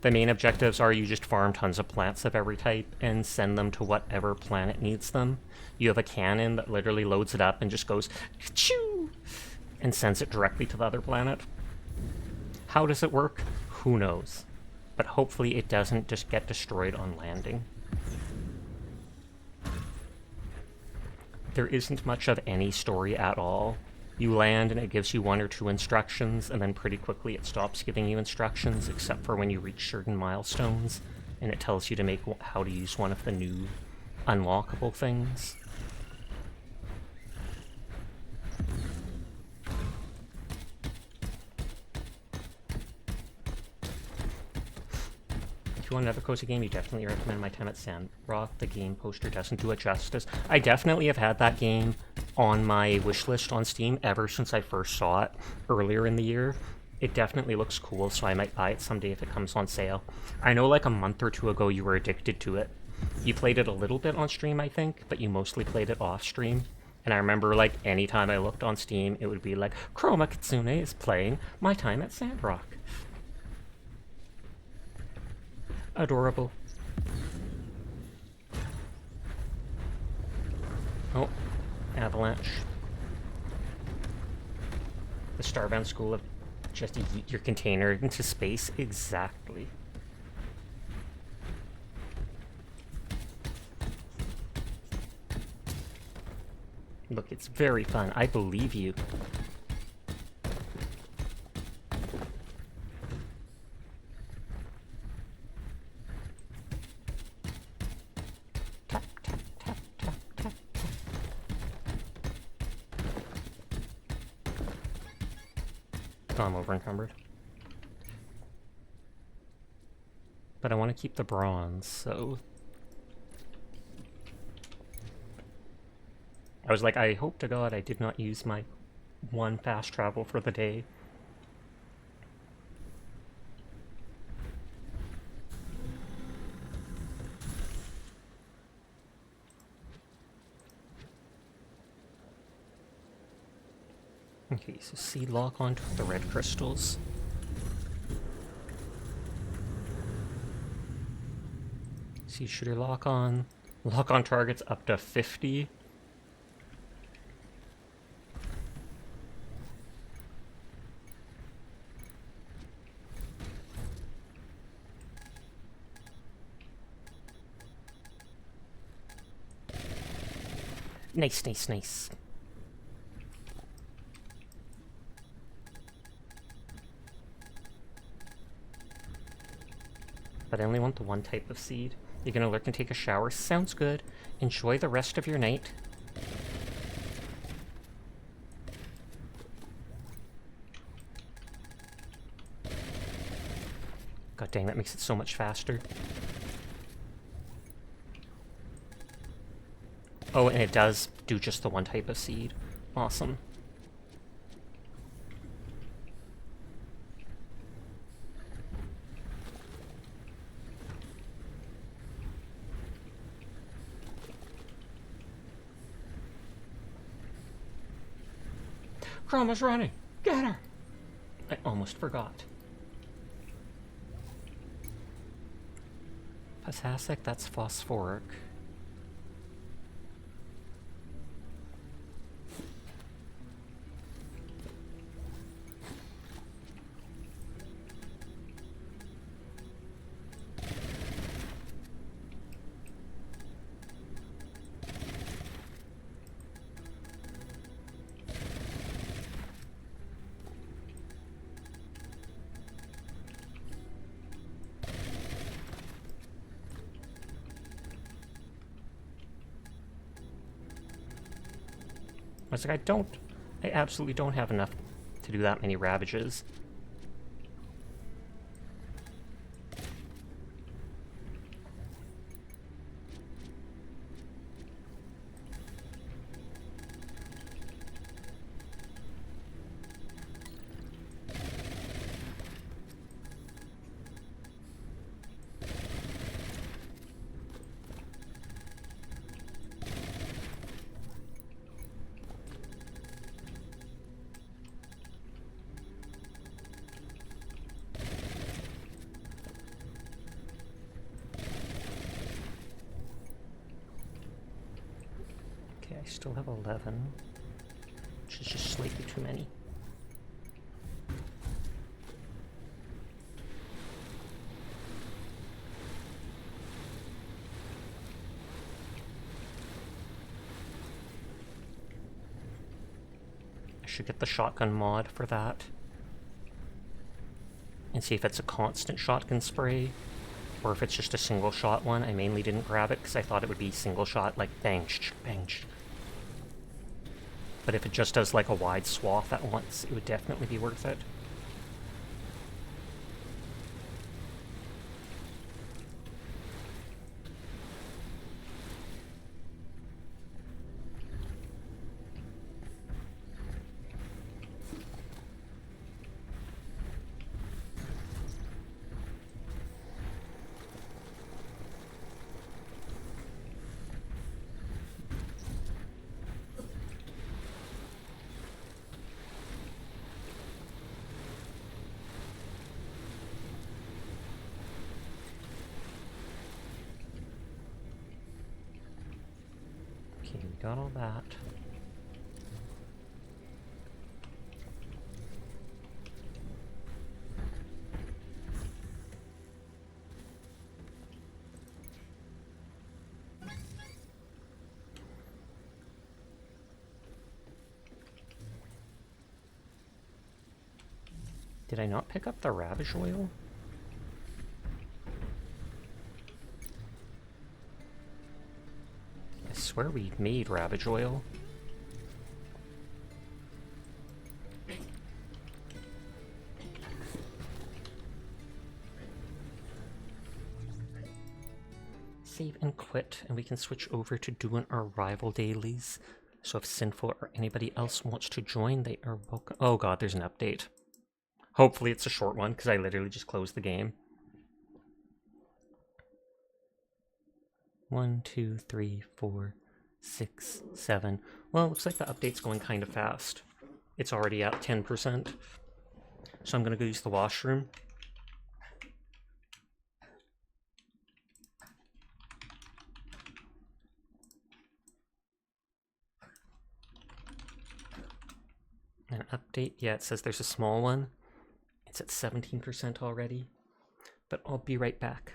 The main objectives are you just farm tons of plants of every type and send them to whatever planet needs them. You have a cannon that literally loads it up and just goes ka-choo! And sends it directly to the other planet. How does it work? Who knows? But hopefully it doesn't just get destroyed on landing. There isn't much of any story at all. You land and it gives you 1 or 2 instructions, and then pretty quickly it stops giving you instructions, except for when you reach certain milestones, and it tells you to make how to use one of the new unlockable things. If you want another cozy game, you definitely recommend My Time at Sandrock. The game poster doesn't do it justice. I definitely have had that game on my wishlist on Steam ever since I first saw it earlier in the year. It definitely looks cool, so I might buy it someday if it comes on sale. I know like a month or 2 ago you were addicted to it. You played it a little bit on stream, I think, but you mostly played it off stream. And I remember, like, anytime I looked on Steam, it would be like, Chroma Kitsune is playing My Time at Sandrock. Adorable. Oh, avalanche. The Starbound School of just yeet your container into space. Exactly. Look, it's very fun. I believe you. Tap, tap, tap, tap, tap, tap. Oh, I'm over encumbered. But I want to keep the bronze, so... I was like, I hope to God I did not use my 1 fast travel for the day. Okay, so C lock onto the red crystals. C shooter lock on. Lock on targets up to 50. Nice, nice, nice. But I only want the 1 type of seed. You're gonna lurk and take a shower. Sounds good. Enjoy the rest of your night. God dang, that makes it so much faster. Oh, and it does do just the 1 type of seed. Awesome. Chroma's running! Get her! I almost forgot. Potassic, that's phosphoric. I was like, I absolutely don't have enough to do that many ravages. I still have 11, which is just slightly too many. should get the shotgun mod for that. And see if it's a constant shotgun spray, or if it's just a single shot one. I mainly didn't grab it because I thought it would be single shot, like bang, bang. But if it just does like a wide swath at once, it would definitely be worth it. Okay, we got all that. Did I not pick up the Ravage Oil? I swear we made Ravage Oil. Save and quit, and we can switch over to doing our rival dailies. So if Sinful or anybody else wants to join, they are welcome. Oh god, there's an update. Hopefully it's a short one, because I literally just closed the game. 1, 2, 3, 4, 6, 7. Well, it looks like the update's going kind of fast. It's already at 10%. So I'm going to go use the washroom. An update? Yeah, it says there's a small one. It's at 17% already. But I'll be right back.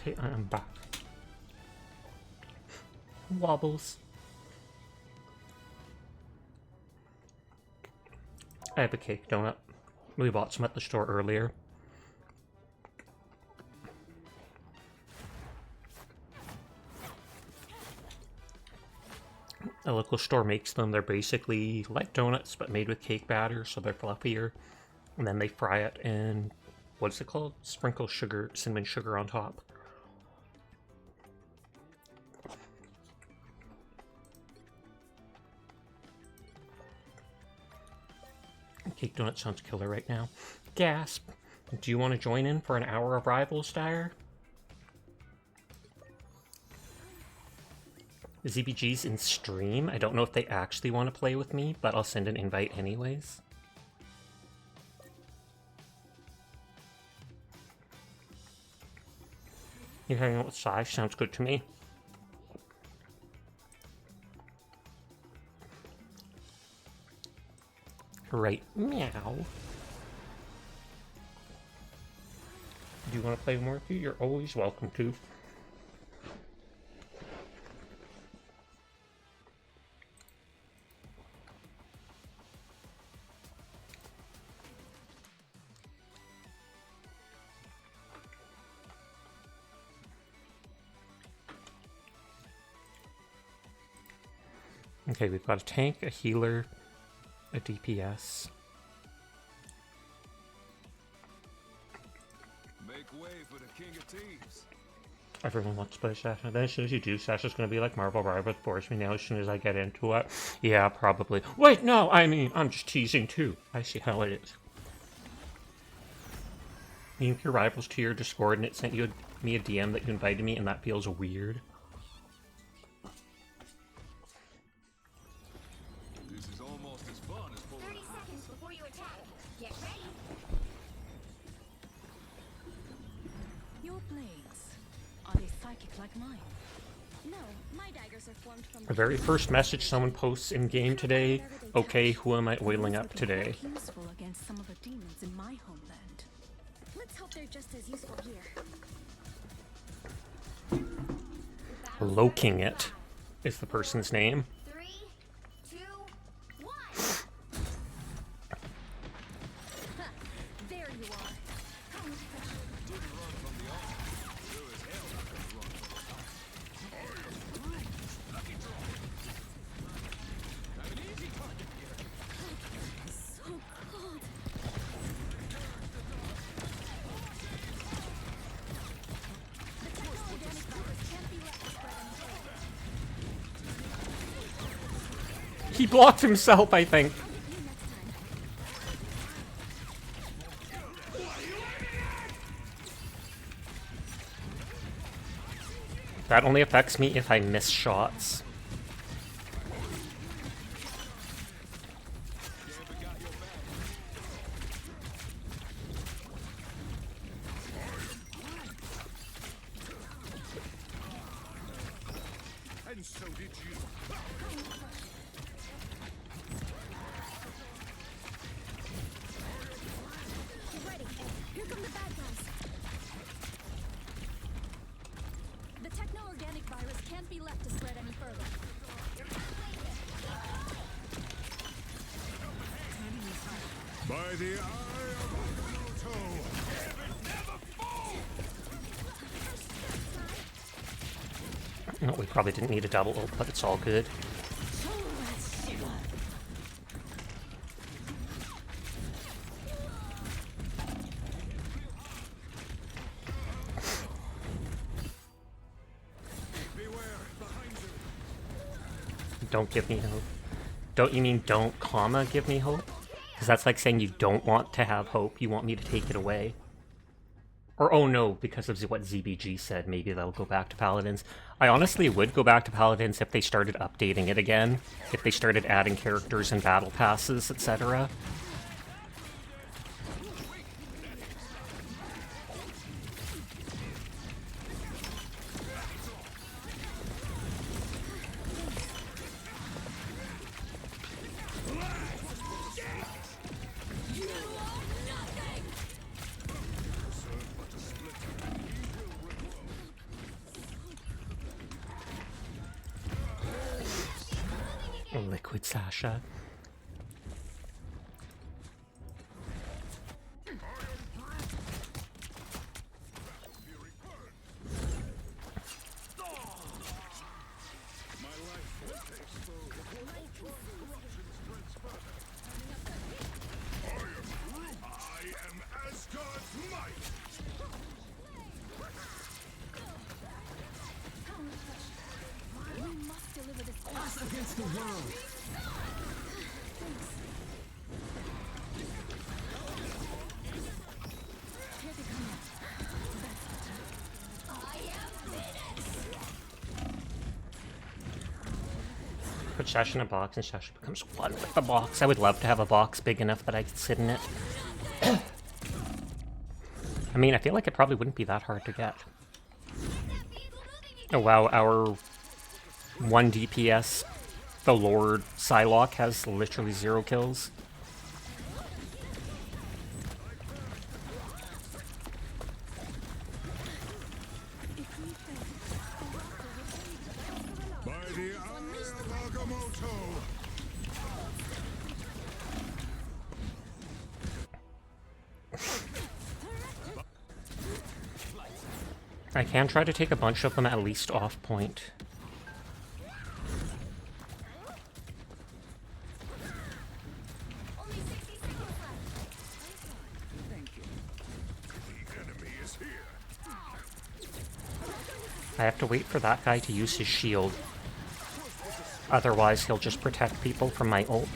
Okay, I am back. Wobbles. I have a cake donut. We bought some at the store earlier. A local store makes them. They're basically like donuts, but made with cake batter, so they're fluffier. And then they fry it in, what's it called? Sprinkle sugar, cinnamon sugar on top. Cake donut sounds killer right now. Gasp! Do you want to join in for an hour of Rivals, Dyer? ZBG's in stream. I don't know if they actually want to play with me, but I'll send an invite anyways. You hanging out with Sai? Sounds good to me. Right. Meow. Do you want to play more with you? You're always welcome to. Okay, we've got a tank, a healer, a DPS. Make way for the king of teams. Everyone wants to play Sasha. Then as soon as you do, Sasha's going to be like Marvel Rivals force me now as soon as I get into it. Yeah, probably. Wait, no, I mean, I'm just teasing too. I see how it is. You link your rivals to your Discord and it sent me a DM that you invited me and that feels weird. This is almost as fun as pulling 30 seconds before you attack. Get ready. Your blades, are they psychic like mine? No, my daggers are formed from The very first message someone posts in game today. Okay, who am I oiling up today? Useful against some of the demons in my homeland. Let's hope they're just as useful here. Loking it is the person's name. 3, 2, 1. There you are. So cold. The techno-organic virus can't be let to spread any further. He blocked himself, I think. I'll get you next time. That only affects me if I miss shots. and so did you. Get ready. Here come the bad guys. The techno-organic virus can't be left to spread any further. By the eye of Naruto, heaven never falls. No, we probably didn't need a double ult, but it's all good. Beware, behind you. Don't give me hope. Don't you mean don't, comma, give me hope? Because that's like saying you don't want to have hope, you want me to take it away. Or, oh no, because of what ZBG said, maybe they'll go back to Paladins. I honestly would go back to Paladins if they started updating it again. If they started adding characters and battle passes, etc. Sasha. Put Sasha in a box and Sasha becomes one with the box. I would love to have a box big enough that I could sit in it. I mean, I feel like it probably wouldn't be that hard to get. Oh wow, our 1 DPS, the Lord Psylocke, has literally 0 kills. I can try to take a bunch of them at least off point. I have to wait for that guy to use his shield. Otherwise, he'll just protect people from my ult.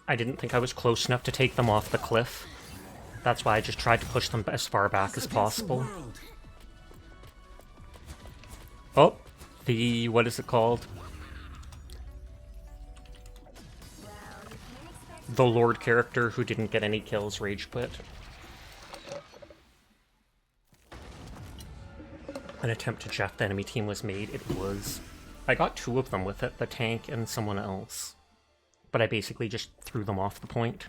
I didn't think I was close enough to take them off the cliff. That's why I just tried to push them as far back as possible. Oh, what is it called? The Lord character who didn't get any kills rage quit. An attempt to jeff the enemy team was made. It was. I got 2 of them with it, the tank and someone else. But I basically just threw them off the point.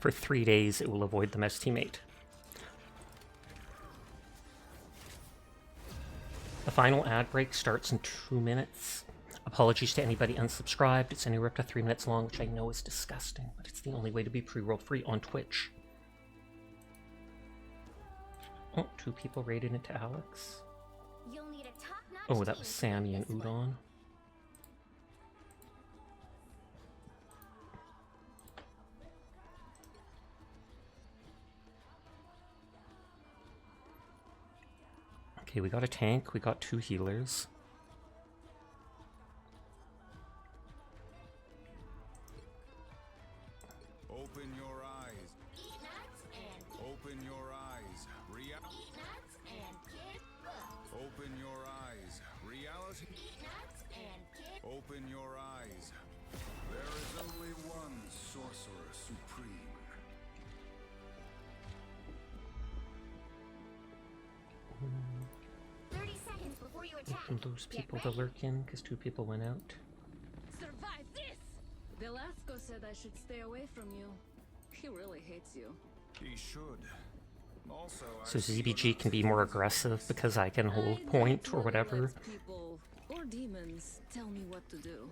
For 3 days, it will avoid them as teammate. The final ad break starts in 2 minutes. Apologies to anybody unsubscribed. It's anywhere up to 3 minutes long, which I know is disgusting, but it's the only way to be pre-roll free on Twitch. Oh, 2 people raided into Alex. Oh, that was Sammy and Udon. Okay, we got a tank, we got 2 healers. Open your eyes. Eat nuts and open your eyes. Eat nuts and kid bugs. Open your eyes. Reality. Eat nuts and kid. Open your eyes. There is only one sorcerer supreme. From those people to lurk in, because 2 people went out. Survive this! Velasco said I should stay away from you. He really hates you. He should. Also, So ZBG can be more aggressive because I can hold point or whatever. People or demons tell me what to do.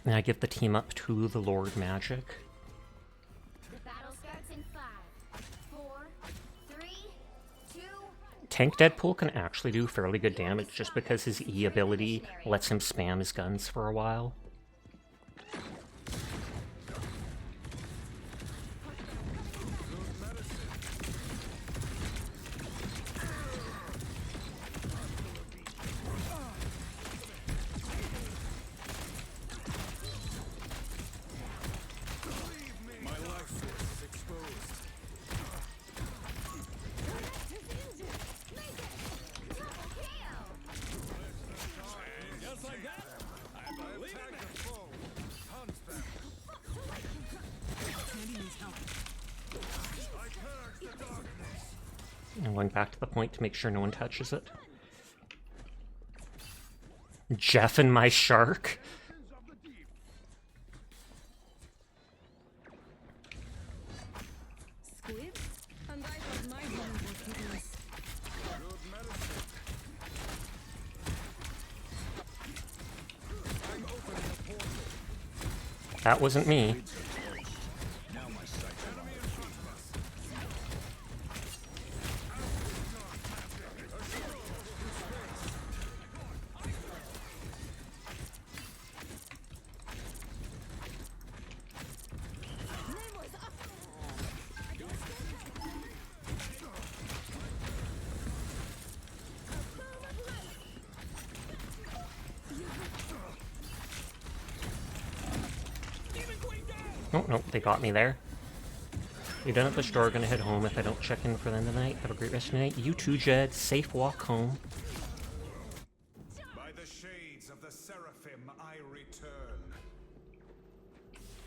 And I give the team up to the Lord Magic. The battle starts in 5, 4, 3, 2, Tank Deadpool can actually do fairly good damage just because his E ability lets him spam his guns for a while. I'm going back to the point to make sure no one touches it. Jeff and my shark. Squid? And I thought my home was goodness. That wasn't me. Oh, no, they got me there. You're done at the store, gonna head home if I don't check in for them tonight. Have a great rest of the night. You too, Jed. Safe walk home. By the shades of the Seraphim, I return.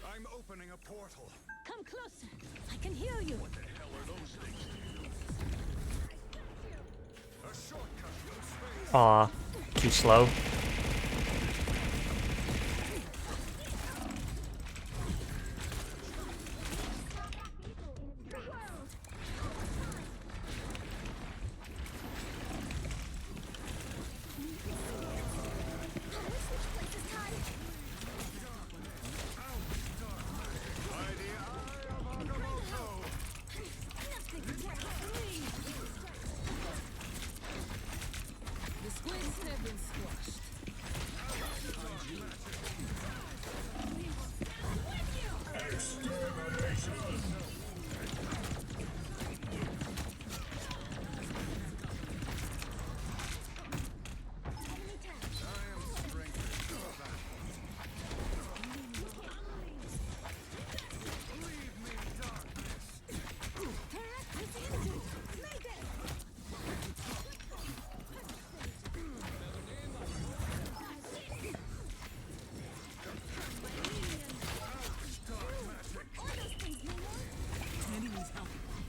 I'm opening a portal. Come closer. I can hear you. What the hell are those things? A shortcut to space. Aw, too slow. The squids have been squashed.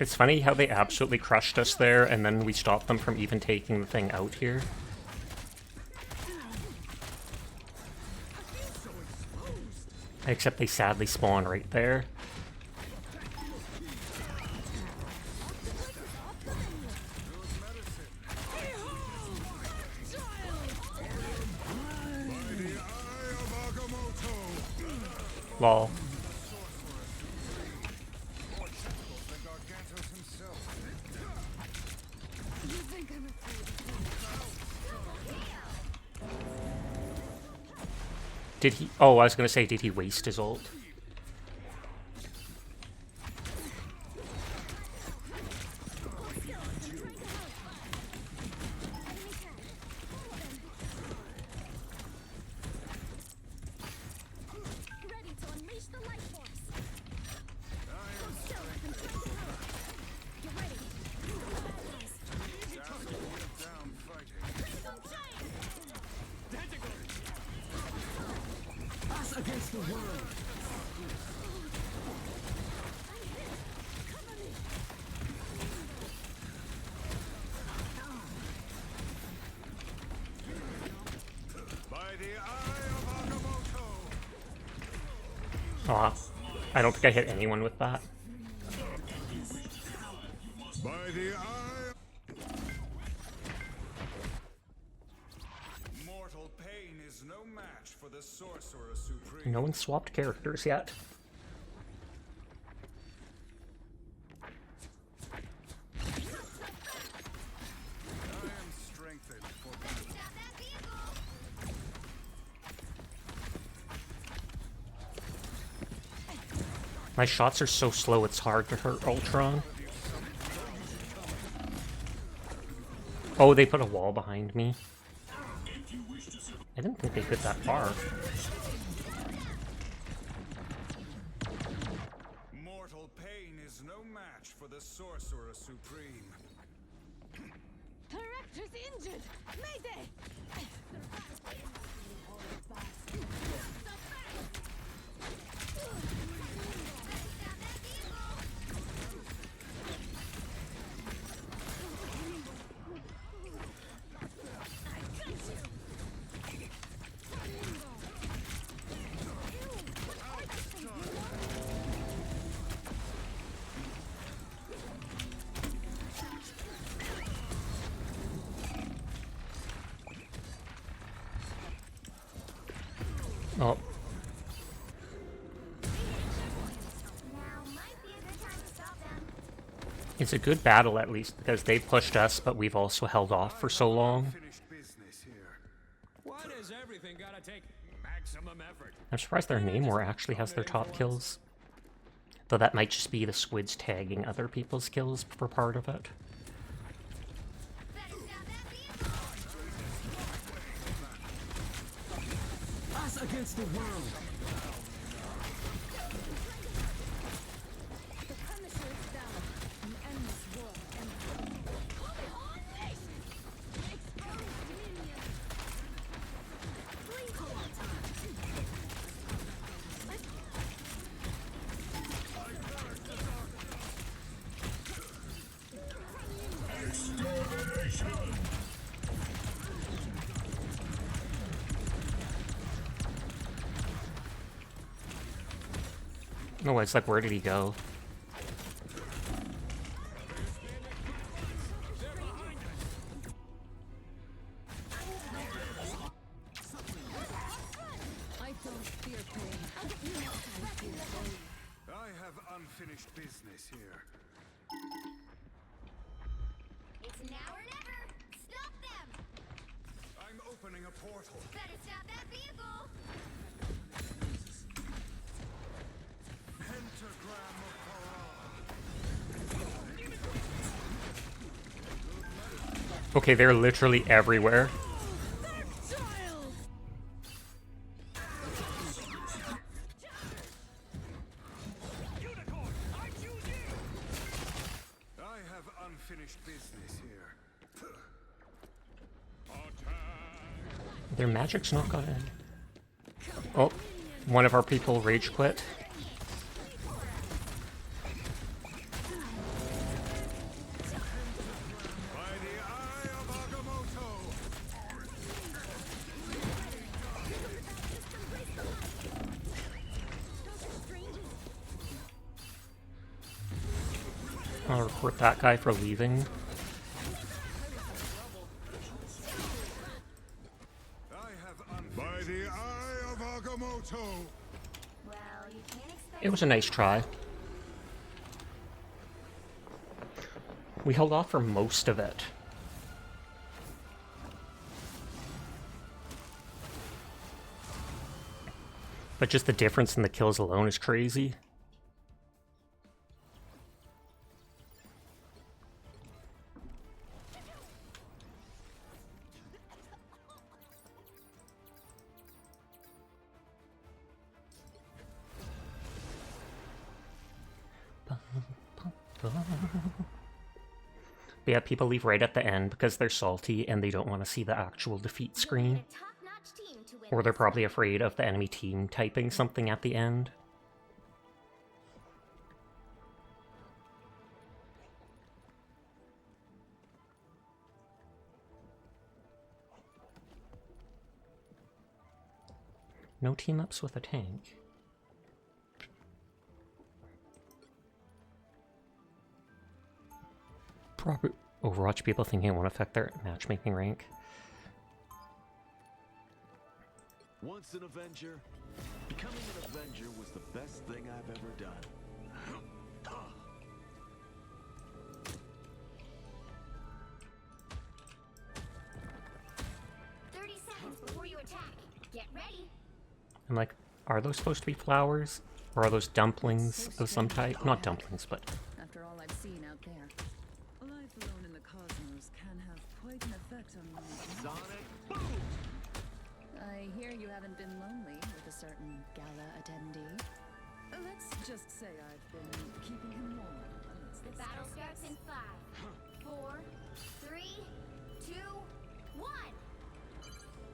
It's funny how they absolutely crushed us there, and then we stopped them from even taking the thing out here. Except they sadly spawn right there. Lol. Did he? Oh, I was gonna say, did he waste his ult? Ready to unleash the life force. Get ready. Down fighting. Us against the world. By the eye of Agamotto. Aw, I don't think I hit anyone with that. By the eye. Mortal pain is no match for the Sorcerer Supreme. No one swapped characters yet. My shots are so slow it's hard to hurt Ultron. Oh, they put a wall behind me. I didn't think they could that far. Mortal pain is no match for the Sorcerer Supreme. Director's injured! Mayday! Oh. It's a good battle, at least, because they pushed us, but we've also held off for so long. Finished business here. Why does everything gotta take maximum effort? I'm surprised their Namor actually has their top kills. Though that might just be the squids tagging other people's kills for part of it. Us against the world. The Punisher is down. An endless war and exposed minions. Blink all time. No, it's like, where did he go? I don't fear pain. I fear pain. I have unfinished business here. It's now or never. Stop them. I'm opening a portal. Better stop that vehicle. Pentagram of Paral. Okay, they're literally everywhere. I have unfinished business here. Their magic's not gonna end. Oh, one of our people rage quit. By the eye of Agamotto. I'll report that guy for leaving. I have by the eye of Agamotto. Well, you can't expect. It was a nice try. We held off for most of it. But just the difference in the kills alone is crazy. But yeah, people leave right at the end because they're salty and they don't want to see the actual defeat screen. A top-notch team to win. Or they're probably afraid of the enemy team typing something at the end. No team-ups with a tank. Proper Overwatch people thinking it won't affect their matchmaking rank. Once an Avenger, becoming an Avenger was the best thing I've ever done. 30 seconds before you attack. Get ready. I'm like, are those supposed to be flowers? Or are those dumplings of some type? Not dumplings, but... After all I've seen out there. Life alone in the cosmos can have quite an effect on one. Sonic boom! I hear you haven't been lonely with a certain gala attendee. Let's just say I've been keeping him warm. The battle starts in 5, 4, 3, 2, 1.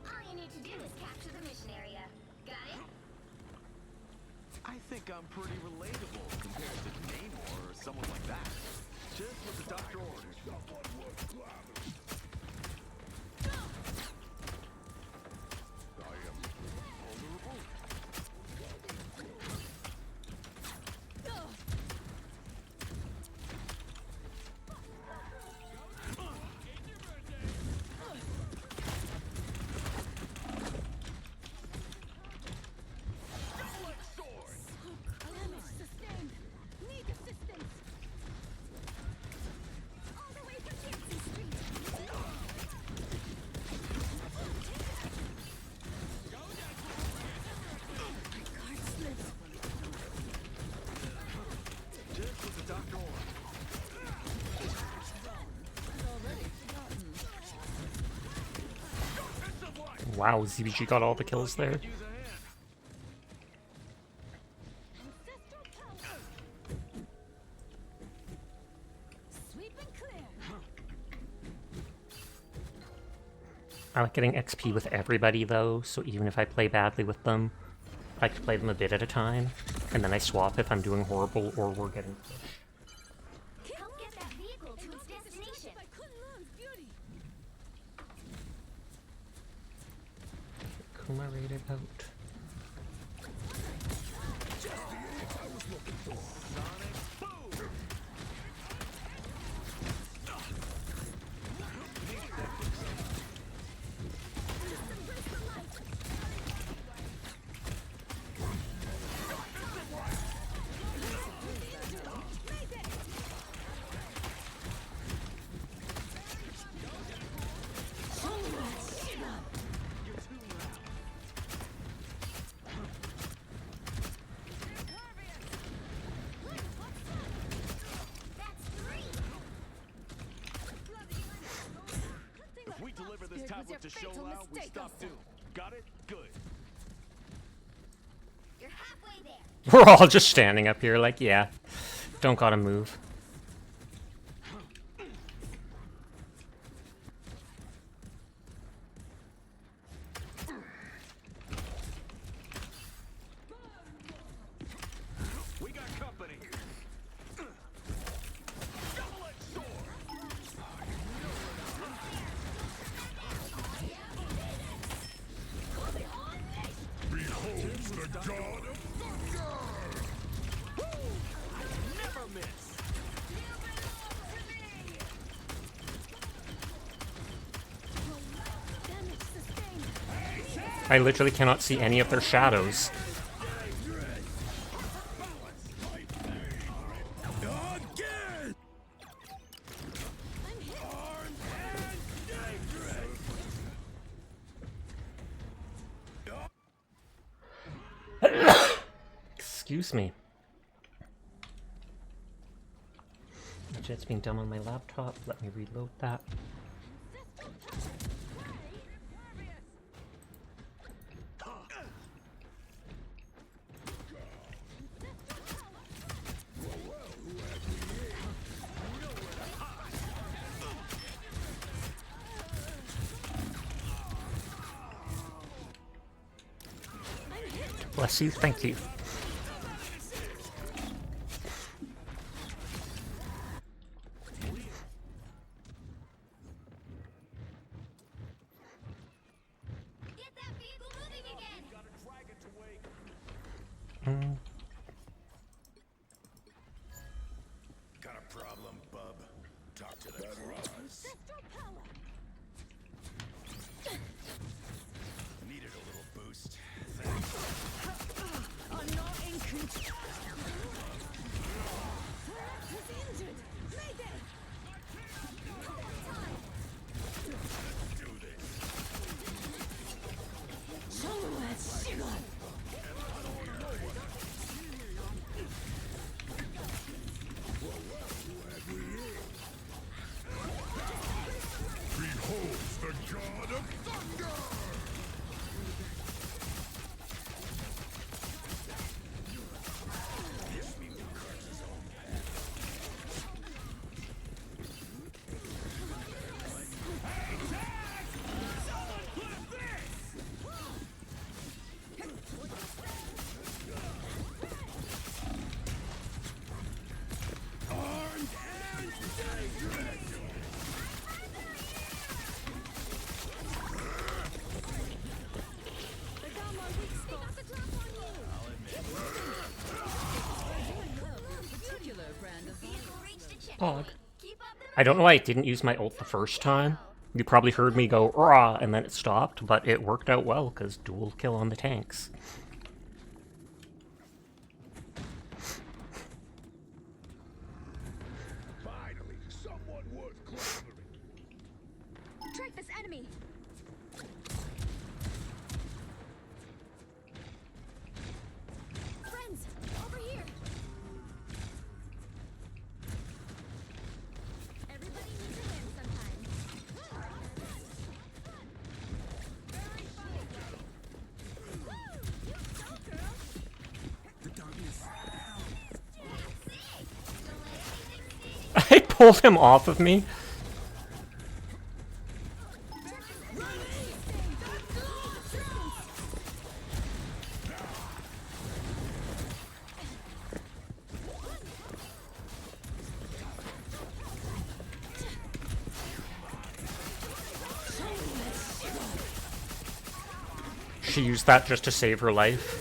All you need to do is capture the mission area. Got it? I think I'm pretty relatable compared to Namor or someone like that. Just what the doctor ordered. Damage sustained. Need assistance. All the way from Gibson Street. My card slipped. Just what the doctor ordered. Wow, ZBG got all the kills there. Use a hand. Ancestral power. Sweep and clear. I like getting XP with everybody though, so even if I play badly with them, I like to play them a bit at a time, and then I swap if I'm doing horrible or we're getting pushed. Help get that vehicle to its destination. By Kunlun's beauty. Kuma rated out. If we deliver this It was tablet your to fatal Sholau, we mistake, stop Elsa. too. Got it? Good. You're halfway there. We're all just standing up here like, yeah, don't gotta move. We got company. Double-edged sword. Never miss. Damage sustained. I literally cannot see any of their shadows. Excuse me. Jet's being done on my laptop. Let me reload that. Bless you, thank you. Get that vehicle moving again. Gotta drag it to wake. Got a problem, bub? Talk to the cross. Ancestral power. Needed a little boost. Are not in control. Turret is injured. Mayday. Do this. Show us sugar. Pog. I don't know why I didn't use my ult the first time. You probably heard me go, rah, and then it stopped, but it worked out well, because dual kill on the tanks. Finally, someone worth clobbering. Track this enemy. Friends, over here. Everybody needs a hand sometimes. Woo! You go, girl. The darkness. I pulled him off of me. She used that just to save her life.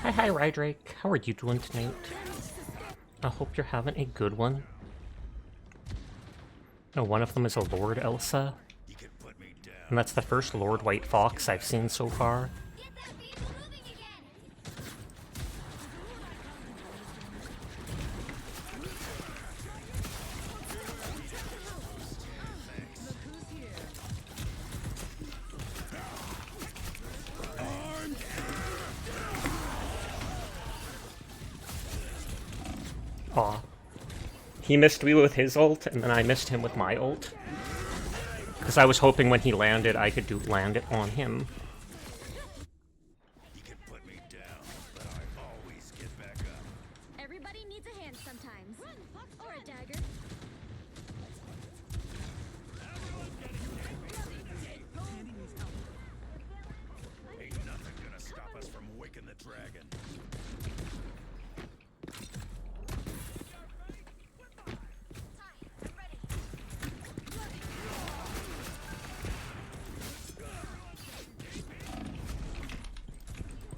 Hi, Rydrake. How are you doing tonight? I hope you're having a good one. Oh, one of them is a Lord Elsa. And that's the first Lord White Fox I've seen so far. Get that vehicle moving again. Aw. He missed me with his ult, and then I missed him with my ult. Because I was hoping when he landed, I could land it on him. You can put me down, but I always get back up. Everybody needs a hand sometimes. Or a dagger. Ain't nothing gonna stop us from waking the dragon.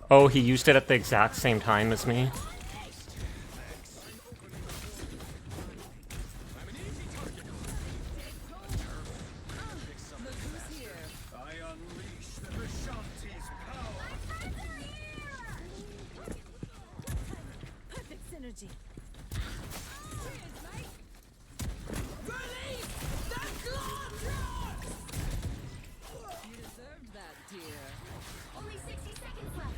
Oh, he used it at the exact same time as me. I unleash the Vishanti's power. Perfect synergy. You deserved that, dear. Only 60 seconds left.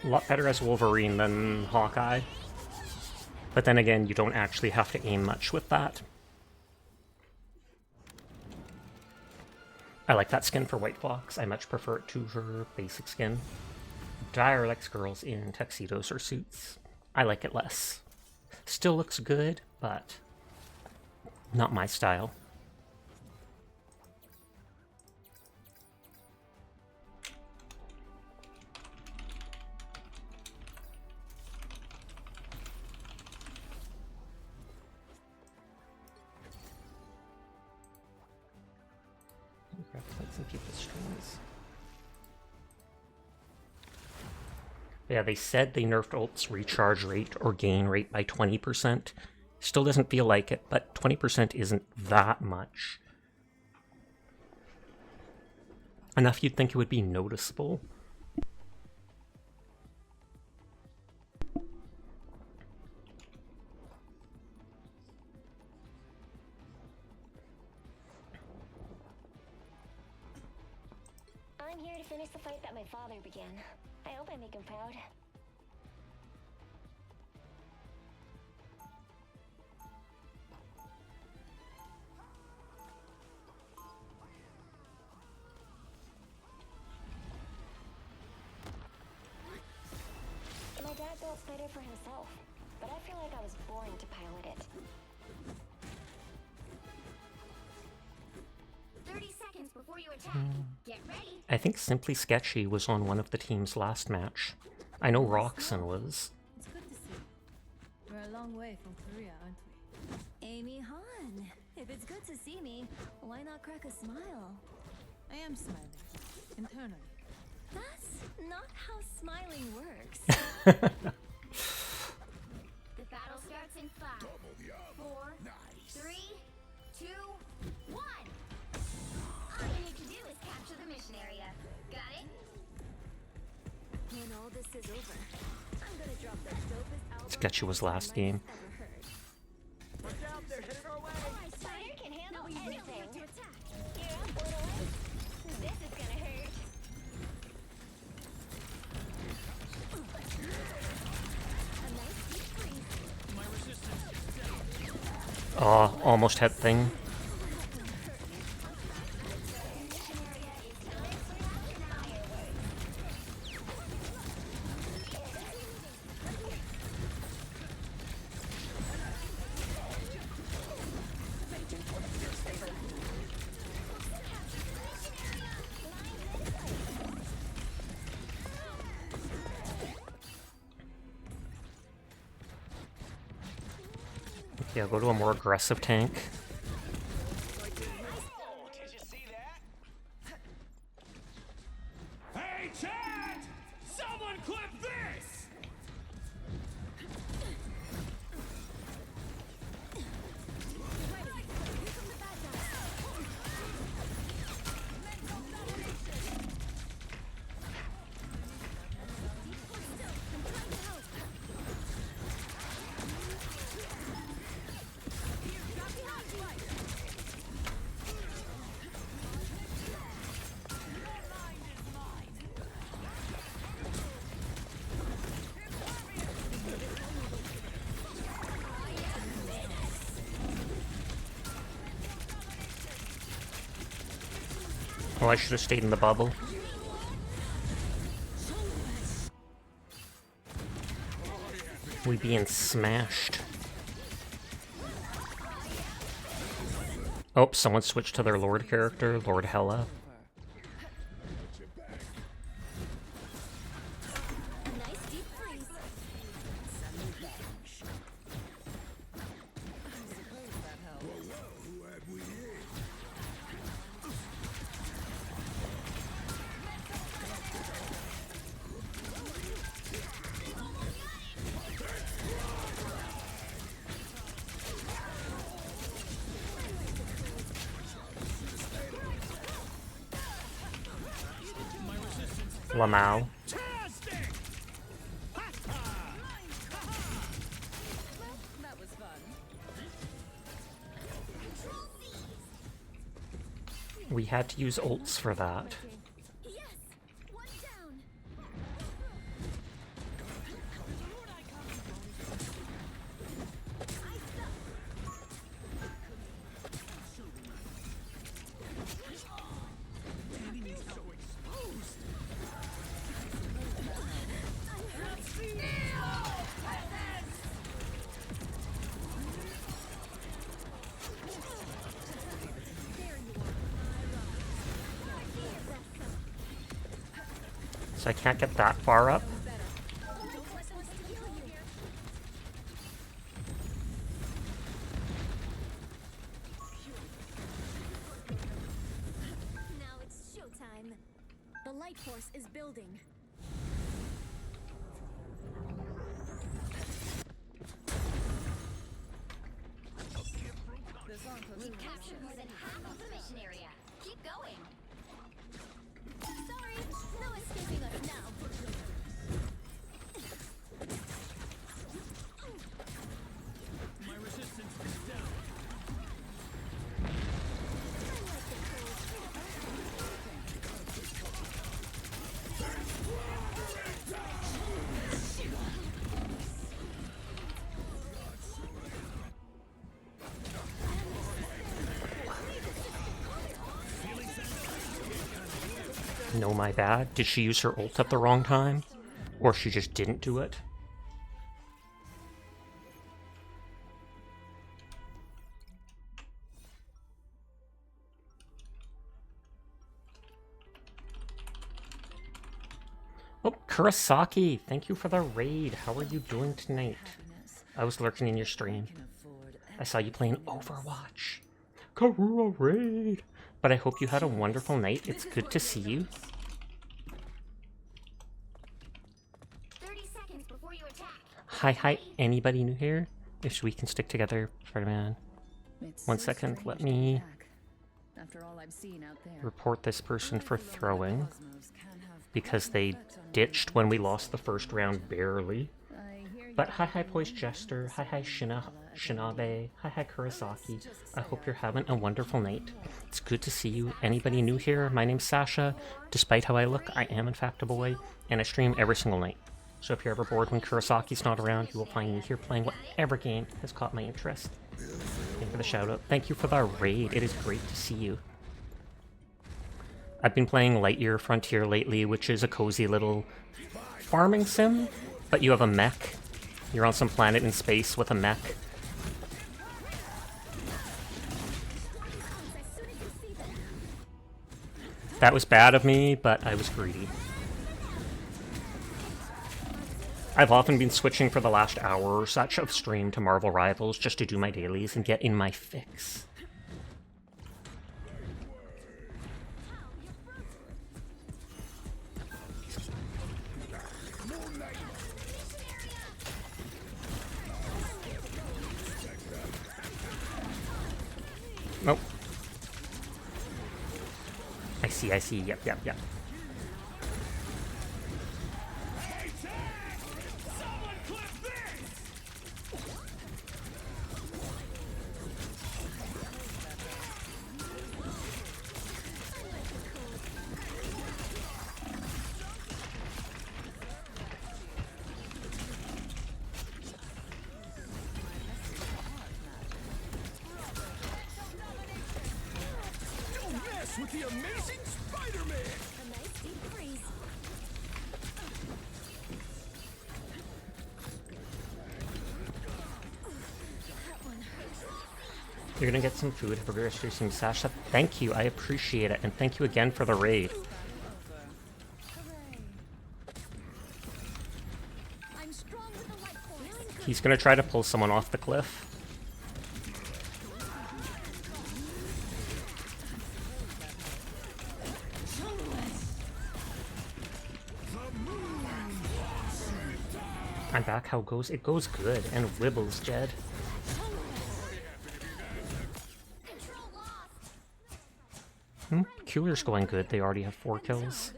A lot better as Wolverine than Hawkeye. But then again, you don't actually have to aim much with that. I like that skin for White Fox. I much prefer it to her basic skin. Dyer likes girls in tuxedos or suits. I like it less. Still looks good, but not my style. Grab some people's strings. Yeah, they said they nerfed ult's recharge rate or gain rate by 20%. Still doesn't feel like it, but 20% isn't that much. Enough you'd think it would be noticeable. I'm here to finish the fight that my father began. I hope I make him proud. My dad built Spider for himself, but I feel like I was born to pilot it. 30 seconds before you attack. Get ready. I think Simply Sketchy was on one of the team's last match. I know Roxanne was. It's good to see. We're a long way from Korea, aren't we? Amy Han, if it's good to see me, why not crack a smile? I am smiling. Internally. That's not how smiling works. The battle starts in 5, 4, 3, 2, 1. All you need to do is capture the mission area. Got it? When all this is over, I'm gonna drop the dopest album Sketchy was last game. ever heard. Spider can handle anything. You're up, little one. This is gonna hurt. A nice deep freeze. Oh, almost hit thing. Yeah, go to a more aggressive tank. Hey, chat! Someone clip this! Oh, I should have stayed in the bubble. We being smashed. Oh, someone switched to their Lord character, Lord Hella. A nice deep freeze. Lamau. That was fun. We had to use ults for that. Yes! One down! So I can't get that far up. Now it's showtime. The light force is building. We've captured more than half of the mission area. Keep going. No, my bad. Did she use her ult at the wrong time? Or she just didn't do it? Oh, Kurosaki, thank you for the raid. How are you doing tonight? I was lurking in your stream. I saw you playing Overwatch. Karua raid! But I hope you had a wonderful night. It's good to see you. 30 seconds before you attack. Hi, anybody new here? If we can stick together, Spider-Man. 1 second, let me report this person for throwing. Because they ditched when we lost the first round barely. But hi, Poised Jester. Hi, Shinabe. Hi, Kurosaki. I hope you're having a wonderful night. It's good to see you. Anybody new here? My name's Sasha. Despite how I look, I am in fact a boy, and I stream every single night. So if you're ever bored when Kurosaki's not around, you will find me here playing whatever game has caught my interest. Thank you for the shout out. Thank you for the raid. It is great to see you. I've been playing Lightyear Frontier lately, which is a cozy little farming sim, but you have a mech. You're on some planet in space with a mech. That was bad of me, but I was greedy. I've often been switching for the last hour or such of stream to Marvel Rivals just to do my dailies and get in my fix. Nope. I see. Yep. With the amazing Spider-Man! A nice deep freeze. You're gonna get some food for your stream, Sasha. Thank you, I appreciate it, and thank you again for the raid. I'm strong with the light force. He's gonna try to pull someone off the cliff. I'm back. How goes? It goes good. And wibbles, Jed. Cooler's going good. They already have 4 kills.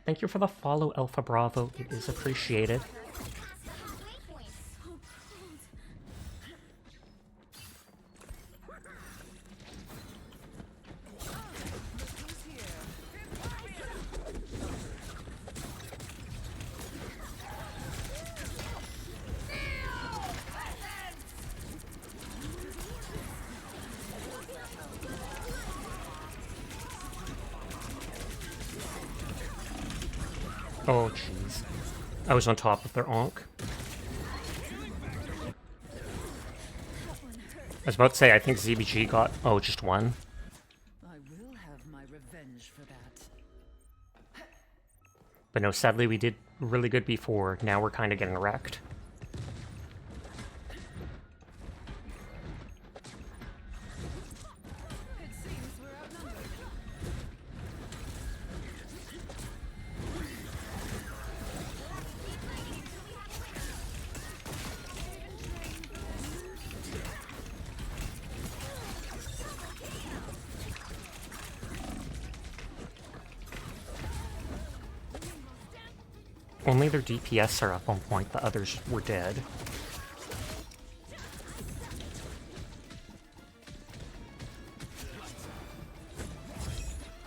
Thank you for the follow, Alpha Bravo. It is appreciated. Oh, jeez. I was on top of their onk. I was about to say, I think ZBG got... Oh, just one. I will have my revenge for that. But no, sadly we did really good before. Now we're kind of getting wrecked. Only their DPS are up on point, the others were dead.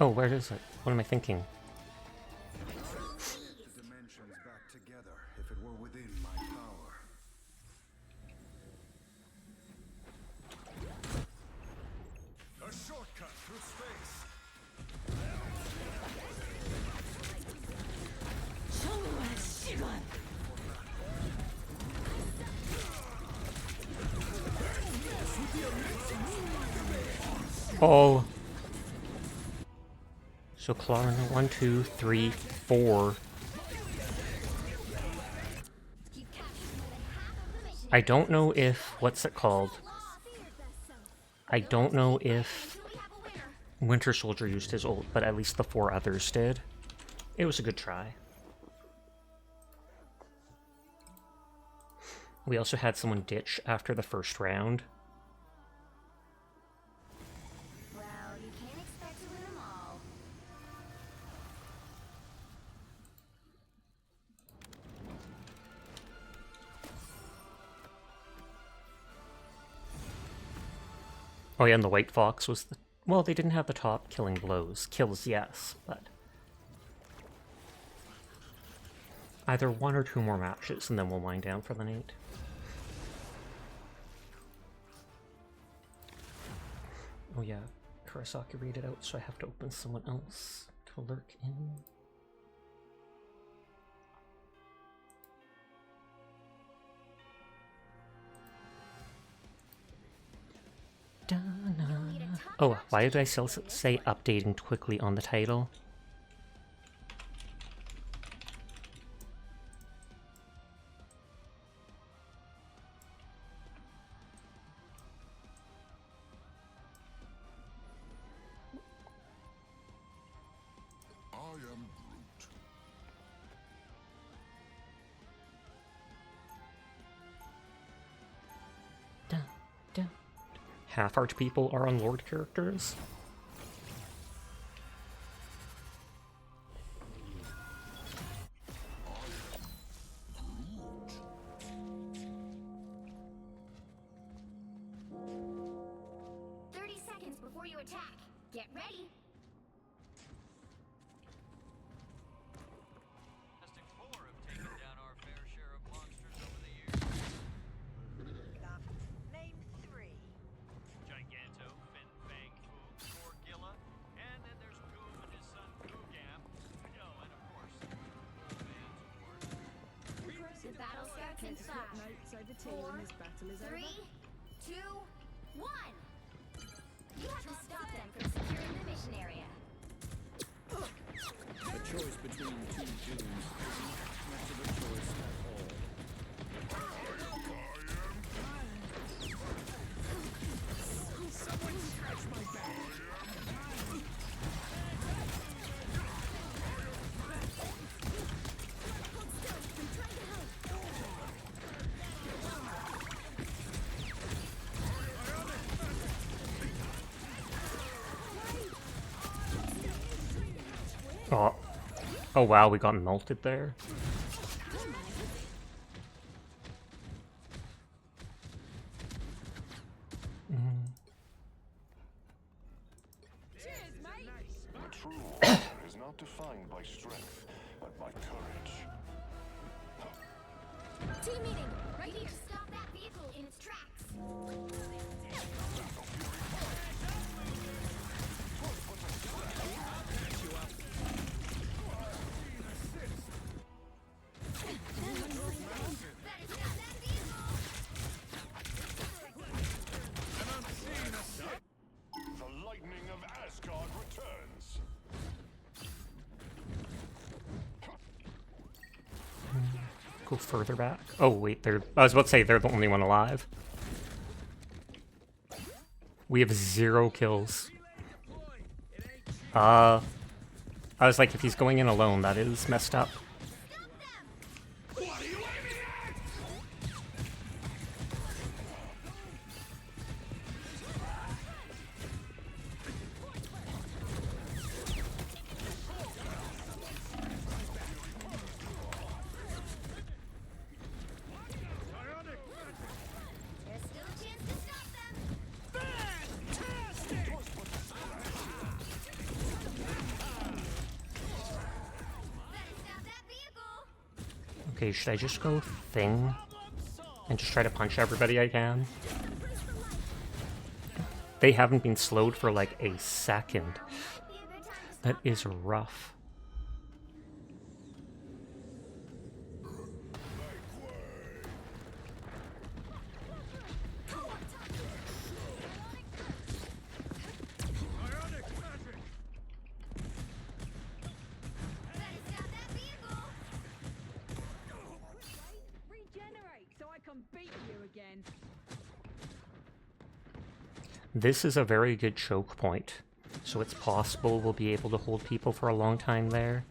Oh, where is it? What am I thinking? The dimensions back together if it were within my power. A shortcut through space. Oh. So Klarna, 1, 2, 3, 4. I don't know if, what's it called? I don't know if Winter Soldier used his ult, but at least the 4 others did. It was a good try. We also had someone ditch after the first round. Well, you can't expect to win them all. Oh yeah, and the White Fox was the... Well, they didn't have the top killing blows. Kills, yes, but... Either 1 or 2 more matches, and then we'll wind down for the night. Oh yeah, Kurosaki read it out, so I have to open someone else to lurk in. Oh, why did I still say updating quickly on the title? Half-arch people are on Lord characters. Before you attack, get ready. The battle starts in 5, 4, 3, 2, 1. You have to stop them from securing the mission area. A choice between 2 dooms is not much of a choice at all. Someone scratch my back! Oh. Oh wow, we got melted there. A true warrior is not defined by strength, but by courage. Team meeting, right here. Stop that vehicle in its tracks. The lightning of Asgard returns. Go further back. Oh wait, I was about to say they're the only one alive. We have 0 kills. I was like, if he's going in alone, that is messed up. There's still a chance to stop them. Better stop that vehicle. Okay, should I just go thing? And just try to punch everybody I can? They haven't been slowed for like a second. That is rough. come beat you again. This is a very good choke point, so it's possible we'll be able to hold people for a long time there.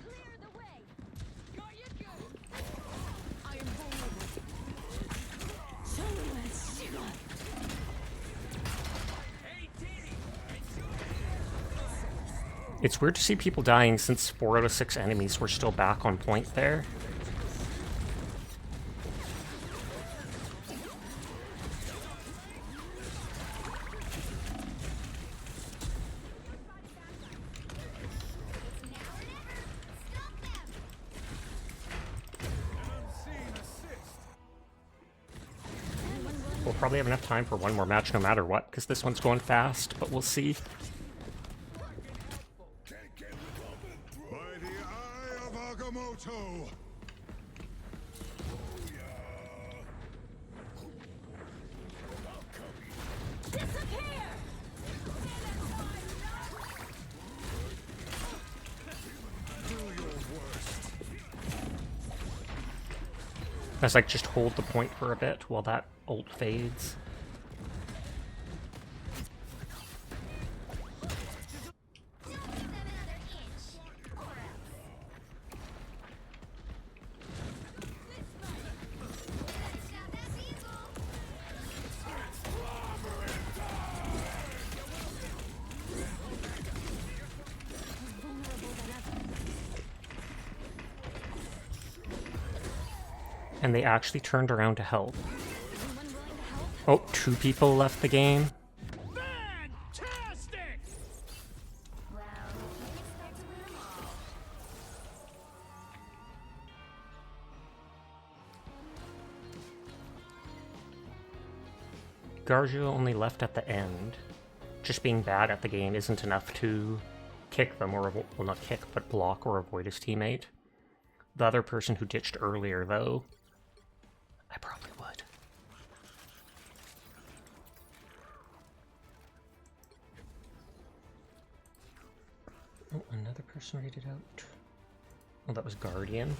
Clear the way. Got you good. I am vulnerable. It's weird to see people dying since 4 out of 6 enemies were still back on point there. We'll probably have enough time for one more match no matter what, because this one's going fast, but we'll see. By the eye of Agamotto! As like just hold the point for a bit while that ult fades. And they actually turned around to help. Oh, 2 people left the game. Fantastic! Well, you can't expect to win them all. Garju only left at the end. Just being bad at the game isn't enough to kick them or, well, not kick, but block or avoid his teammate. The other person who ditched earlier, though, I probably would. Oh, another person raided out. Oh, that was Guardian.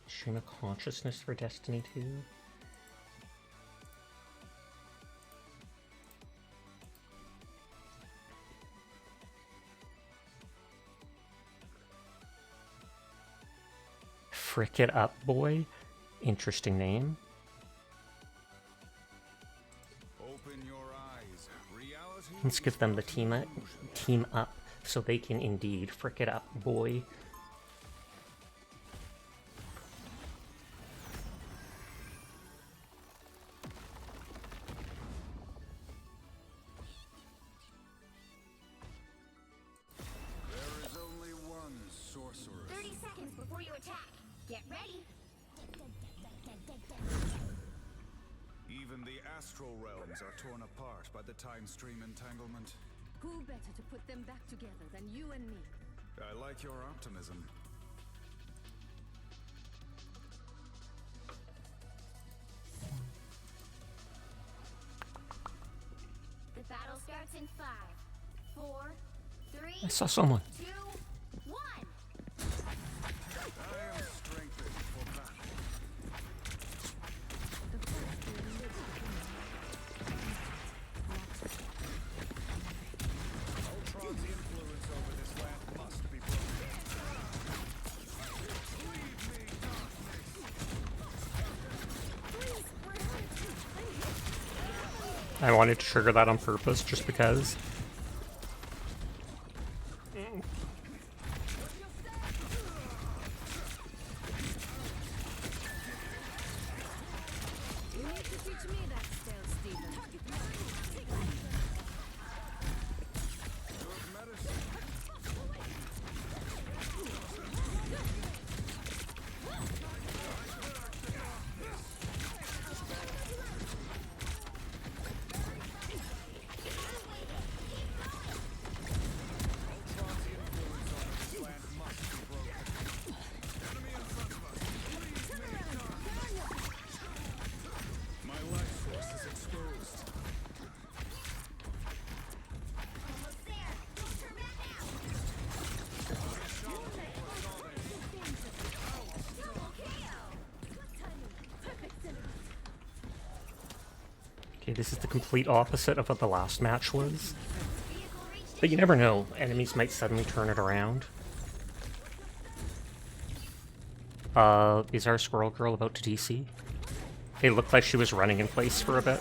Stream of consciousness for Destiny 2. Frick It Up Boy. Interesting name. Open your eyes. Reality Let's give them the team up so they can indeed frick it up, boy. There is only one sorcerer. 30 seconds before you attack. Get ready. Even the astral realms are torn apart by the time stream entanglement. Who better to put them back together than you and me? I like your optimism. The battle starts in 5, 4, 3, I saw someone. 2, 1. I am strengthened for battle. Ultron's influence over this land must be broken. Leave me, darkness. I wanted to trigger that on purpose just because. You need to teach me that spell, Steven. Good medicine. Okay, this is the complete opposite of what the last match was. But you never know. Enemies might suddenly turn it around. Is our squirrel girl about to DC? It looked like she was running in place for a bit.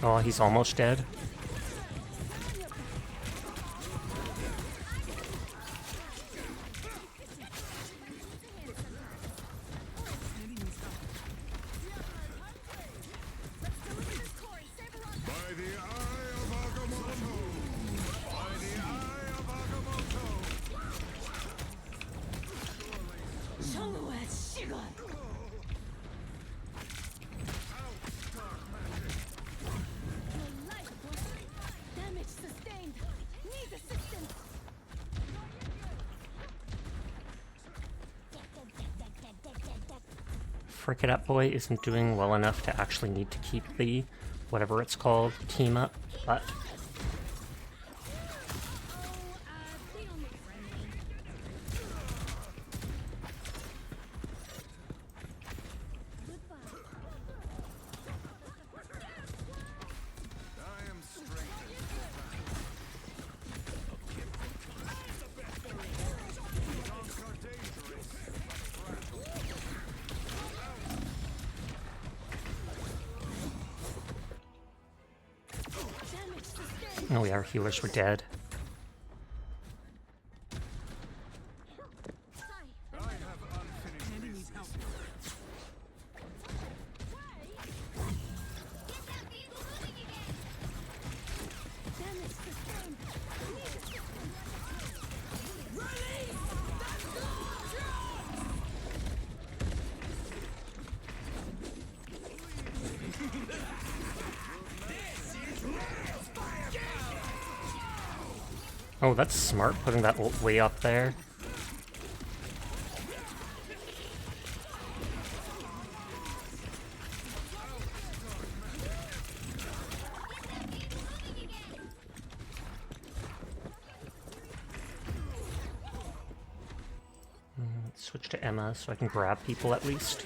Oh, he's almost dead. Frick It Up Boy isn't doing well enough to actually need to keep the, whatever it's called, team up, but... Oh yeah, our healers were dead. Oh, that's smart, putting that ult way up there. Let's switch to Emma so I can grab people at least.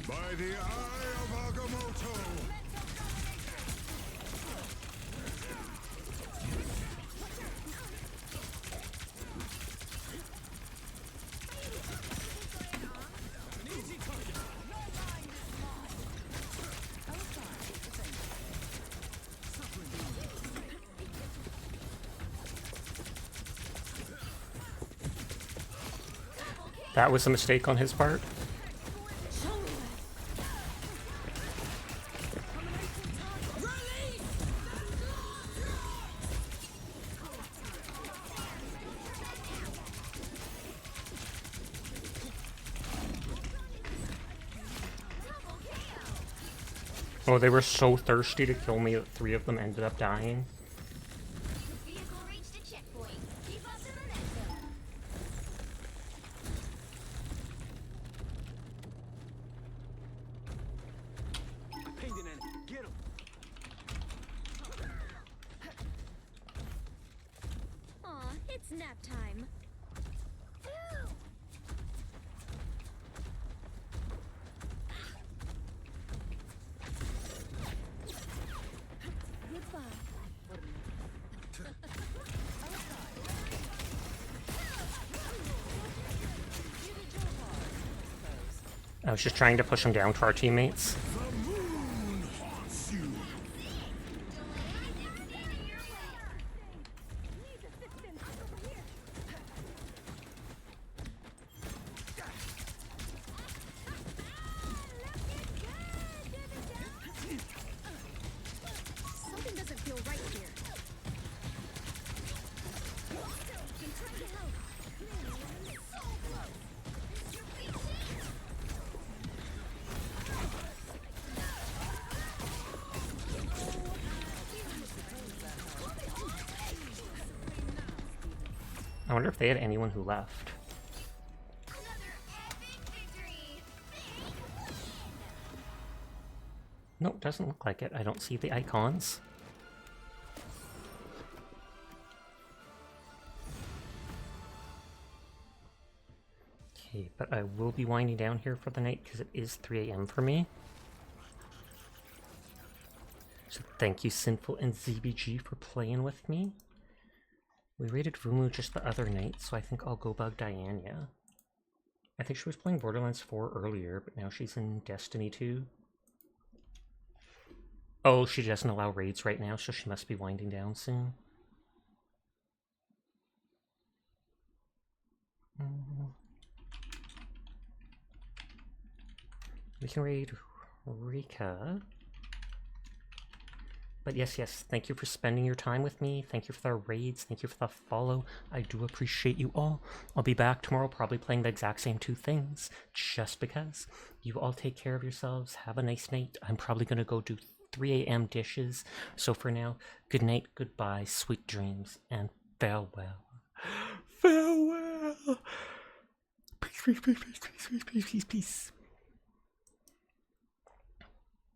By the eye of Agamotto! That was a mistake on his part. Oh, they were so thirsty to kill me that 3 of them ended up dying. It's nap time. I was just trying to push him down to our teammates. Something doesn't feel right here. I'm trying to help. I wonder if they had anyone who left. Nope, doesn't look like it. I don't see the icons. Okay, but I will be winding down here for the night because it is 3 a.m. for me. So thank you, Sinful and ZBG, for playing with me. We raided Vumu just the other night, so I think I'll go bug Diania. I think she was playing Borderlands 4 earlier, but now she's in Destiny 2. Oh, she doesn't allow raids right now, so she must be winding down soon. We can raid Rika. But yes, thank you for spending your time with me. Thank you for the raids. Thank you for the follow. I do appreciate you all. I'll be back tomorrow probably playing the exact same 2 things, just because. You all take care of yourselves. Have a nice night. I'm probably going to go do 3 a.m. dishes. So for now, good night, goodbye, sweet dreams, and farewell. Farewell! Peace, peace, peace, peace, peace, peace, peace, peace.